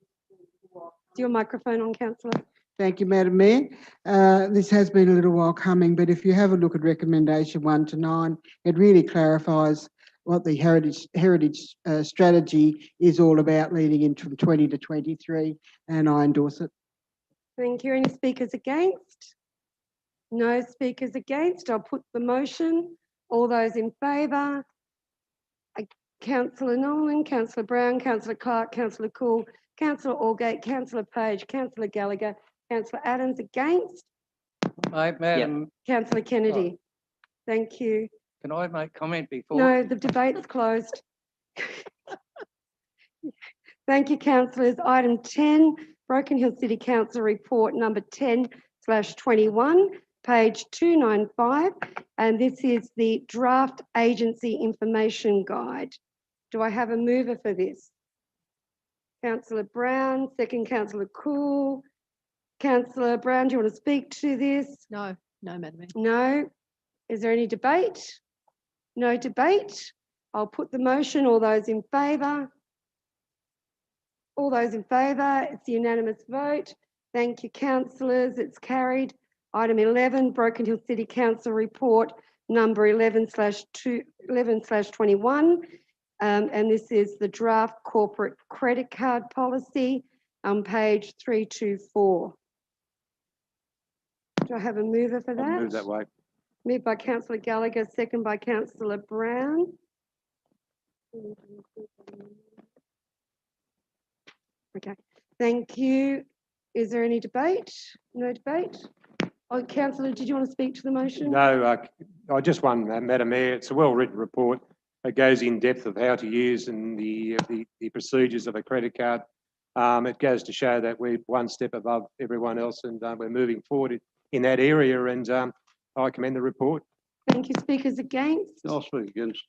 your microphone on, councillor? Thank you, Madam Mayor. This has been a little while coming, but if you have a look at recommendation 1 to 9, it really clarifies what the heritage strategy is all about leading into from 20 to 23, and I endorse it. Thank you. Any speakers against? No speakers against. I'll put the motion. All those in favour? Councillor Nolan, councillor Brown, councillor Clark, councillor Cool, councillor Allgate, councillor Page, councillor Gallagher, councillor Adams. Against? Madam, Councillor Kennedy. Thank you. can I make comment before? No, the debate's closed. Thank you, councillors. Item 10, Broken Hill City Council report number 10/21, page 295, and this is the draft agency information guide. Do I have a mover for this? Councillor Brown, second councillor Cool. Councillor Brown, do you want to speak to this? No, Madam Mayor. No. Is there any debate? No debate. I'll put the motion. All those in favour? All those in favour? It's a unanimous vote. Thank you, councillors. It's carried. Item 11, Broken Hill City Council report number 11/21. And this is the draft corporate credit card policy on page 324. Do I have a mover for I'll that? move that way. Moved by councillor Gallagher, second by councillor Brown. Okay, thank you. Is there any debate? No debate? Oh, councillor, did you want to speak to the motion? No, I just one, Madam Mayor. It's a well-written report. It goes in depth of how to use and the procedures of a credit card. It goes to show that we're one step above everyone else, and we're moving forward in that area. And I commend the report. Thank you. Speakers against? I'll speak against,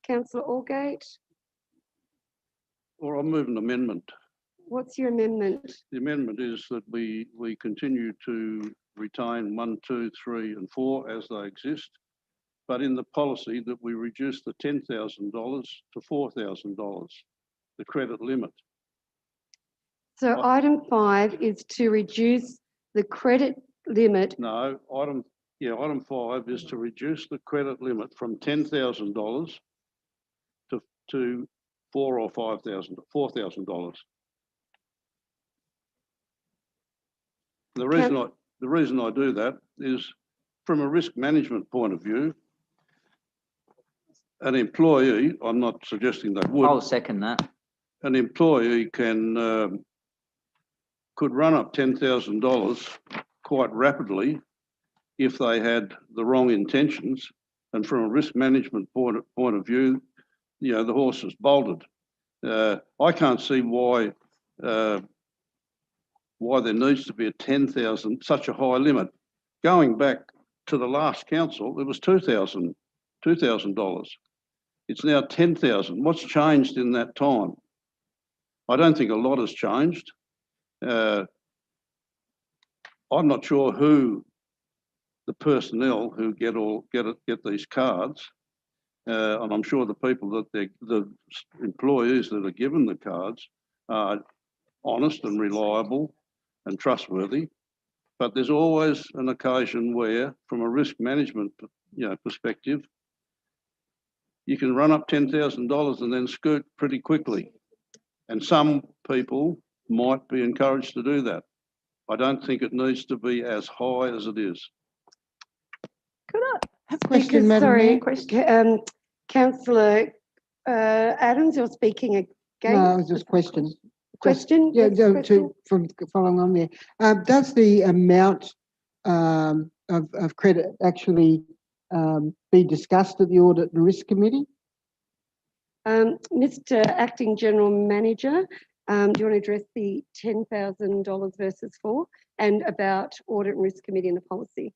Councillor Allgate. or I'll move an amendment. What's your amendment? The amendment is that we continue to retain 1, 2, 3 and 4 as they exist, but in the policy that we reduce the $10,000 to $4,000, the credit limit. So item 5 is to reduce the credit limit. No, item 5 is to reduce the credit limit from $10,000 to $4,000 or $4,000. The reason I do that is from a risk management point of view, an employee, I'm not suggesting they would. I'll second that. An employee could run up $10,000 quite rapidly if they had the wrong intentions. And from a risk management point of view, you know, the horse is bolted. I can't see why there needs to be a 10,000, such a high limit. Going back to the last council, it was $2,000. It's now 10,000. What's changed in that time? I don't think a lot has changed. I'm not sure who the personnel who get these cards, and I'm sure the people that the employees that are given the cards are honest and reliable and trustworthy. But there's always an occasion where, from a risk management, perspective, you can run up $10,000 and then scoot pretty quickly. And some people might be encouraged to do that. I don't think it needs to be as high as it is. Could I have Question, Madam Mayor? Councillor Adams, you're speaking again. No, it was just question. Question? Yeah, Yes, question? from following on there. Does the amount of credit actually be discussed at the Audit and Risk Committee? Mr. Acting General Manager, do you want to address the $10,000 versus 4 and about Audit and Risk Committee and the policy?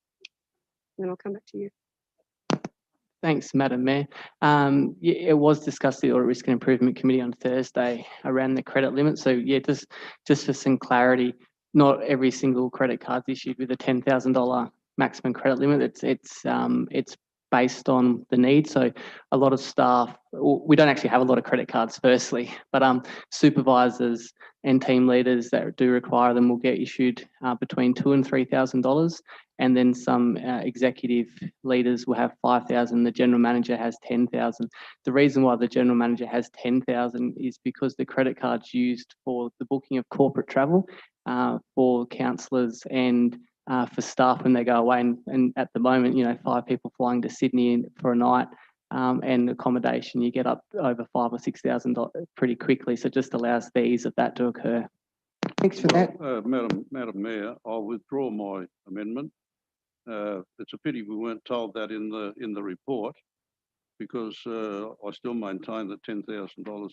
And then I'll come back to you. Thanks, Madam Mayor. It was discussed at the Audit Risk and Improvement Committee on Thursday around the credit limit. So yeah, just for some clarity, not every single credit card is issued with a $10,000 maximum credit limit. It's based on the need. So a lot of staff, we don't actually have a lot of credit cards firstly, but supervisors and team leaders that do require them will get issued between $2,000 and $3,000. And then some executive leaders will have 5,000. The general manager has 10,000. The reason why the general manager has 10,000 is because the credit card's used for the booking of corporate travel for councillors and for staff when they go away. And at the moment, 5 people flying to Sydney for a night and accommodation, you get up over $5,000 or $6,000 pretty quickly. So it just allows the ease of that to occur. Thanks for that. Madam Mayor, I'll withdraw my amendment. It's a pity we weren't told that in the report, because I still maintain that $10,000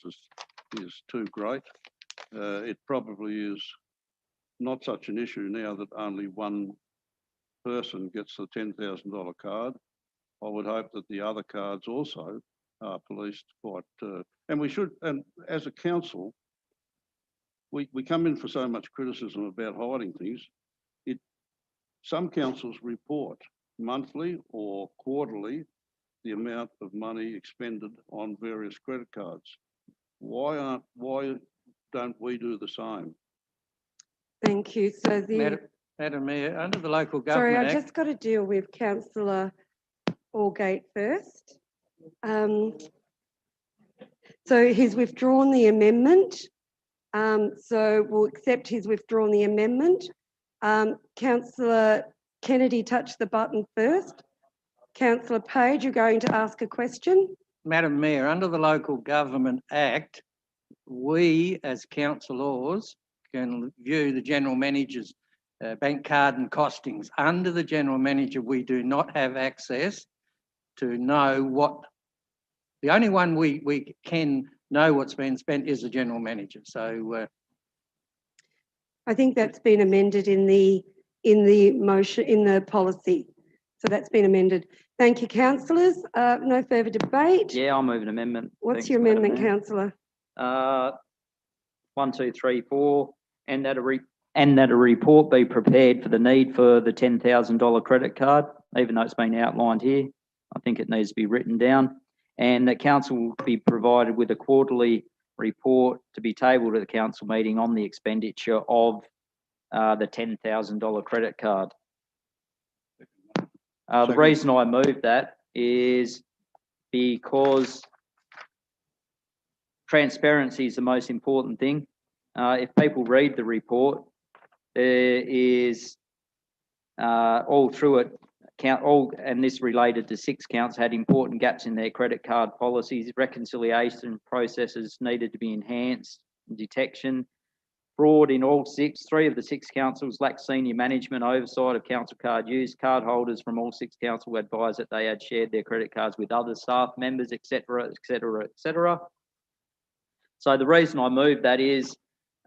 is too great. It probably is not such an issue now that only one person gets the $10,000 card. I would hope that the other cards also are policed quite, and we should, and as a council, we come in for so much criticism about hiding things. Some councils report monthly or quarterly the amount of money expended on various credit cards. Why don't we do the same? Thank you. So Madam Mayor, under the Local sorry, Government I Act. just got to deal with Councillor Allgate first. So he's withdrawn the amendment. So we'll accept he's withdrawn the amendment. Councillor Kennedy touched the button first. Councillor Page, you're going to ask a question? Madam Mayor, under the Local Government Act, we as councillors can view the General Manager's bank card and costings. Under the General Manager, we do not have access to know what, the only one we can know what's been spent is the General Manager. So I think that's been amended in the motion, in the policy. So that's been amended. Thank you, councillors. No further debate. Yeah, I'll move an amendment. What's Thanks, your Madam amendment, Mayor. councillor? 1, 2, 3, 4, and that a report be prepared for the need for the $10,000 credit card, even though it's been outlined here. I think it needs to be written down, and that council will be provided with a quarterly report to be tabled at the council meeting on the expenditure of the $10,000 credit card. The reason I moved that is because transparency is the most important thing. If people read the report, there is all through it, and this related to 6 counts, had important gaps in their credit card policies. Reconciliation processes needed to be enhanced, detection, fraud in all 6. 3 of the 6 councils lacked senior management oversight of council card use. Card holders from all 6 councils advised that they had shared their credit cards with other staff members, etc., etc., etc. So the reason I moved that is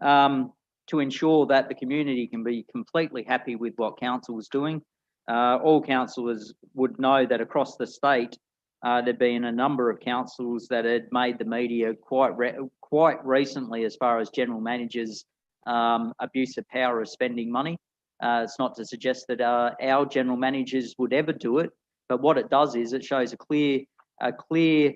to ensure that the community can be completely happy with what council is doing. All councillors would know that across the state, there'd been a number of councils that had made the media quite recently as far as general managers' abuse of power of spending money. It's not to suggest that our general managers would ever do it, but what it does is it shows a clear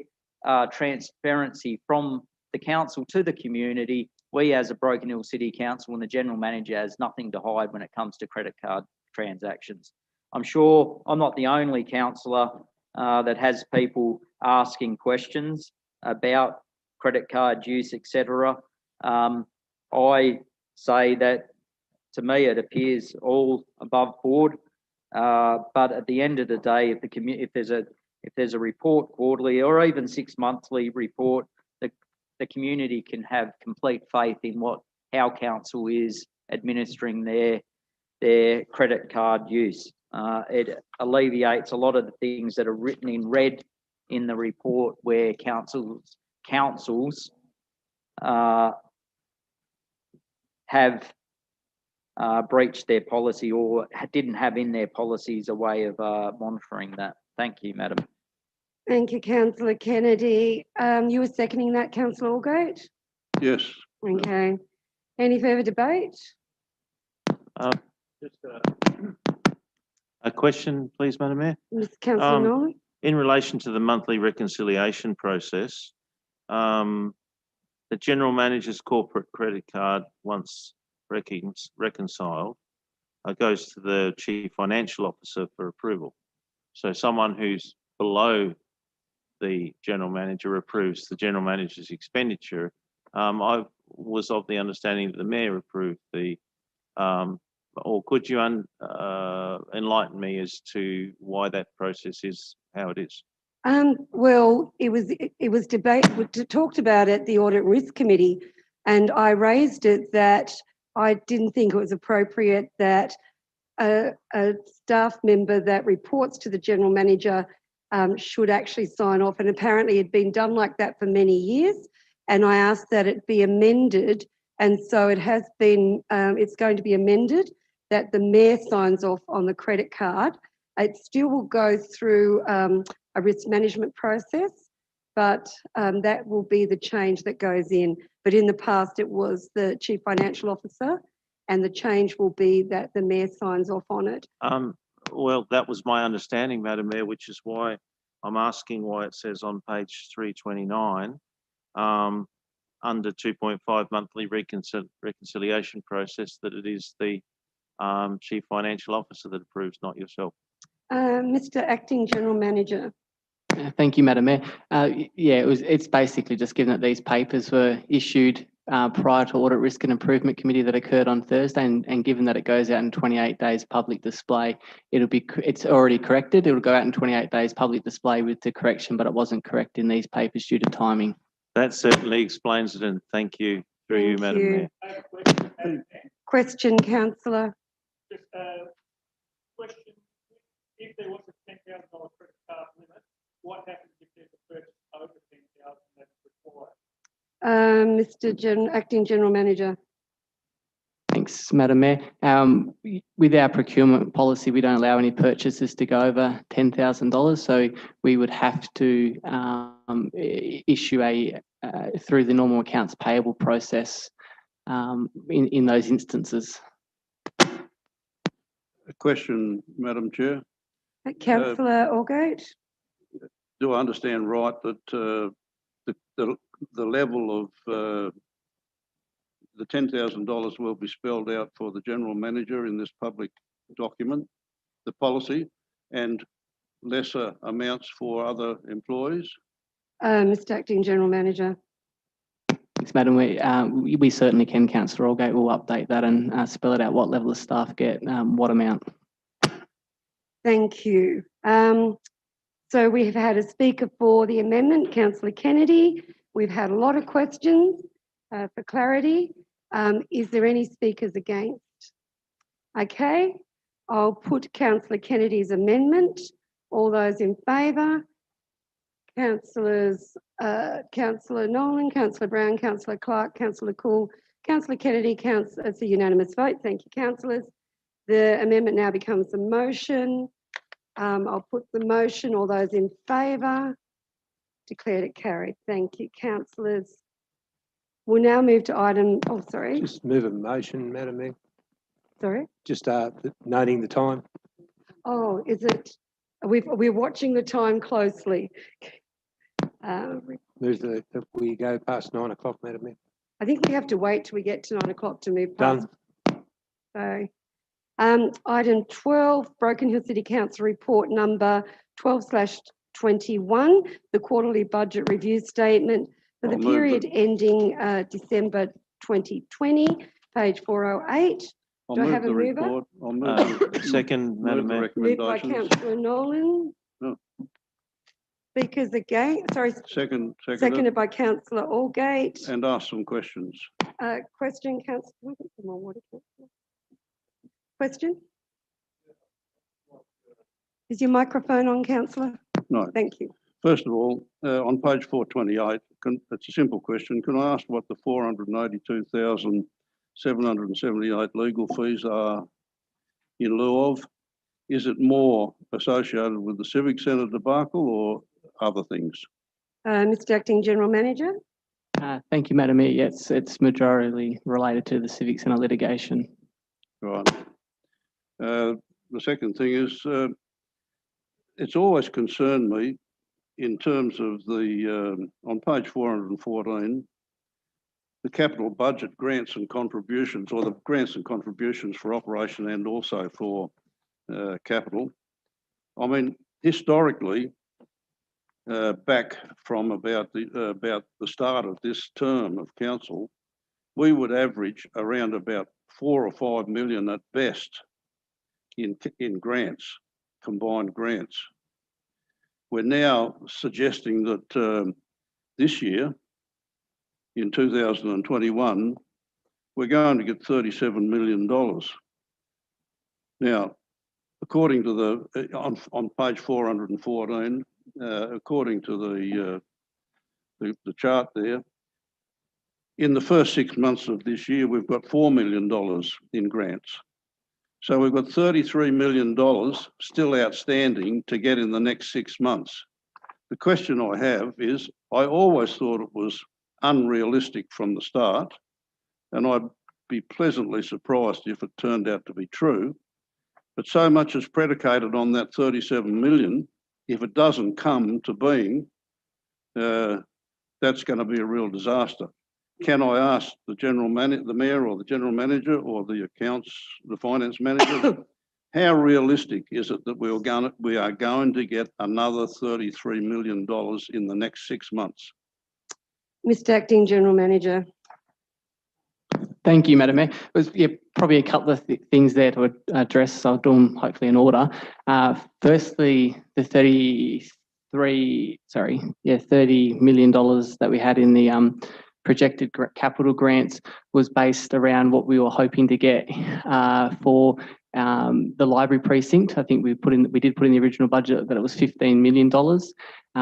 transparency from the council to the community. We as a Broken Hill City Council and the General Manager has nothing to hide when it comes to credit card transactions. I'm sure I'm not the only councillor that has people asking questions about credit card use, etc. I say that to me it appears all above board, but at the end of the day, if there's a report quarterly or even 6 monthly report, the community can have complete faith in how council is administering their credit card use. It alleviates a lot of the things that are written in red in the report where councils have breached their policy or didn't have in their policies a way of monitoring that. Thank you, Madam. Thank you, councillor Kennedy. You were seconding that, councillor Allgate? Yes. Okay. Any further debate? Just a question, please, Madam Mayor. Mr. Councillor Nolan? In relation to the monthly reconciliation process, the General Manager's corporate credit card, once reconciled, goes to the Chief Financial Officer for approval. So someone who's below the General Manager approves the General Manager's expenditure. I was of the understanding that the Mayor approved the, or could you enlighten me as to why that process is how it is? Well, it was talked about at the Audit Risk Committee, and I raised it that I didn't think it was appropriate that a staff member that reports to the General Manager should actually sign off, and apparently it had been done like that for many years, and I asked that it be amended, and so it has been, it's going to be amended that the Mayor signs off on the credit card. It still will go through a risk management process, but that will be the change that goes in. But in the past, it was the Chief Financial Officer, and the change will be that the Mayor signs off on it. Well, that was my understanding, Madam Mayor, which is why I'm asking why it says on page 329, under 2.5 monthly reconciliation process, that it is the Chief Financial Officer that approves, not yourself. Mr. Acting General Manager. Thank you, Madam Mayor. Yeah, it's basically just given that these papers were issued prior to Audit Risk and Improvement Committee that occurred on Thursday, and given that it goes out in 28 days public display, it's already corrected. It'll go out in 28 days public display with the correction, but it wasn't correct in these papers due to timing. That certainly explains it, and thank you through you, Thank Madam you. Mayor. I have a question, Madam Mayor. Question, councillor. Just a question, if there was a $10,000 credit card limit, what happens if there's a purchase over $10,000 that's required? Acting General Manager. Thanks, Madam Mayor. With our procurement policy, we don't allow any purchases to go over $10,000. So we would have to issue through the normal accounts payable process in those instances. A question, Madam Chair. Councillor Allgate. Do I understand right that the level of the $10,000 will be spelled out for the General Manager in this public document, the policy, and lesser amounts for other employees? Mr. Acting General Manager. Thanks, Madam. We certainly can, Councillor Allgate. We'll update that and spell it out what level of staff get what amount. Thank you. So we have had a speaker for the amendment, Councillor Kennedy. We've had a lot of questions for clarity. Is there any speakers against? Okay, I'll put Councillor Kennedy's amendment. All those in favour? Councillors, Councillor Nolan, Councillor Brown, Councillor Clark, Councillor Cool, Councillor Kennedy, it's a unanimous vote. Thank you, councillors. The amendment now becomes a motion. I'll put the motion. All those in favour? Declared it carried. Thank you, councillors. We'll now move to item, Just move a motion, Madam Mayor. Sorry? Just noting the time. Oh, is it, we're watching the time closely. Move that we go past 9 o'clock, Madam Mayor. I think we have to wait till we get to 9 o'clock to move past. Done. So, item 12, Broken Hill City Council report number 12/21, the quarterly budget review statement for the I'll move period ending December 2020, page 408. I'll Do I move have a the mover? report. I'll move Second, Madam Mayor. Moved by recommendations. councillor Nolan. No. Speakers again, sorry, seconded by councillor Allgate. And ask some questions. Question, councillor. Can I get some more water, councillor? Question? Is your microphone on, councillor? No. Thank you. First of all, on page 428, it's a simple question. Can I ask what the 482,778 legal fees are in lieu of? Is it more associated with the Civic Centre debacle or other things? Mr. Acting General Manager. Thank you, Madam Mayor. Yes, it's majorly related to the Civic Centre litigation. Right. The second thing is, it's always concerned me in terms of the, on page 414, the capital budget grants and contributions, or the grants and contributions for operation and also for capital. I mean, historically, back from about the start of this term of council, we would average around about 4 or 5 million at best in grants, combined grants. We're now suggesting that this year, in 2021, we're going to get $37 million. Now, according to the, on page 414, according to the chart there, in the first 6 months of this year, we've got $4 million in grants. So we've got $33 million still outstanding to get in the next 6 months. The question I have is, I always thought it was unrealistic from the start, and I'd be pleasantly surprised if it turned out to be true. But so much is predicated on that 37 million. If it doesn't come to being, that's going to be a real disaster. Can I ask the the mayor or the general manager or the the finance manager, how realistic is it that we are going to get another $33 million in the next 6 months? Mr. Acting General Manager. Thank you, Madam Mayor. It was probably a couple of things there to address, so I'll do them hopefully in order. Firstly, the $30 million that we had in the projected capital grants was based around what we were hoping to get for the library precinct. I think we did put in the original budget that it was $15 million.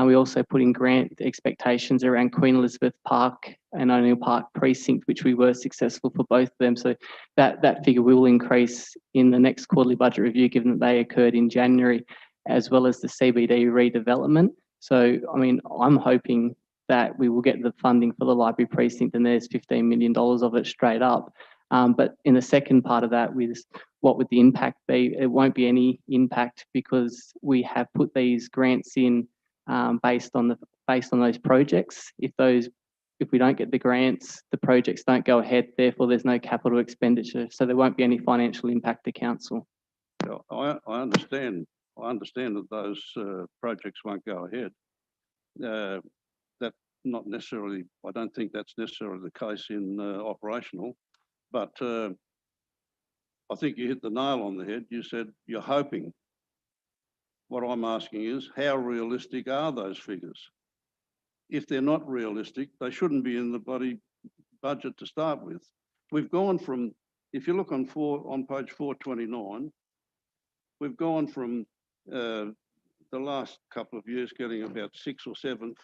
We also put in grant expectations around Queen Elizabeth Park and O'Neill Park precinct, which we were successful for both of them. So that figure will increase in the next quarterly budget review, given that they occurred in January, as well as the CBD redevelopment. So, I mean, I'm hoping that we will get the funding for the library precinct, and there's $15 million of it straight up. But in the second part of that, what would the impact be? It won't be any impact because we have put these grants in based on those projects. If we don't get the grants, the projects don't go ahead. Therefore, there's no capital expenditure, so there won't be any financial impact to council. I understand. I understand that those projects won't go ahead. That not necessarily. I don't think that's necessarily the case in operational. But I think you hit the nail on the head. You said you're hoping. What I'm asking is, how realistic are those figures? If they're not realistic, they shouldn't be in the bloody budget to start with. We've gone from, if you look on page 429, we've gone from the last couple of years getting about 6 or 7,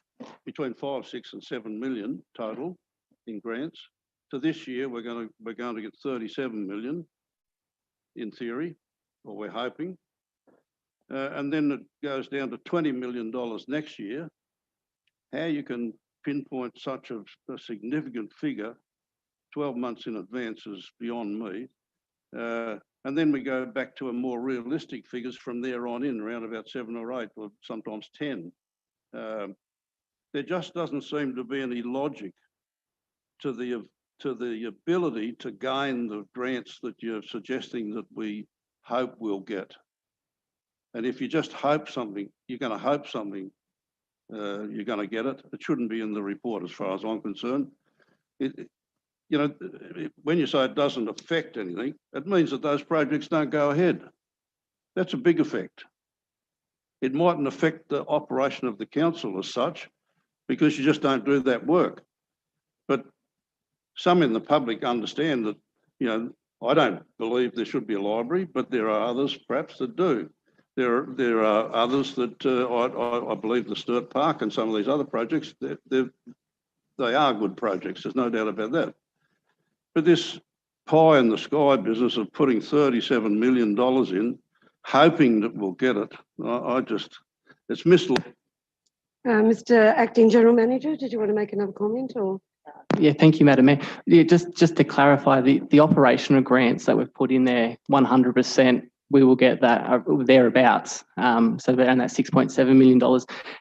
between 5, 6 and 7 million total in grants. So this year we're going to get 37 million in theory, or we're hoping, and then it goes down to $20 million next year. How you can pinpoint such a significant figure 12 months in advance is beyond me. And then we go back to a more realistic figures from there on in, around about 7 or 8, or sometimes 10. There just doesn't seem to be any logic to the ability to gain the grants that you're suggesting that we hope we'll get. And if you just hope something, you're going to hope something, you're going to get it. It shouldn't be in the report as far as I'm concerned. When you say it doesn't affect anything, it means that those projects don't go ahead. That's a big effect. It mightn't affect the operation of the council as such, because you just don't do that work. But some in the public understand that, I don't believe there should be a library, but there are others perhaps that do. There are others that I believe the Sturt Park and some of these other projects, they are good projects. There's no doubt about that. But this pie in the sky business of putting $37 million in, hoping that we'll get it, it's misleading. Mr. Acting General Manager, did you want to make another comment or? Yeah, thank you, Madam Mayor. Yeah, just to clarify, the operational grants that we've put in there, 100%, we will get that thereabouts. So around that $6.7 million.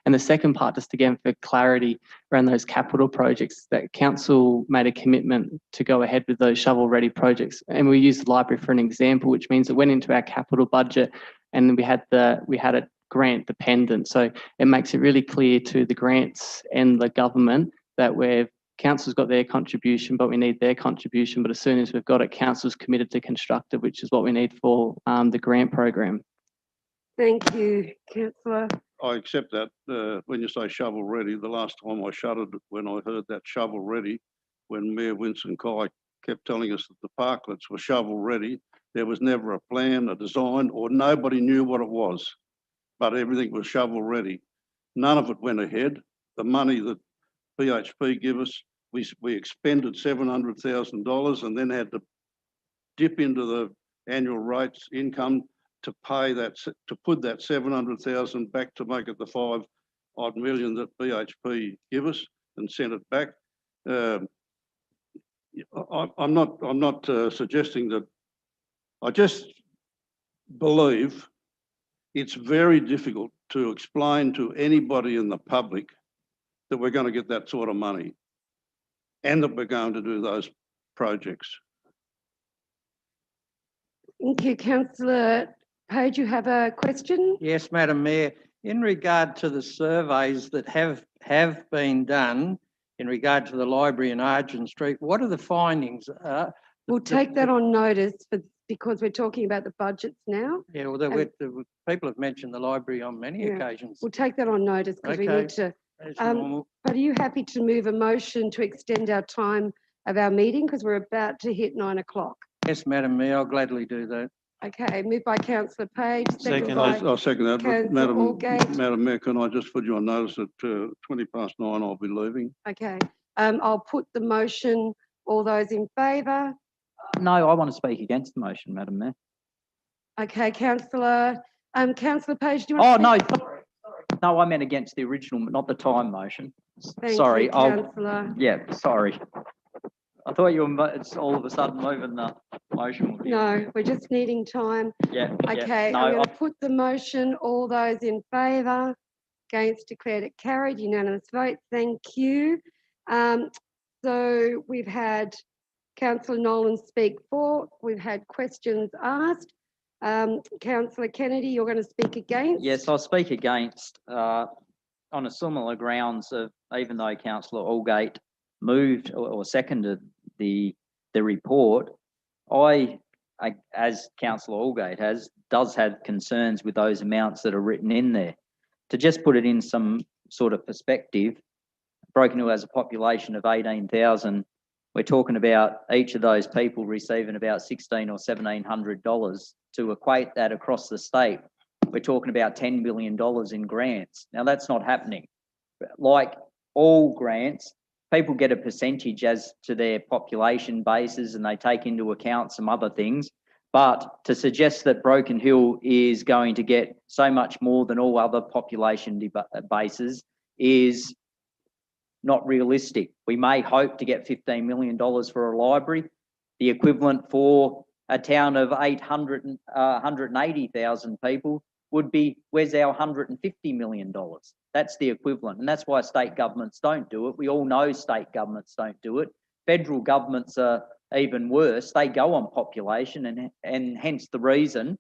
And the second part, just again for clarity around those capital projects, that council made a commitment to go ahead with those shovel-ready projects. And we used the library for an example, which means it went into our capital budget, and we had it grant dependent. So it makes it really clear to the grants and the government that council's got their contribution, but we need their contribution. But as soon as we've got it, council's committed to construct it, which is what we need for the grant program. Thank you, Councillor. I accept that. When you say shovel ready, the last time I shuddered when I heard that shovel ready, when Mayor Winston Kai kept telling us that the parklets were shovel ready, there was never a plan, a design, or nobody knew what it was, but everything was shovel ready. None of it went ahead. The money that BHP give us, we expended $700,000 and then had to dip into the annual rates income to pay that, to put that 700,000 back to make it the 5 odd million that BHP give us and send it back. I'm not suggesting that. I just believe it's very difficult to explain to anybody in the public that we're going to get that sort of money and that we're going to do those projects. Thank you, Councillor Page. You have a question? Yes, Madam Mayor. In regard to the surveys that have been done in regard to the library in Argent Street, what are the findings? We'll take that on notice because we're talking about the budgets now. Yeah, well, people have mentioned the library on many Yeah. occasions. We'll take that on notice because we Okay. need to. As Um, normal. But are you happy to move a motion to extend our time of our meeting because we're about to hit 9 o'clock? Yes, Madam Mayor, I'll gladly do that. Okay, moved by councillor Page, second Second. by I'll second that, but councillor Allgate. Madam Mayor, can I just put you on notice at 9:20 I'll be leaving? Okay, I'll put the motion. All those in favour? No, I want to speak against the motion, Madam Mayor. Okay, councillor Page, do you Oh, want to? no, sorry. No, I meant against the original, not the time motion. Thank Sorry, you, I'll, councillor. yeah, sorry. I thought you were, it's all of a sudden moving the motion. No, we're just needing time. Yeah. Okay, No, I'm going to put the motion. All those in favour? Against, declared it carried. Unanimous vote. Thank you. So we've had councillor Nolan speak for. We've had questions asked. Councillor Kennedy, you're going to speak against? Yes, I'll speak against, on a similar grounds of, even though councillor Allgate moved or seconded the report, I, as councillor Allgate does have concerns with those amounts that are written in there. To just put it in some sort of perspective, Broken Hill has a population of 18,000. We're talking about each of those people receiving about $1,600 or $1,700. To equate that across the state, we're talking about $10 billion in grants. Now, that's not happening. Like all grants, people get a percentage as to their population bases and they take into account some other things. But to suggest that Broken Hill is going to get so much more than all other population bases is not realistic. We may hope to get $15 million for a library. The equivalent for a town of 180,000 people would be, where's our $150 million? That's the equivalent. And that's why state governments don't do it. We all know state governments don't do it. Federal governments are even worse. They go on population and hence the reason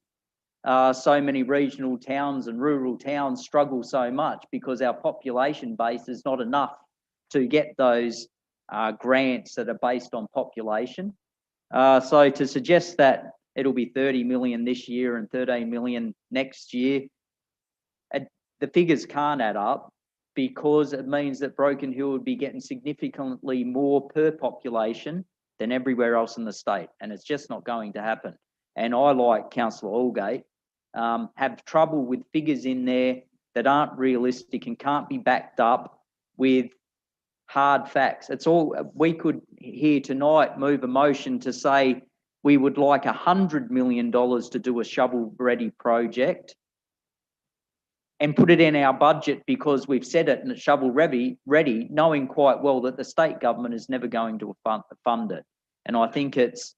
so many regional towns and rural towns struggle so much, because our population base is not enough to get those grants that are based on population. So to suggest that it'll be 30 million this year and 13 million next year, the figures can't add up, because it means that Broken Hill would be getting significantly more per population than everywhere else in the state, and it's just not going to happen. And I, like councillor Allgate, have trouble with figures in there that aren't realistic and can't be backed up with hard facts. It's all, we could here tonight move a motion to say we would like $100 million to do a shovel-ready project and put it in our budget because we've said it and it's shovel-ready, knowing quite well that the state government is never going to fund it. And I think it's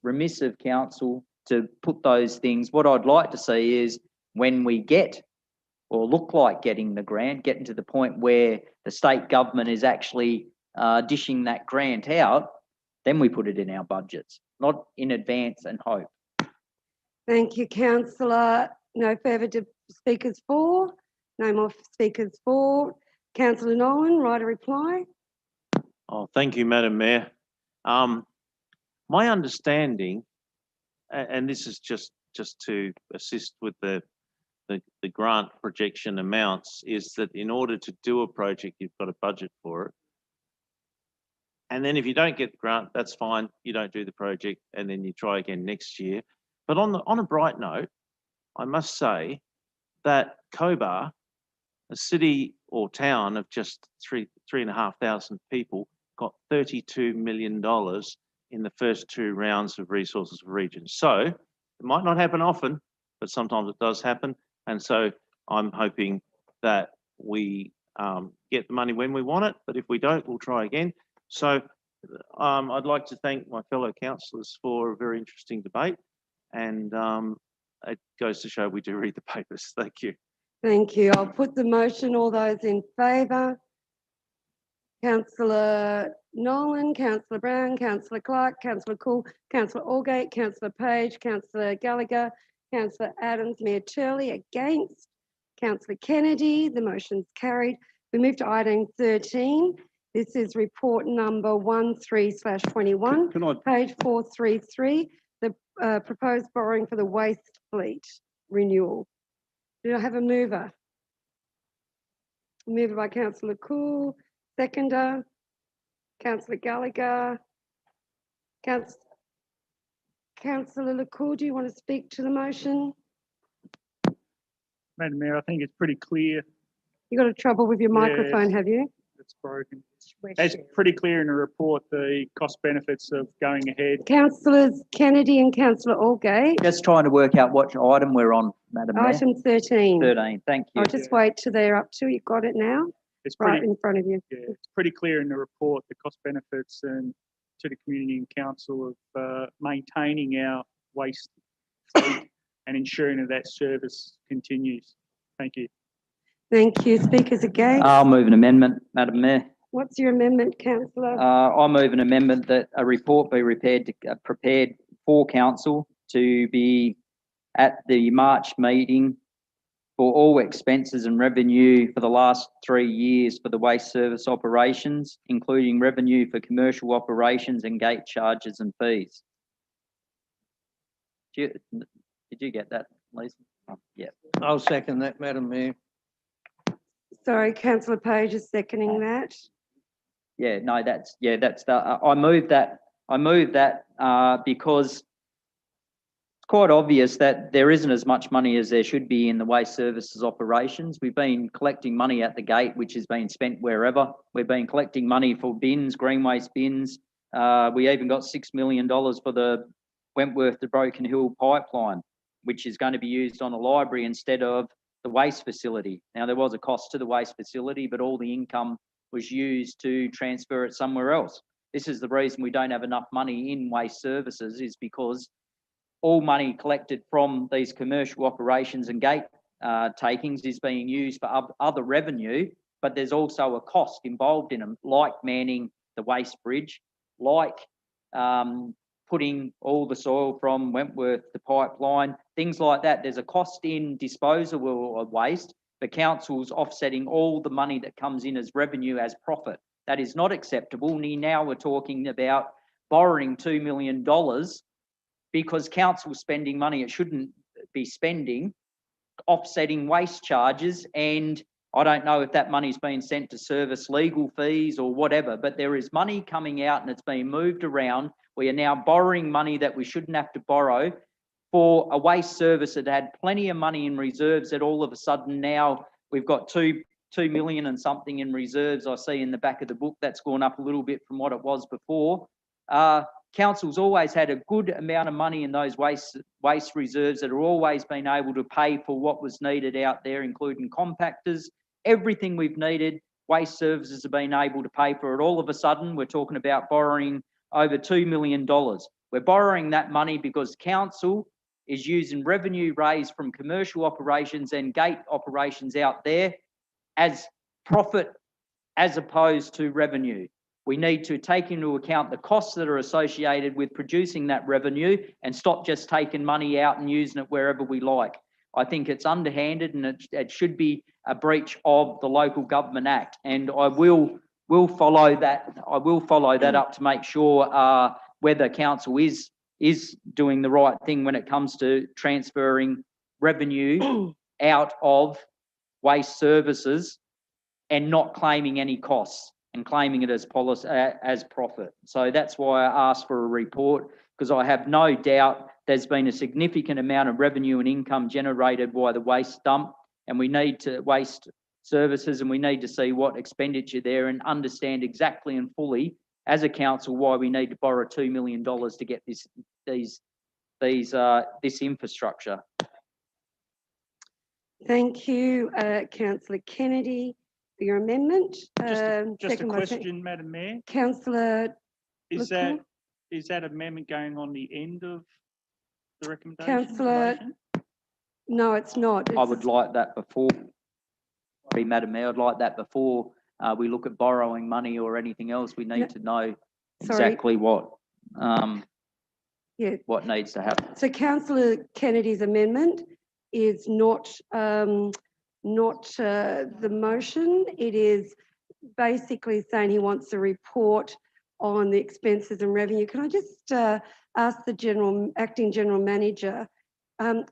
remiss of council to put those things. What I'd like to see is when we get or look like getting the grant, getting to the point where the state government is actually dishing that grant out, then we put it in our budgets, not in advance and hope. Thank you, councillor. No further speakers for. No more speakers for. Councillor Nolan, right a reply. Oh, thank you, Madam Mayor. My understanding, and this is just to assist with the grant projection amounts, is that in order to do a project, you've got a budget for it. And then if you don't get the grant, that's fine. You don't do the project and then you try again next year. But on a bright note, I must say that Cobar, a city or town of just 3,500 people, got $32 million in the first 2 rounds of resources for regions. So it might not happen often, but sometimes it does happen. And so I'm hoping that we get the money when we want it, but if we don't, we'll try again. So I'd like to thank my fellow councillors for a very interesting debate, and it goes to show we do read the papers. Thank you. Thank you. I'll put the motion. All those in favour. Councillor Nolan, Councillor Brown, Councillor Clark, Councillor Cool, Councillor Allgate, Councillor Page, Councillor Gallagher, Councillor Adams, Mayor Turley against, Councillor Kennedy. The motion's carried. We move to item 13. This is report number 13/21, Can I, page 433, the proposed borrowing for the waste fleet renewal. Do I have a mover? Mover by councillor Cool, seconder, councillor Gallagher. Councillor LaCour, do you want to speak to the motion? Madam Mayor, I think it's pretty clear. You got a trouble with your microphone, Yes. have you? It's broken. It's pretty clear in the report, the cost benefits of going ahead. Councillors Kennedy and councillor Allgate, Just trying to work out what item we're on, Madam Mayor. item 13. 13, thank you. I'll just wait till they're up to, you've got it now, It's right pretty, in front of you. yeah, it's pretty clear in the report, the cost benefits and to the community and council of maintaining our waste fleet and ensuring that that service continues. Thank you. Thank you. Speakers against? I'll move an amendment, Madam Mayor. What's your amendment, councillor? I move an amendment that a report be prepared for council to be at the March meeting for all expenses and revenue for the last 3 years for the waste service operations, including revenue for commercial operations and gate charges and fees. Did you get that, Lisa? Oh, yeah. I'll second that, Madam Mayor. Sorry, councillor Page is seconding that. Yeah, no, that's the, I move that because it's quite obvious that there isn't as much money as there should be in the waste services operations. We've been collecting money at the gate, which has been spent wherever. We've been collecting money for bins, green waste bins. We even got $6 million for the Wentworth to Broken Hill pipeline, which is going to be used on a library instead of the waste facility. Now, there was a cost to the waste facility, but all the income was used to transfer it somewhere else. This is the reason we don't have enough money in waste services, is because all money collected from these commercial operations and gate takings is being used for other revenue, but there's also a cost involved in them, like manning the waste bridge, like putting all the soil from Wentworth to pipeline, things like that. There's a cost in disposal of waste. The council's offsetting all the money that comes in as revenue as profit. That is not acceptable. Now we're talking about borrowing $2 million because council's spending money it shouldn't be spending, offsetting waste charges, and I don't know if that money's been sent to service legal fees or whatever, but there is money coming out and it's being moved around. We are now borrowing money that we shouldn't have to borrow for a waste service that had plenty of money in reserves, that all of a sudden now we've got 2 million and something in reserves. I see in the back of the book that's gone up a little bit from what it was before. Council's always had a good amount of money in those waste reserves that are always been able to pay for what was needed out there, including compactors, everything we've needed. Waste services have been able to pay for it. All of a sudden, we're talking about borrowing over $2 million. We're borrowing that money because council is using revenue raised from commercial operations and gate operations out there as profit as opposed to revenue. We need to take into account the costs that are associated with producing that revenue and stop just taking money out and using it wherever we like. I think it's underhanded and it should be a breach of the Local Government Act, and I will follow that. I will follow that up to make sure whether council is doing the right thing when it comes to transferring revenue out of waste services and not claiming any costs and claiming it as profit. So that's why I asked for a report, because I have no doubt there's been a significant amount of revenue and income generated by the waste dump, and we need to waste services, and we need to see what expenditure there and understand exactly and fully as a council why we need to borrow $2 million to get this infrastructure. Thank you, councillor Kennedy, for your amendment. Just a Second by question, Madam Mayor. councillor Is LaCour? that amendment going on the end of the recommendation? Councillor, no, it's not. I would like that before, Madam Mayor, I'd like that before we look at borrowing money or anything else. We need to know exactly what needs to happen. So councillor Kennedy's amendment is not the motion. It is basically saying he wants a report on the expenses and revenue. Can I just ask the acting general manager, funds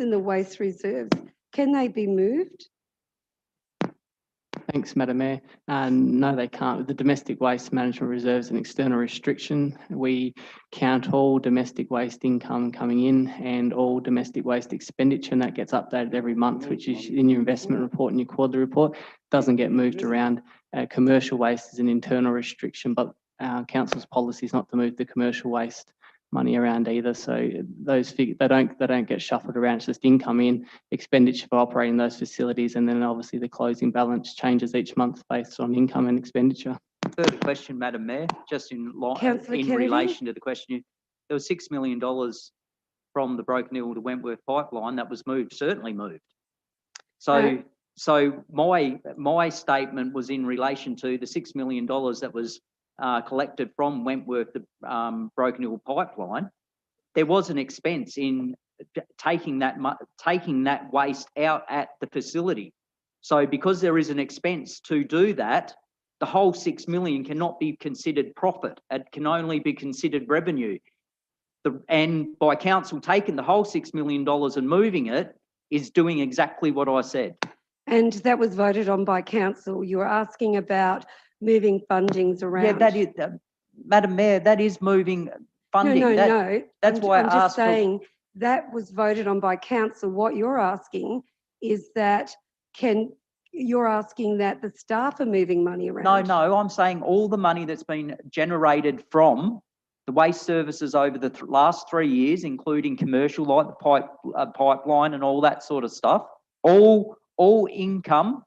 in the waste reserves, can they be moved? Thanks, Madam Mayor. No, they can't. The domestic waste management reserve is an external restriction. We count all domestic waste income coming in and all domestic waste expenditure, and that gets updated every month, which is in your investment report and your quarterly report. Doesn't get moved around. Commercial waste is an internal restriction, but council's policy is not to move the commercial waste money around either. So those figures, they don't get shuffled around. It's just income in, expenditure for operating those facilities, and then obviously the closing balance changes each month based on income and expenditure. Further question, Madam Mayor, just in Councillor Kennedy? relation to the question, there was $6 million from the Broken Hill to Wentworth pipeline that was moved, certainly moved. So, my statement was in relation to the $6 million that was collected from Wentworth, the Broken Hill pipeline. There was an expense in taking that waste out at the facility. So because there is an expense to do that, the whole $6 million cannot be considered profit. It can only be considered revenue. And by council taking the whole $6 million and moving it is doing exactly what I said. And that was voted on by council. You were asking about moving fundings around. Yeah, that is, Madam Mayor, that is moving funding. No. That's why I'm just saying that was voted on by council. What you're asking is that you're asking that the staff are moving money around. No, I'm saying all the money that's been generated from the waste services over the last 3 years, including commercial, like the pipeline and all that sort of stuff, all income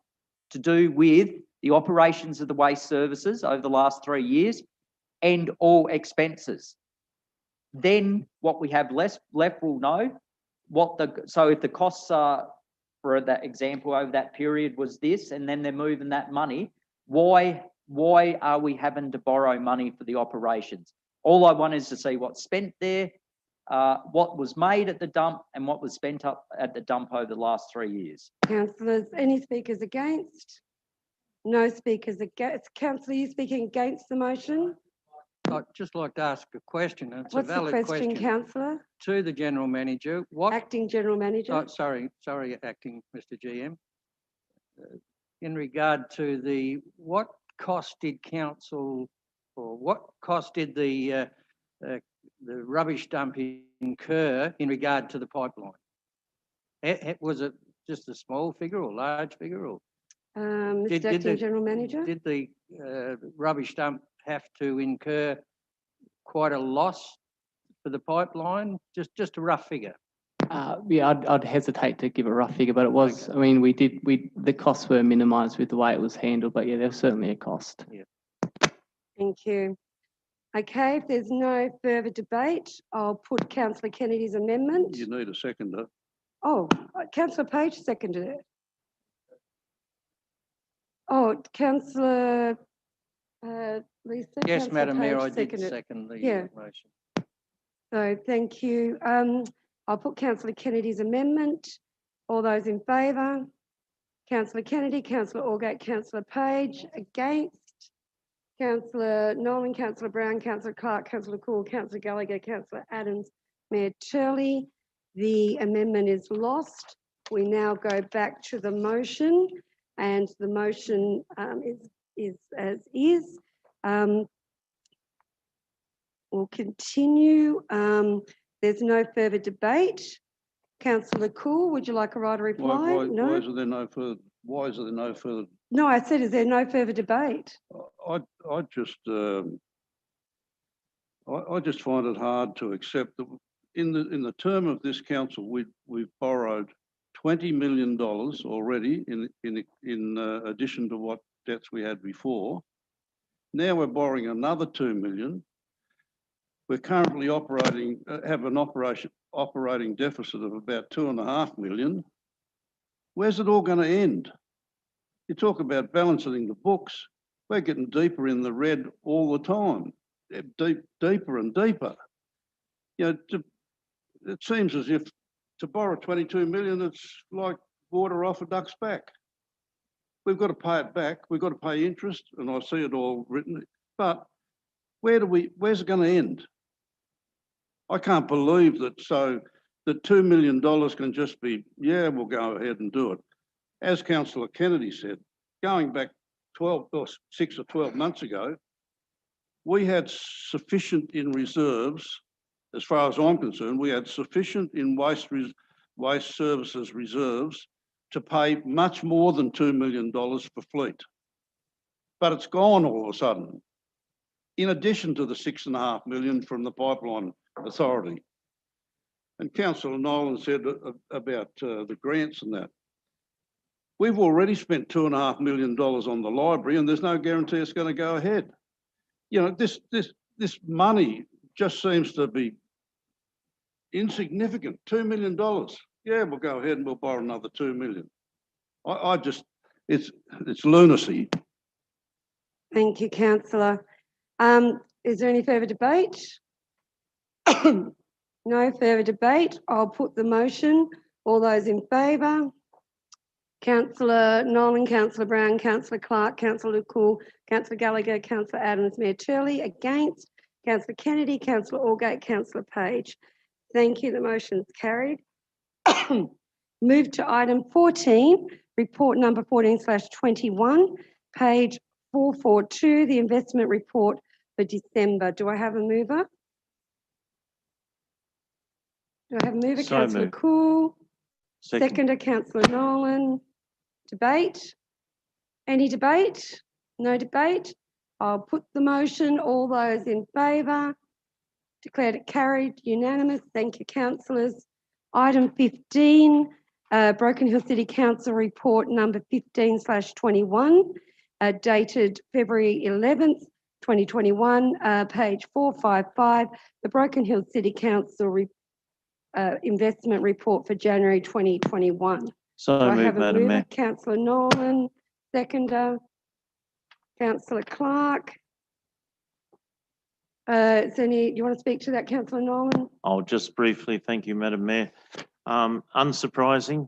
to do with the operations of the waste services over the last 3 years, and all expenses. Then what we have left, we'll know so if the costs are, for that example, over that period was this, and then they're moving that money, why are we having to borrow money for the operations? All I want is to see what's spent there, what was made at the dump, and what was spent up at the dump over the last 3 years. Councillors, any speakers against? No speakers against. Councillor, are you speaking against the motion? I'd just like to ask a question, and it's What's a valid the question, Councillor? to the General Manager. Acting General Manager. Oh, sorry, Acting Mr. GM. In regard to what cost did council, or what cost did the rubbish dump incur in regard to the pipeline? Was it just a small figure or large figure, or? Mr. Acting General Manager. Did the rubbish dump have to incur quite a loss for the pipeline? Just a rough figure. Yeah, I'd hesitate to give a rough figure, but it was. Okay. I mean, the costs were minimised with the way it was handled, but yeah, there was certainly a cost. Yeah. Thank you. Okay, if there's no further debate, I'll put Councillor Kennedy's amendment. You need a seconder. Oh, Councillor Page seconded it. Oh, Councillor Lisa? Yes, Councillor Madam Mayor, I Page did second the motion. So thank you. I'll put Councillor Kennedy's amendment. All those in favour? Councillor Kennedy, Councillor Allgate, Councillor Page. Against? Councillor Nolan, Councillor Brown, Councillor Clark, Councillor Cool, Councillor Gallagher, Councillor Adams, Mayor Turley. The amendment is lost. We now go back to the motion, and the motion is as is. We'll continue. There's no further debate. Councillor Cool, would you like a right of reply? No. Why is there no further? No, I said, is there no further debate? I just find it hard to accept that in the term of this council, we've borrowed $20 million already in addition to what debts we had before. Now we're borrowing another $2 million. We're currently have an operating deficit of about $2.5 million. Where's it all going to end? You talk about balancing the books. We're getting deeper in the red all the time, deeper and deeper. You know, it seems as if to borrow 22 million, it's like water off a duck's back. we've got to pay it back. We've got to pay interest, and I see it all written. But where's it going to end? I can't believe that. So that $2 million can just be, yeah, we'll go ahead and do it. As Councillor Kennedy said, going back 6 or 12 months ago, we had sufficient in reserves. As far as I'm concerned, we had sufficient in waste services reserves to pay much more than $2 million for fleet. But it's gone all of a sudden, in addition to the $6.5 million from the Pipeline Authority. And Councillor Nolan said about the grants and that. We've already spent $2.5 million on the library, and there's no guarantee it's going to go ahead. You know, this money just seems to be insignificant. $2 million. Yeah, we'll go ahead and we'll borrow another $2 million. It's lunacy. Thank you, councillor. Is there any further debate? No further debate. I'll put the motion. All those in favour? Councillor Nolan, Councillor Brown, Councillor Clark, Councillor Cool, Councillor Gallagher, Councillor Adams, Mayor Turley. Against? Councillor Kennedy, Councillor Allgate, Councillor Page. Thank you. The motion is carried. Move to item 14, report number 14/21, page 442, the investment report for December. Do I have a mover? Do I have a mover? So Councillor moved. Cool. Second. Seconder, Councillor Nolan. Debate? Any debate? No debate? I'll put the motion. All those in favour? Declared it carried, unanimous. Thank you, councillors. Item 15, Broken Hill City Council report number 15/21, dated February 11th, 2021, page 455, the Broken Hill City Council investment report for January 2021. So Do I moved, have a Madam mover? Mayor. Councillor Nolan, seconder, Councillor Clark. Do you want to speak to that, Councillor Nolan? I'll just briefly, thank you, Madam Mayor. Unsurprising,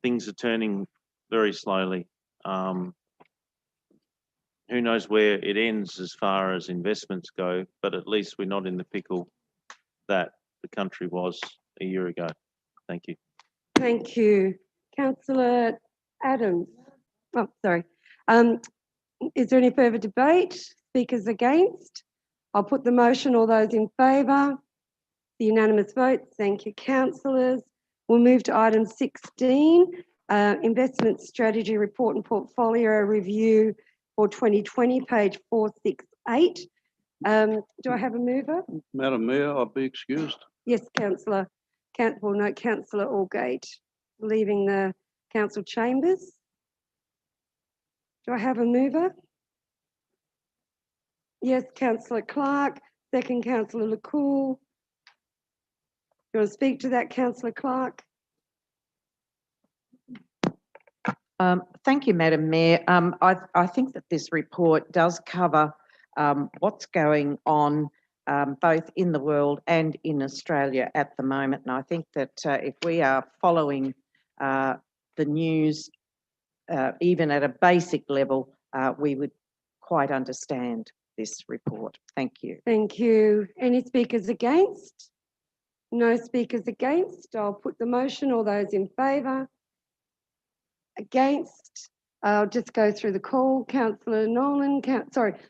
things are turning very slowly. Who knows where it ends as far as investments go, but at least we're not in the pickle that the country was a year ago. Thank you. Thank you. Councillor Adams. Oh, sorry. Is there any further debate? Speakers against? I'll put the motion. All those in favour? The unanimous vote. Thank you, councillors. We'll move to item 16, investment strategy report and portfolio review for 2020, page 468. Do I have a mover? Madam Mayor, I'll be excused. Yes, councillor. Well, no, Councillor Allgate leaving the council chambers. Do I have a mover? Yes, Councillor Clark. Second, Councillor LeCool. You want to speak to that, Councillor Clark? Thank you, Madam Mayor. I think that this report does cover what's going on both in the world and in Australia at the moment. And I think that if we are following the news, even at a basic level, we would quite understand this report. Thank you. Thank you. Any speakers against? No speakers against. I'll put the motion. All those in favour? Against? I'll just go through the call. Councillor Nolan,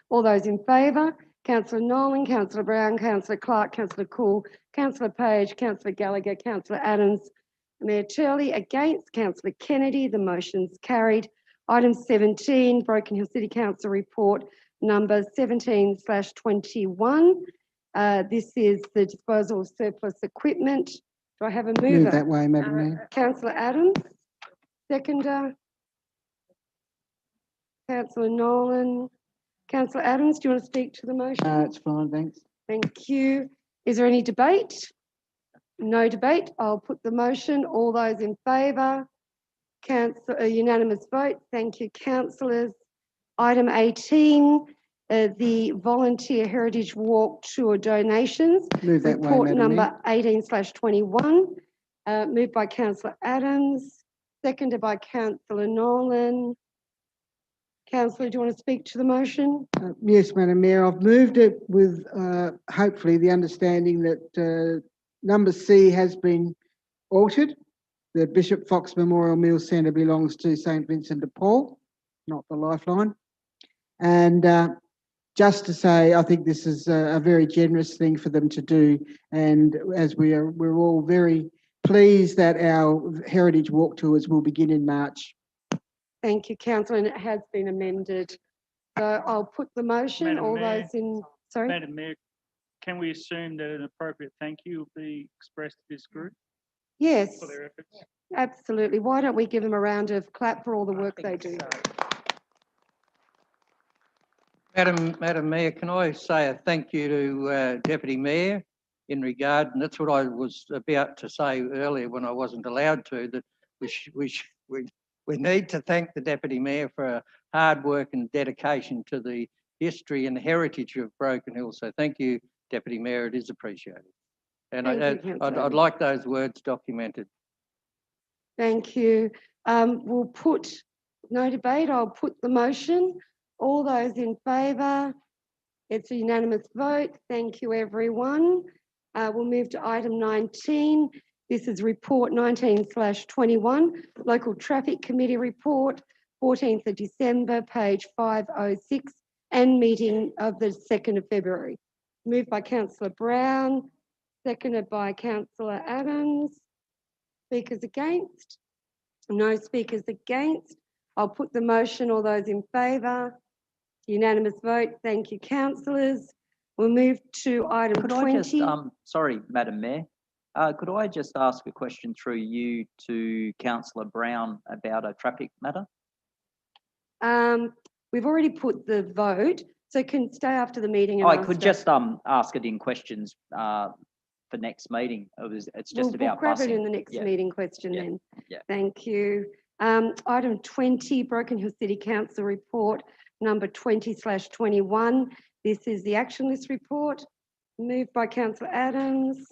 all those in favour? Councillor Nolan, Councillor Brown, Councillor Clark, Councillor Cool, Councillor Page, Councillor Gallagher, Councillor Adams, Mayor Turley. Against? Councillor Kennedy. The motion's carried. Item 17, Broken Hill City Council report number 17/21. This is the disposal of surplus equipment. Do I have a mover? Move that way, Madam Mayor. Councillor Adams, seconder. Councillor Nolan. Councillor Adams, do you want to speak to the motion? It's fine, thanks. Thank you. Is there any debate? No debate. I'll put the motion. All those in favour? A unanimous vote. Thank you, councillors. Item 18, the Volunteer Heritage Walk Tour donations. Move that way, Report Madam number Mayor. 18/21, moved by Councillor Adams, seconded by councillor Nolan. Councillor, do you want to speak to the motion? Yes, Madam Mayor, I've moved it with hopefully the understanding that number C has been altered. The Bishop Fox Memorial Meal Centre belongs to St Vincent de Paul, not the Lifeline. And just to say, I think this is a very generous thing for them to do. And as we're all very pleased that our Heritage Walk Tours will begin in March. Thank you, councillor, and it has been amended. So I'll put the motion, Madam all Mayor. those in, sorry? Madam Mayor, can we assume that an appropriate thank you will be expressed to this group Yes, for their efforts? absolutely. Why don't we give them a round of clap for all the work they do? Madam Mayor, can I say a thank you to Deputy Mayor in regard, and that's what I was about to say earlier when I wasn't allowed to, that we need to thank the Deputy Mayor for her hard work and dedication to the history and heritage of Broken Hill. So thank you, Deputy Mayor, it is appreciated. And Thank you, councillor. I'd like those words documented. Thank you. We'll put, no debate, I'll put the motion. All those in favour? It's a unanimous vote. Thank you, everyone. We'll move to item 19. This is report 19/21, Local Traffic Committee report, 14th of December, page 506, and meeting of the 2nd of February. Moved by councillor Brown, seconded by councillor Adams. Speakers against? No speakers against. I'll put the motion. All those in favour? Unanimous vote. Thank you, councillors. We'll move to item Could 20. I just, sorry, Madam Mayor, could I just ask a question through you to councillor Brown about a traffic matter? We've already put the vote, so can stay after the meeting. And I ask could us. just ask it in questions for next meeting. It's just We'll about grab it busing. in the next Yeah. meeting question Yeah. then. Yeah. Thank you. Item 20, Broken Hill City Council report number 20/21. This is the action list report. Moved by councillor Adams,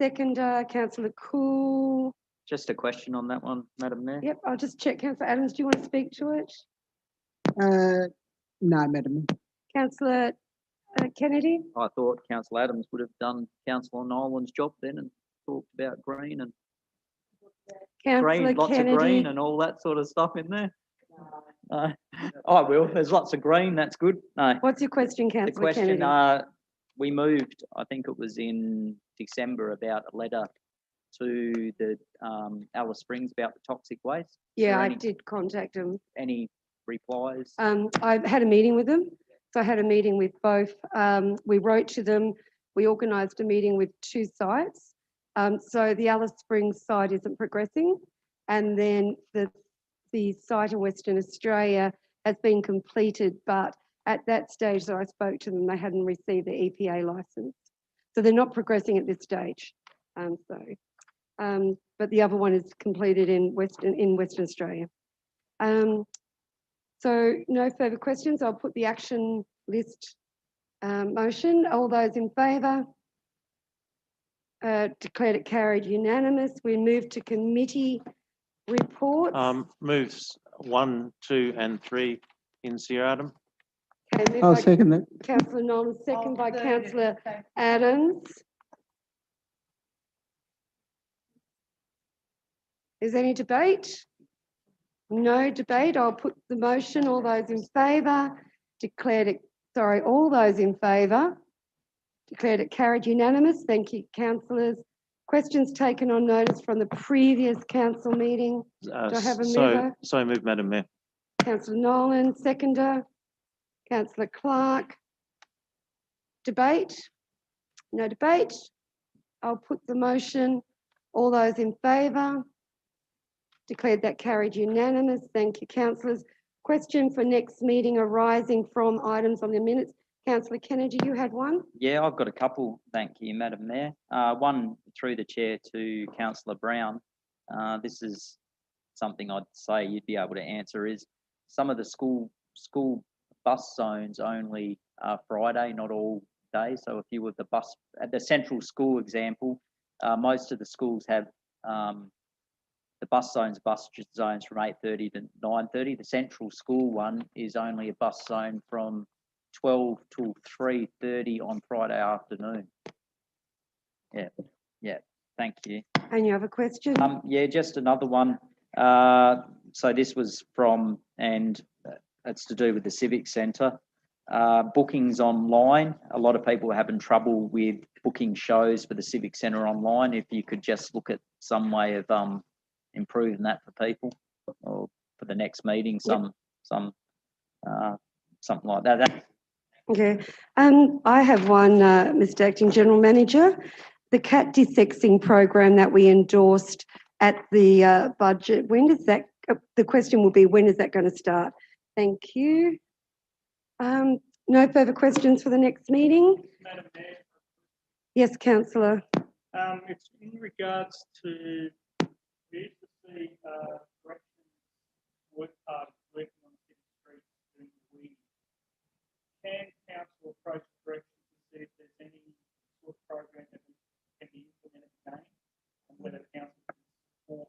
seconder councillor Cool. Just a question on that one, Madam Mayor. Yep, I'll just check. Councillor Adams, do you want to speak to it? No, Madam Mayor. Councillor Kennedy? I thought councillor Adams would have done councillor Nolan's job then and talked about green and Councillor lots Kennedy. of green and all that sort of stuff in there. I will. There's lots of green. That's good. No. What's your question, The councillor question, Kennedy? we moved, I think it was in December, about a letter to the Alice Springs about the toxic waste. Yeah, there I any- did contact them. Any replies? I had a meeting with them. So I had a meeting with both. We wrote to them. We organised a meeting with 2 sites. So the Alice Springs site isn't progressing. And then the site in Western Australia has been completed, but at that stage that I spoke to them, they hadn't received the EPA licence. So they're not progressing at this stage. But the other one is completed in Western Australia. So no further questions. I'll put the action list motion. All those in favour? Declared it carried unanimous. We move to committee reports. Moves 1, 2 and 3 in Adam. Okay, moved I'll by second that. councillor Nolan, second by councillor Adams. Is there any debate? No debate. I'll put the motion. All those in favour? All those in favour? Declared it carried unanimous. Thank you, councillors. Questions taken on notice from the previous council meeting. Do I have a mover? So moved, Madam Mayor. Councillor Nolan, seconder. Councillor Clark. Debate? No debate. I'll put the motion. All those in favour? Declared that carried unanimous. Thank you, councillors. Question for next meeting arising from items on the minutes. Councillor Kennedy, you had one? Yeah, I've got a couple. Thank you, Madam Mayor. One through the chair to councillor Brown. This is something I'd say you'd be able to answer is some of the school bus zones only Friday, not all day. So if you were the bus at the central school example, most of the schools have the bus zones from 8:30 to 9:30. The central school one is only a bus zone from 12 till 3:30 on Friday afternoon. Yeah, thank you. And you have a question? Yeah, just another one. So this was from, and it's to do with the Civic Centre. Bookings online. A lot of people are having trouble with booking shows for the Civic Centre online. If you could just look at some way of improving that for people, or for the next meeting, something like that. Okay. I have one, Mr. Acting General Manager. The cat desexing program that we endorsed at the budget, when is that? The question will be, when is that going to start? Thank you. No further questions for the next meeting? Madam Mayor, Yes, councillor. it's in regards to, we used to see corrections working on city streets during the week. Can council approach corrections to see if there's any sort of program that can be implemented again, and whether council can support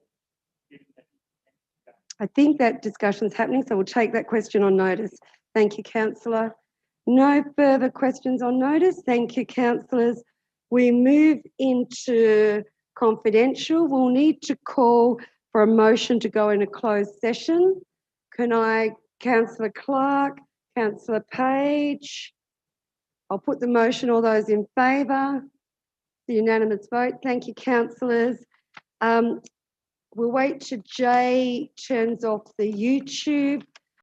getting that implemented again? I think that discussion's happening, so we'll take that question on notice. Thank you, councillor. No further questions on notice. Thank you, councillors. We move into confidential. We'll need to call for a motion to go in a closed session. Can I, councillor Clark, councillor Page? I'll put the motion. All those in favour? The unanimous vote. Thank you, councillors. We'll wait till Jay turns off the YouTube.